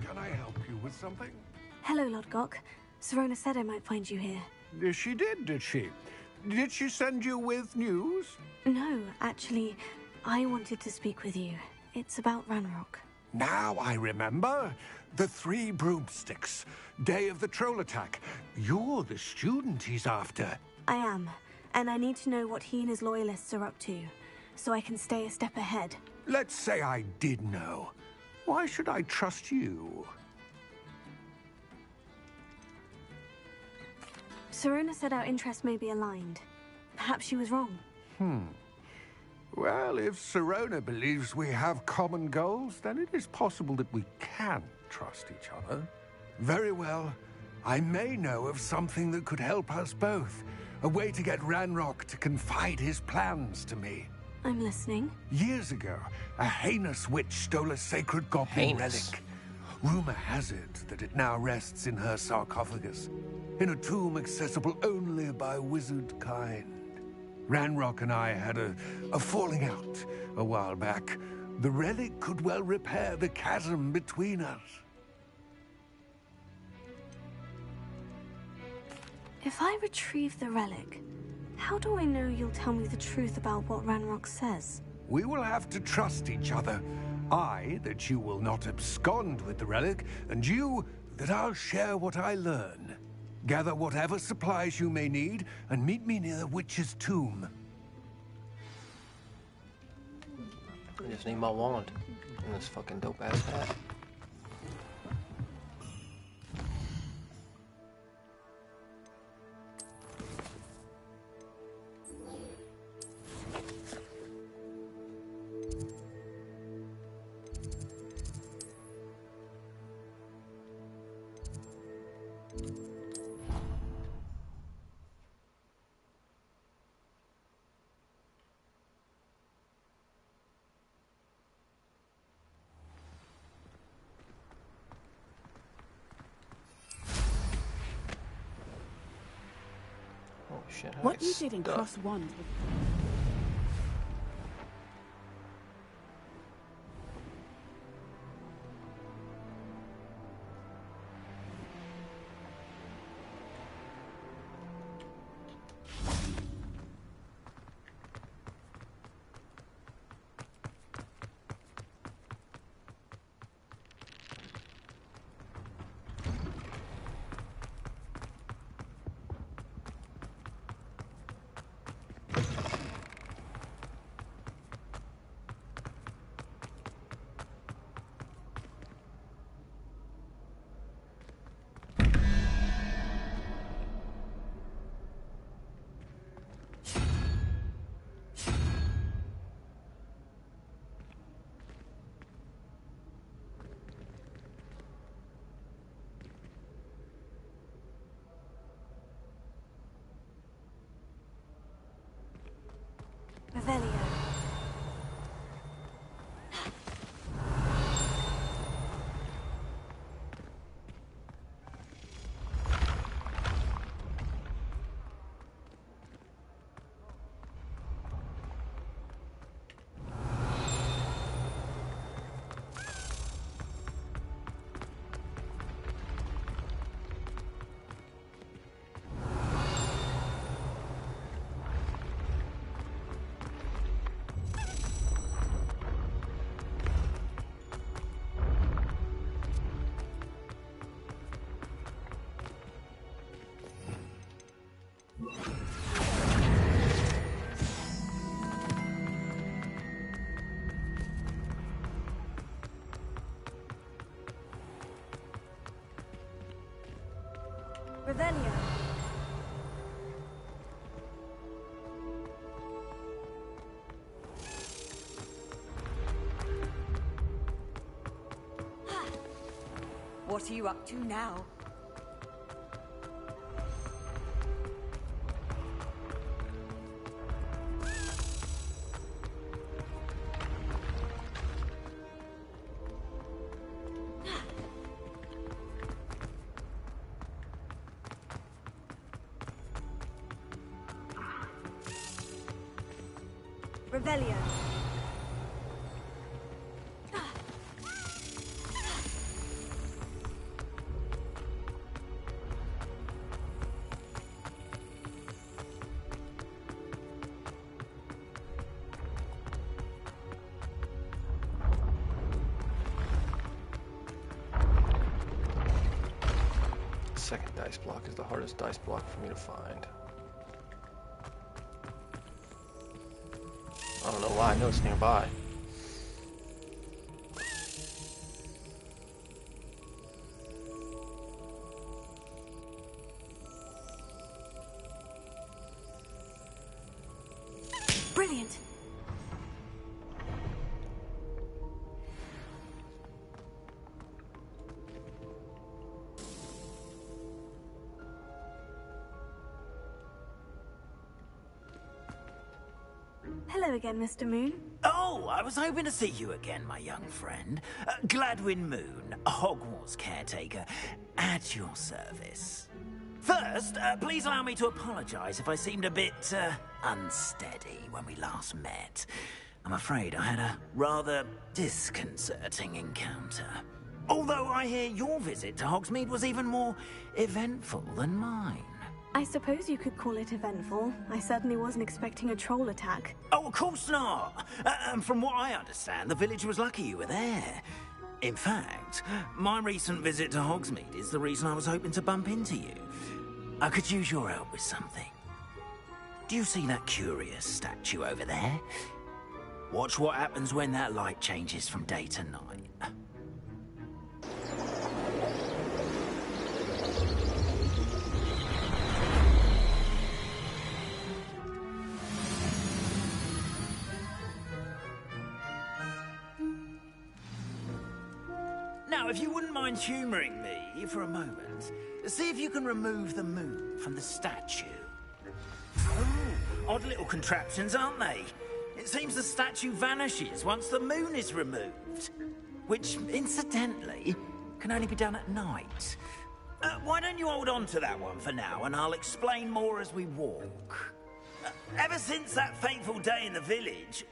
Can I help you with something? Hello, Lodgok. Sirona said I might find you here. She did she? Did she send you with news? No, actually, I wanted to speak with you. It's about Ranrock. Now I remember. The 3 broomsticks. Day of the troll attack. You're the student he's after. I am, and I need to know what he and his loyalists are up to, so I can stay a step ahead. Let's say I did know. Why should I trust you? Sirona said our interests may be aligned. Perhaps she was wrong. Well, if Sirona believes we have common goals, then it is possible that we can trust each other. Very well. I may know of something that could help us both. A way to get Ranrock to confide his plans to me. I'm listening. Years ago, a heinous witch stole a sacred goblin relic. Rumor has it that it now rests in her sarcophagus, in a tomb accessible only by wizard kind. Ranrock and I had a falling out a while back. The relic could well repair the chasm between us. If I retrieve the relic, how do I know you'll tell me the truth about what Ranrock says? We will have to trust each other. I, that you will not abscond with the relic, and you, that I'll share what I learn. Gather whatever supplies you may need, and meet me near the witch's tomb. I just need my wand and this fucking dope-ass hat. Shit, What you did in Cross Wands was... Revelio. Revelio. What are you up to now? Revelio. Second dice block is the hardest dice block for me to find. I don't know why, I know it's nearby. Brilliant. Hello again, Mr. Moon. Oh, I was hoping to see you again, my young friend. Gladwin Moon, Hogwarts caretaker, at your service. First, please allow me to apologize if I seemed a bit, unsteady when we last met. I'm afraid I had a rather disconcerting encounter. Although I hear your visit to Hogsmeade was even more eventful than mine. I suppose you could call it eventful. I certainly wasn't expecting a troll attack. Oh, of course not. And from what I understand, the village was lucky you were there. In fact, my recent visit to Hogsmeade is the reason I was hoping to bump into you. I could use your help with something. Do you see that curious statue over there? Watch what happens when that light changes from day to night. Now, if you wouldn't mind humouring me for a moment, see if you can remove the moon from the statue. Oh, odd little contraptions, aren't they? It seems the statue vanishes once the moon is removed. Which, incidentally, can only be done at night. Why don't you hold on to that one for now, and I'll explain more as we walk. Ever since that fateful day in the village,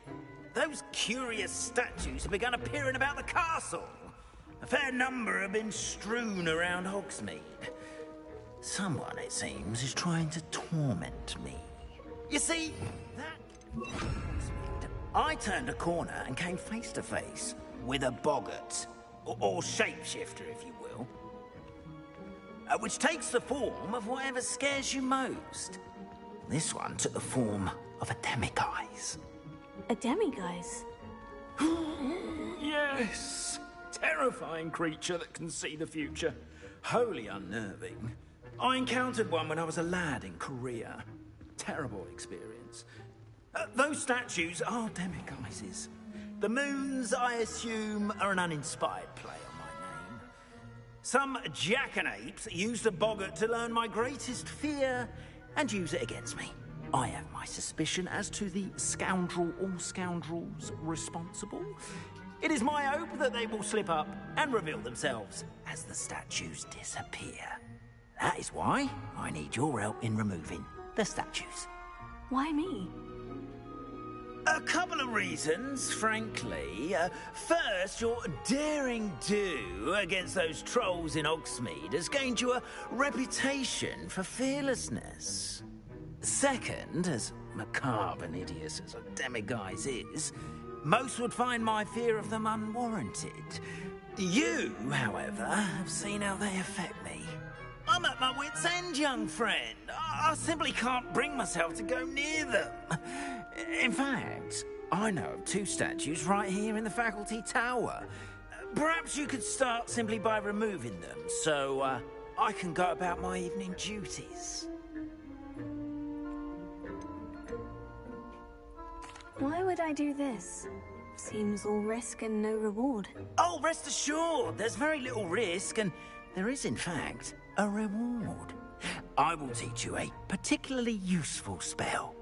those curious statues have begun appearing about the castle. A fair number have been strewn around Hogsmeade. Someone, it seems, is trying to torment me. You see, that... I turned a corner and came face to face with a boggart, or shapeshifter, if you will. Which takes the form of whatever scares you most. This one took the form of a demiguise. A demiguise? Yes! Terrifying creature that can see the future. Wholly unnerving. I encountered one when I was a lad in Korea. Terrible experience. Those statues are demiguises. The moons, I assume, are an uninspired play on my name. Some jackanapes used a boggart to learn my greatest fear and use it against me. I have my suspicion as to the scoundrel or scoundrels responsible. It is my hope that they will slip up and reveal themselves as the statues disappear. That is why I need your help in removing the statues. Why me? A couple of reasons, frankly. First, your daring do against those trolls in Hogsmeade has gained you a reputation for fearlessness. Second, as macabre and hideous as a demiguise is, most would find my fear of them unwarranted. You, however, have seen how they affect me. I'm at my wit's end, young friend. I simply can't bring myself to go near them. In fact, I know of 2 statues right here in the faculty tower. Perhaps you could start simply by removing them, so I can go about my evening duties. Why would I do this? Seems all risk and no reward. Oh, rest assured, there's very little risk, and there is, in fact, a reward. I will teach you a particularly useful spell.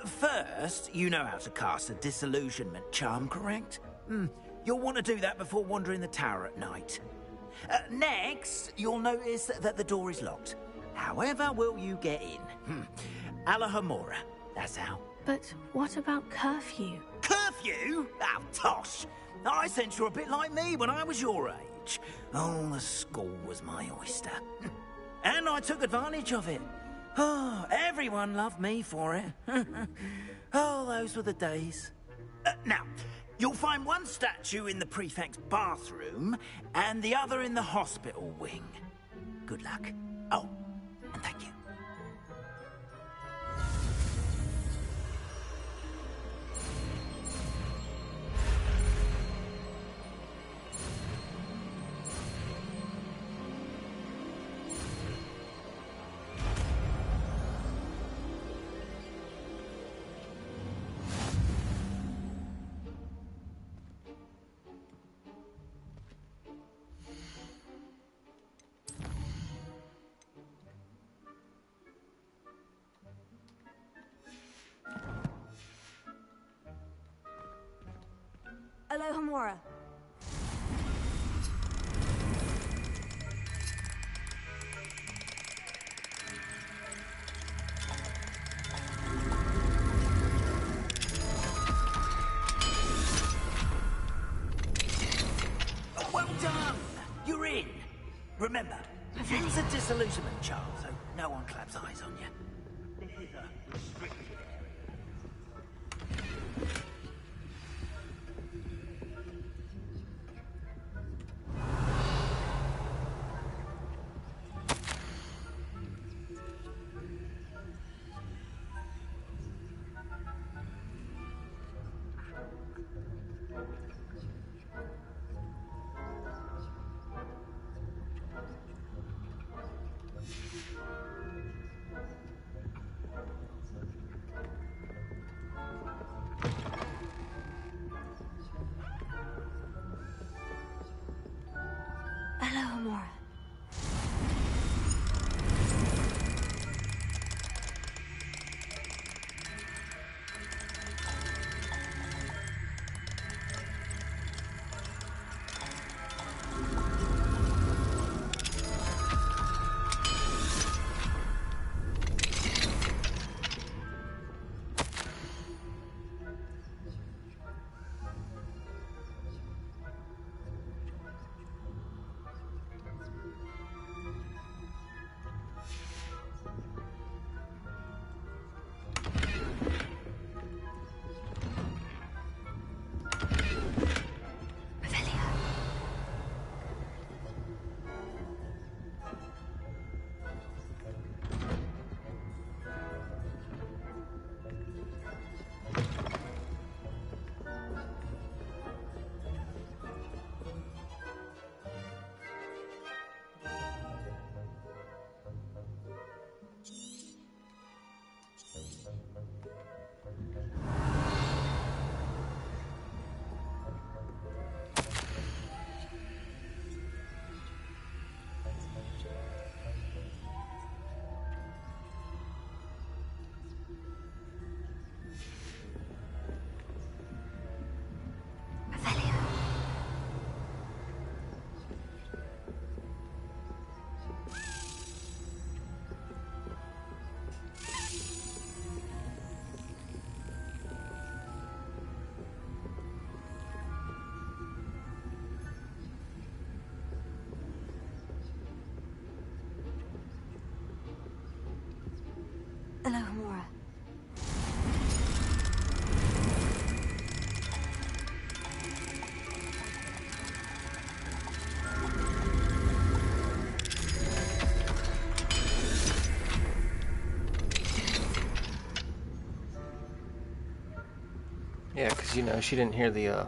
First, you know how to cast a disillusionment charm, correct? You'll want to do that before wandering the tower at night. Next, you'll notice that the door is locked. However will you get in? Alahomora, that's how. But what about curfew? Curfew? Oh, tosh! I sense you're a bit like me when I was your age. Oh, the school was my oyster. And I took advantage of it. Oh, everyone loved me for it. Oh, those were the days. Now, you'll find one statue in the prefect's bathroom and the other in the hospital wing. Good luck. Oh, and thank you. Alohomora. Well done! You're in. Remember, use a disillusionment charm so no one claps eyes on you. This is a restricted Alohomora. Yeah, because, you know, she didn't hear the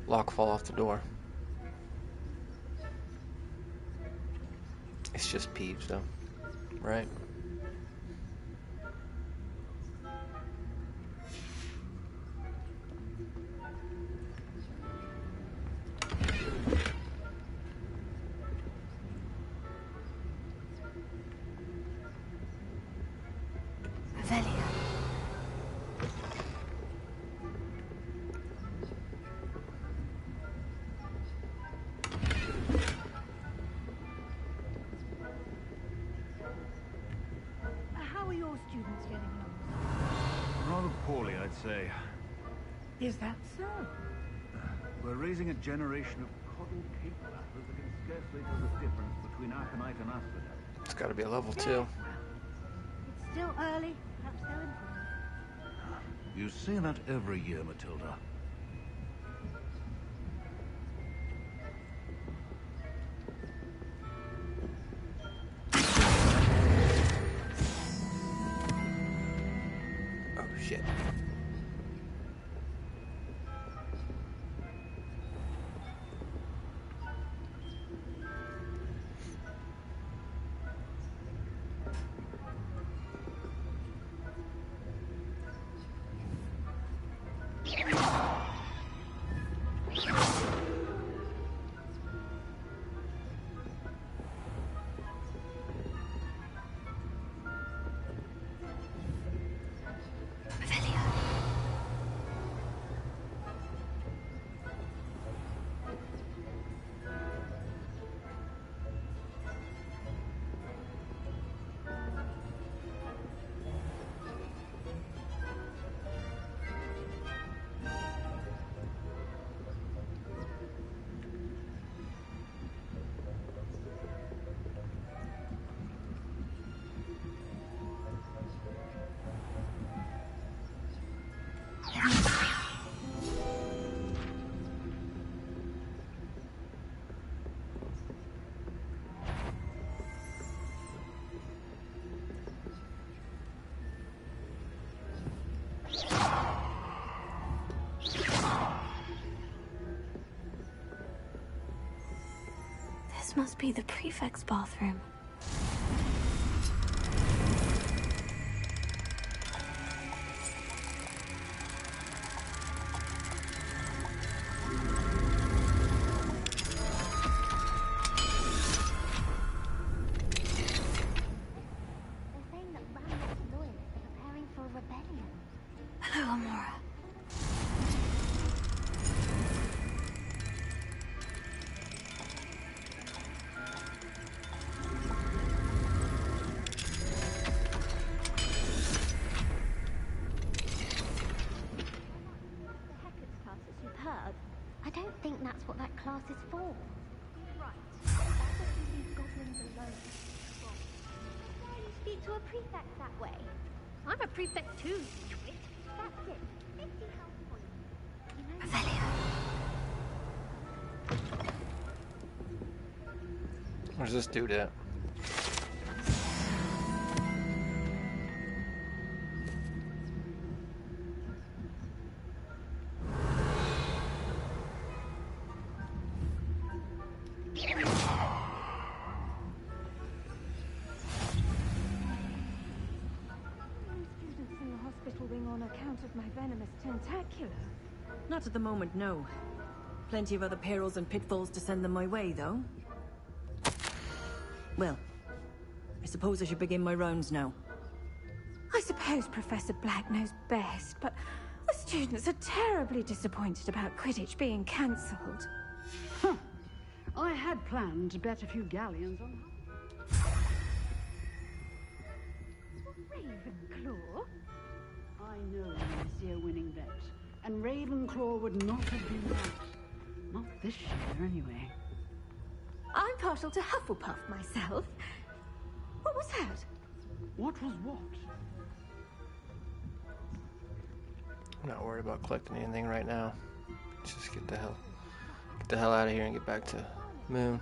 lock fall off the door. It's just Peeves, though, right? Revelia. How are your students getting along? Rather poorly, I'd say. Is that so? We're raising a generation of coddled cake rattlers that can scarcely tell the difference between aconite and asphodel. It's got to be a level 2. It's still early. Perhaps they'll improve. You say that every year, Matilda. Oh, shit. This must be the prefect's bathroom. Hello, Amora. Superb. I don't think that's what that class is for. Right. That doesn't leave goblins alone. Why do you speak to a prefect that way? I'm a prefect too, you twit. That's it. 50 health points. Where's this dude at? Students in the hospital wing on account of my venomous tentacular. Not at the moment, no. Plenty of other perils and pitfalls to send them my way, though. Well, I suppose I should begin my rounds now. I suppose Professor Black knows best, but the students are terribly disappointed about Quidditch being cancelled. Huh. I had planned to bet a few galleons on... Ravenclaw? I know when I see a winning bet, and Ravenclaw would not have been right. Not this year, anyway. I'm partial to Hufflepuff myself. What was that? What was what? I'm not worried about collecting anything right now. Let's just get the hell out of here and get back to Moon.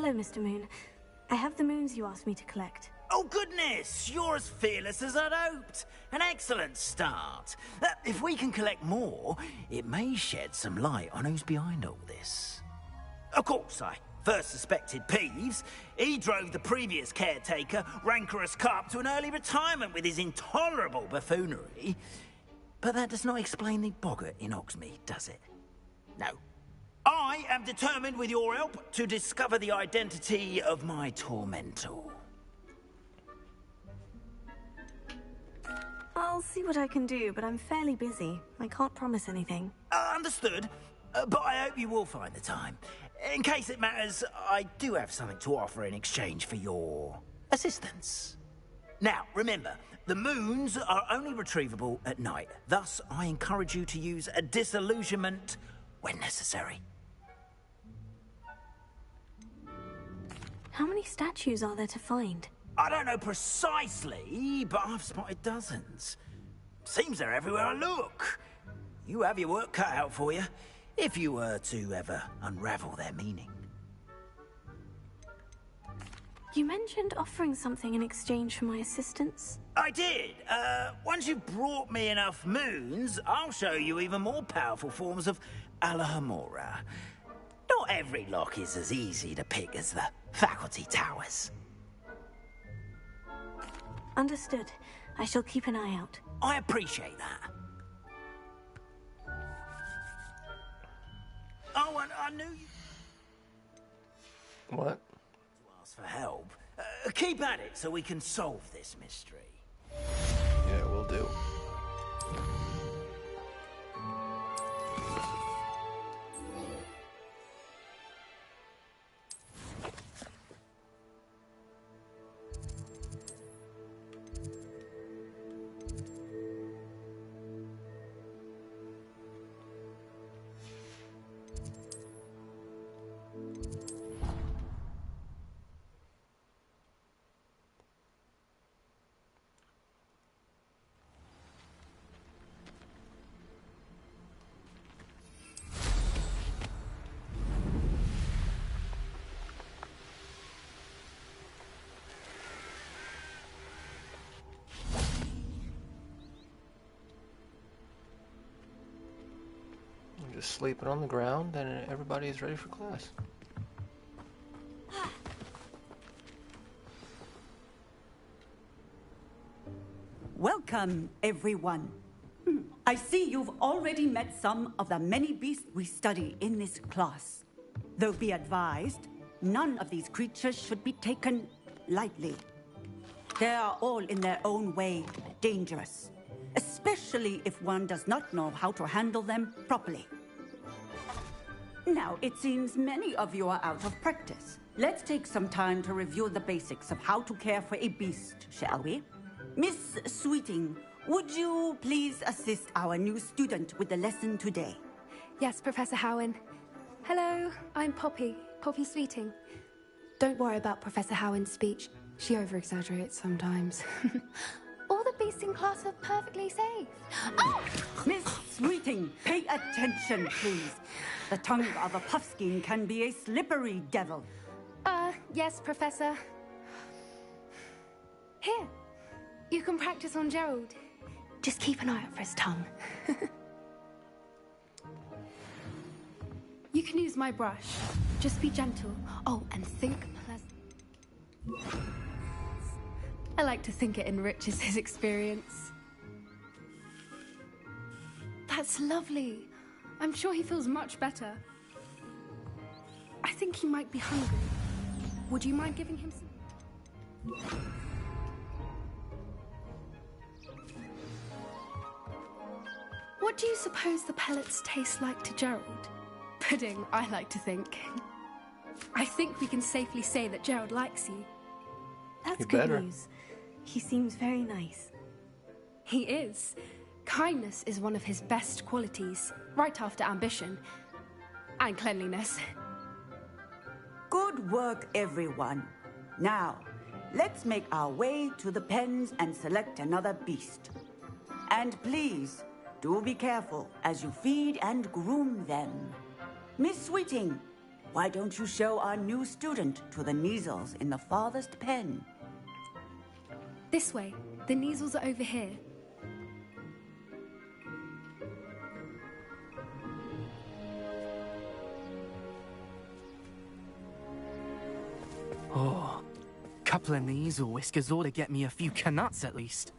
Hello, Mr. Moon. I have the moons you asked me to collect. Oh, goodness! You're as fearless as I'd hoped. An excellent start. If we can collect more, it may shed some light on who's behind all this. Of course, I first suspected Peeves. He drove the previous caretaker, Rancorous Carp, to an early retirement with his intolerable buffoonery. But that does not explain the boggart in Hogsmeade, does it? No. I am determined, with your help, to discover the identity of my tormentor. I'll see what I can do, but I'm fairly busy. I can't promise anything. Understood. But I hope you will find the time. In case it matters, I do have something to offer in exchange for your assistance. Now, remember, the moons are only retrievable at night. Thus, I encourage you to use a disillusionment when necessary. How many statues are there to find? I don't know precisely, but I've spotted dozens. Seems they're everywhere I look. You have your work cut out for you, if you were to ever unravel their meaning. You mentioned offering something in exchange for my assistance. I did. Once you've brought me enough moons, I'll show you even more powerful forms of Alahamora. Not every lock is as easy to pick as the faculty towers. Understood. I shall keep an eye out. I appreciate that. Oh, and I knew you... What? To ask for help. Keep at it so we can solve this mystery. Yeah, we'll do. Just sleeping on the ground and everybody is ready for class. Welcome, everyone. I see you've already met some of the many beasts we study in this class. Though be advised, none of these creatures should be taken lightly. They are all in their own way dangerous, especially if one does not know how to handle them properly. Now, it seems many of you are out of practice. Let's take some time to review the basics of how to care for a beast, shall we? Miss Sweeting, would you please assist our new student with the lesson today? Yes, Professor Howen. Hello, I'm Poppy Sweeting. Don't worry about Professor Howen's speech. She over-exaggerates sometimes. All the beasts in class are perfectly safe. Oh! Miss Sweeting, pay attention, please. The tongue of a puffskein can be a slippery devil. Yes, Professor. Here, you can practice on Gerald. Just keep an eye out for his tongue. You can use my brush. Just be gentle. Oh, and think pleasant. I like to think it enriches his experience. That's lovely. I'm sure he feels much better. I think he might be hungry. Would you mind giving him some? What do you suppose the pellets taste like to Gerald? Pudding, I like to think. I think we can safely say that Gerald likes you. That's You good better. news. He seems very nice. He is. Kindness is one of his best qualities, right after ambition. And cleanliness. Good work, everyone. Now, let's make our way to the pens and select another beast. And please, do be careful as you feed and groom them. Miss Sweeting, why don't you show our new student to the Kneazles in the farthest pen? This way. The Kneazles are over here. Oh, couple of Kneazle whiskers ought to get me a few canuts at least.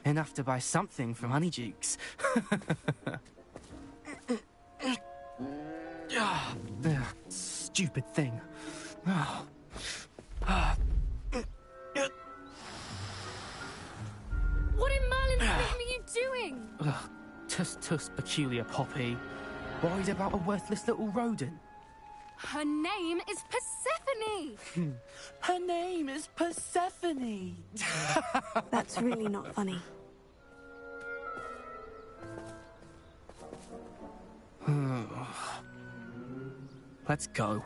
Enough to buy something from Honeydukes. Stupid thing. What in Merlin's name are you doing? Tuss, peculiar Poppy. Worried about a worthless little rodent? Her name is Persephone! Her name is Persephone! That's really not funny. Let's go.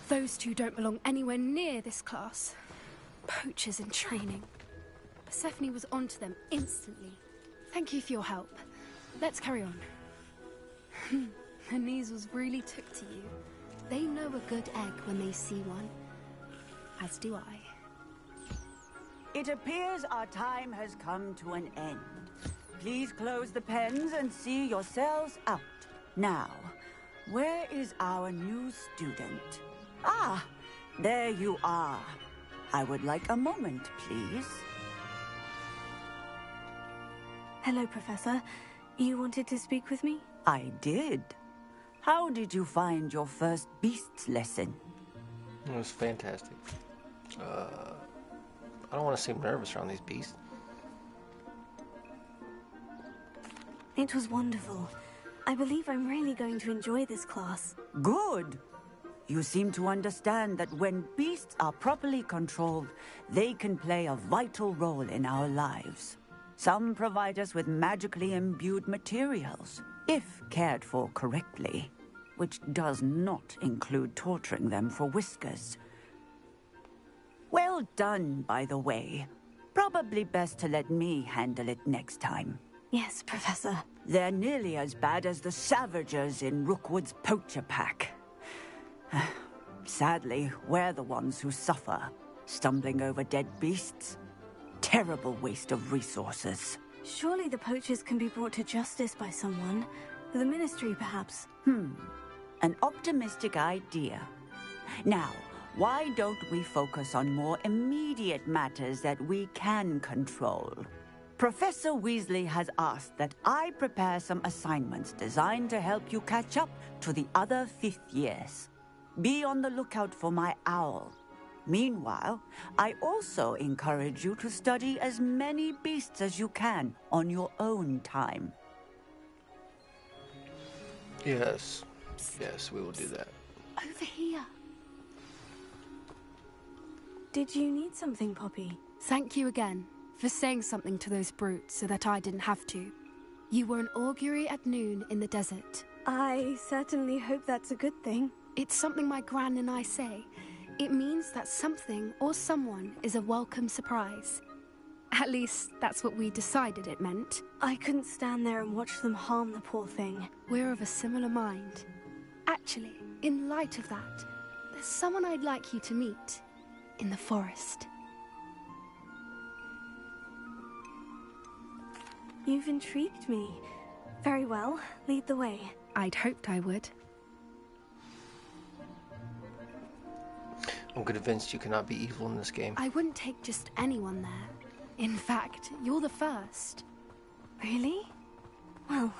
Those two don't belong anywhere near this class. Poachers in training. Persephone was onto them instantly. Thank you for your help. Let's carry on. The Kneazles really took to you. They know a good egg when they see one. As do I. It appears our time has come to an end. Please close the pens and see yourselves out. Now, where is our new student? Ah, there you are. I would like a moment, please. Hello, Professor. You wanted to speak with me? I did. How did you find your first beasts lesson? It was fantastic. I don't want to seem nervous around these beasts. It was wonderful. I believe I'm really going to enjoy this class. Good. You seem to understand that when beasts are properly controlled, they can play a vital role in our lives. Some provide us with magically imbued materials, if cared for correctly, which does not include torturing them for whiskers. Well done, by the way. Probably best to let me handle it next time. Yes, Professor. They're nearly as bad as the Savagers in Rookwood's poacher pack. Sadly, we're the ones who suffer, stumbling over dead beasts. Terrible waste of resources. Surely the poachers can be brought to justice by someone. The Ministry, perhaps. An optimistic idea. Now, why don't we focus on more immediate matters that we can control? Professor Weasley has asked that I prepare some assignments designed to help you catch up to the other 5th years. Be on the lookout for my owl. Meanwhile, I also encourage you to study as many beasts as you can on your own time. Yes. Yes, we will do that. Over here. Did you need something, Poppy? Thank you again for saying something to those brutes so that I didn't have to. You were an augury at noon in the desert. I certainly hope that's a good thing. It's something my gran and I say. It means that something or someone is a welcome surprise. At least, that's what we decided it meant. I couldn't stand there and watch them harm the poor thing. We're of a similar mind. Actually, in light of that, there's someone I'd like you to meet in the forest. You've intrigued me. Very well, lead the way. I'd hoped I would. I'm convinced you cannot be evil in this game. I wouldn't take just anyone there. In fact, you're the first. Really? Well,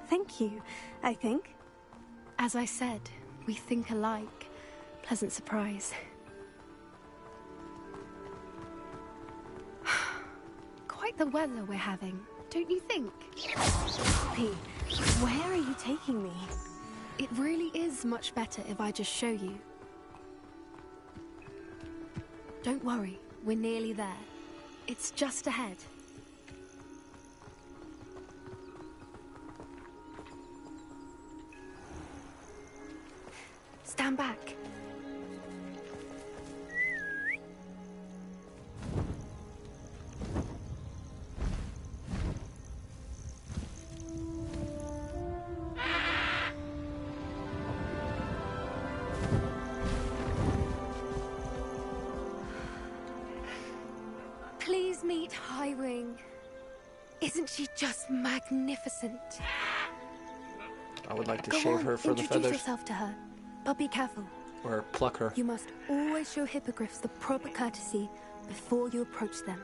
thank you, I think. As I said, we think alike. Pleasant surprise. Quite the weather we're having, don't you think? Poppy, where are you taking me? It really is much better if I just show you. Don't worry, we're nearly there. It's just ahead. Stand back. Isn't she just magnificent? I would like to Go shave on, her for the introduce feathers. yourself to her. But be careful. Or pluck her. You must always show hippogriffs the proper courtesy before you approach them.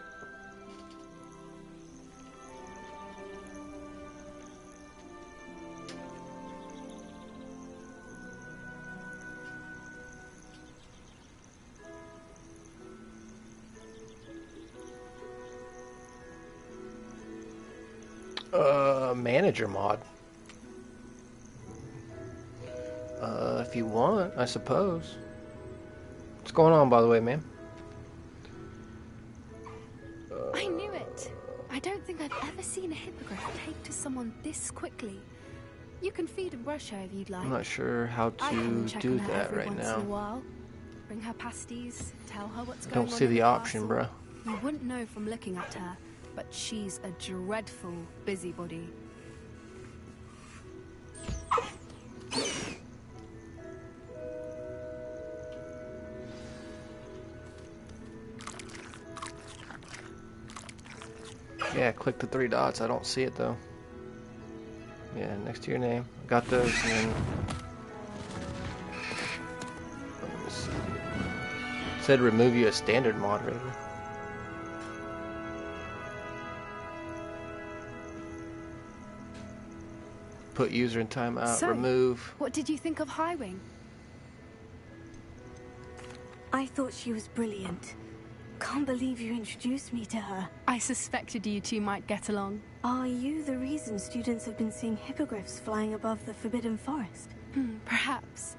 Manager mod. If you want, I suppose. What's going on, by the way, ma'am? I knew it. I don't think I've ever seen a hippogriff take to someone this quickly. You can feed and brush her if you'd like. I'm not sure how I come to and check do on her that every right once now. in a while. Bring her pasties, tell her what's I going don't on see in the the option, castle. bruh. You wouldn't know from looking at her, but she's a dreadful busybody. Yeah, click the 3 dots. I don't see it though. Yeah, next to your name. Got those, and then let me see. It said remove you as standard moderator. Put user in timeout. So, Remove. what did you think of Highwing? I thought she was brilliant. Can't believe you introduced me to her. I suspected you two might get along. Are you the reason students have been seeing hippogriffs flying above the Forbidden Forest? Perhaps.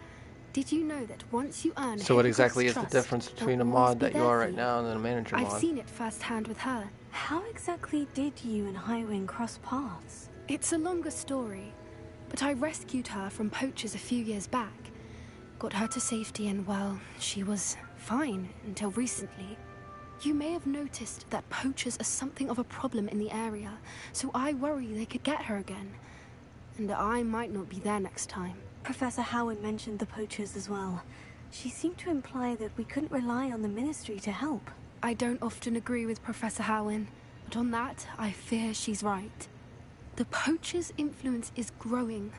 Did you know that once you earn So what hippogriff's exactly is the trust, difference between a they'll mod always be that you there are for right now and then a manager I've mod? seen it firsthand with her. How exactly did you and Highwing cross paths? It's a longer story, but I rescued her from poachers a few years back. Got her to safety and, well, she was fine until recently. You may have noticed that poachers are something of a problem in the area, so I worry they could get her again. And I might not be there next time. Professor Howard mentioned the poachers as well. She seemed to imply that we couldn't rely on the Ministry to help. I don't often agree with Professor Howin, but on that, I fear she's right. The poachers' influence is growing.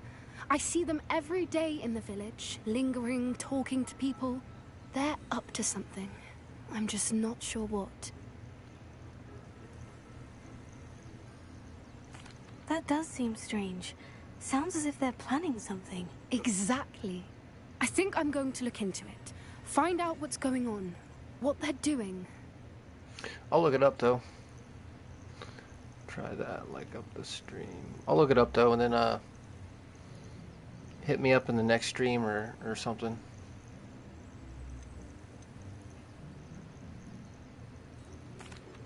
I see them every day in the village, lingering, talking to people. They're up to something. I'm just not sure what. That does seem strange. Sounds as if they're planning something. Exactly. I think I'm going to look into it. Find out what's going on. What they're doing. I'll look it up though. Try that, like up the stream. I'll look it up though, and then hit me up in the next stream or something.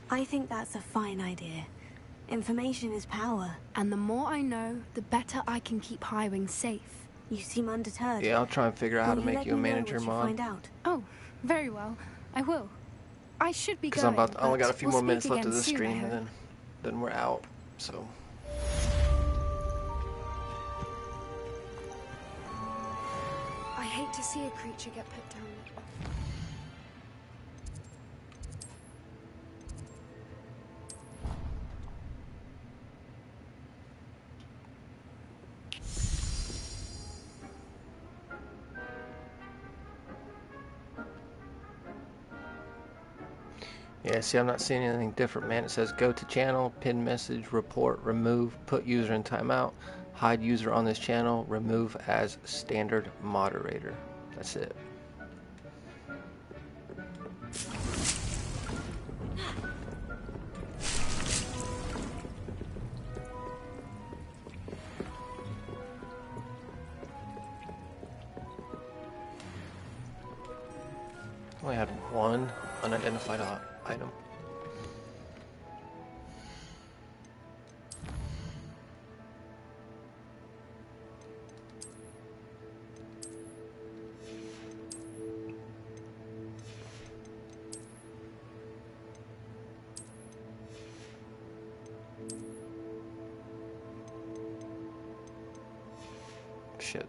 I think that's a fine idea. Information is power. And the more I know, the better I can keep Highwing safe. You seem undeterred. Yeah, I'll try and figure out how to make you a manager mod. Find out. Oh, very well. I will. I should be Because going. I only got a few we'll more minutes speak left of again this soon, stream, I and hope. then we're out. So. I hate to see a creature get put down. Yeah, see, I'm not seeing anything different, man. It says go to channel, pin message, report, remove, put user in timeout, hide user on this channel, remove as standard moderator. That's it. I only had one unidentified item. Shit.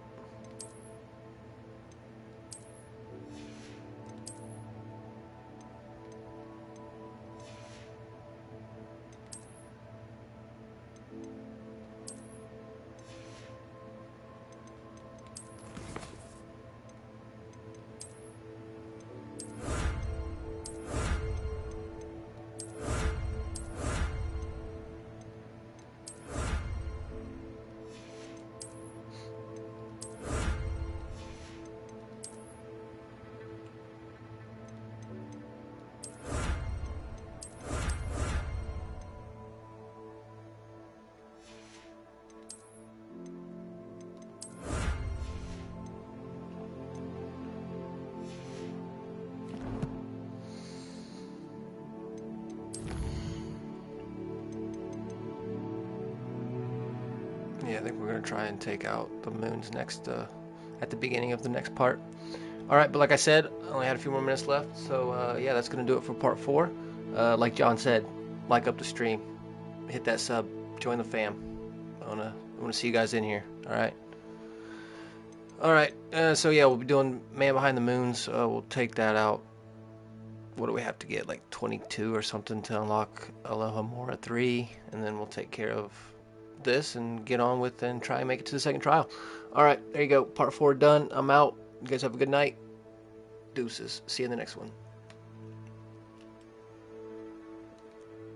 Yeah, I think we're gonna try and take out the moons next, at the beginning of the next part. Alright, but like I said, I only had a few more minutes left, so yeah, that's gonna do it for part 4. Like John said, like up the stream, hit that sub, join the fam. I wanna see you guys in here, alright? Alright, so yeah, we'll be doing Man Behind the Moons. We'll take that out. What do we have to get, like 22 or something to unlock Alohomora 3, and then we'll take care of this and get on with and try and make it to the second trial. Alright, there you go. Part 4 done. I'm out. You guys have a good night. Deuces. See you in the next one.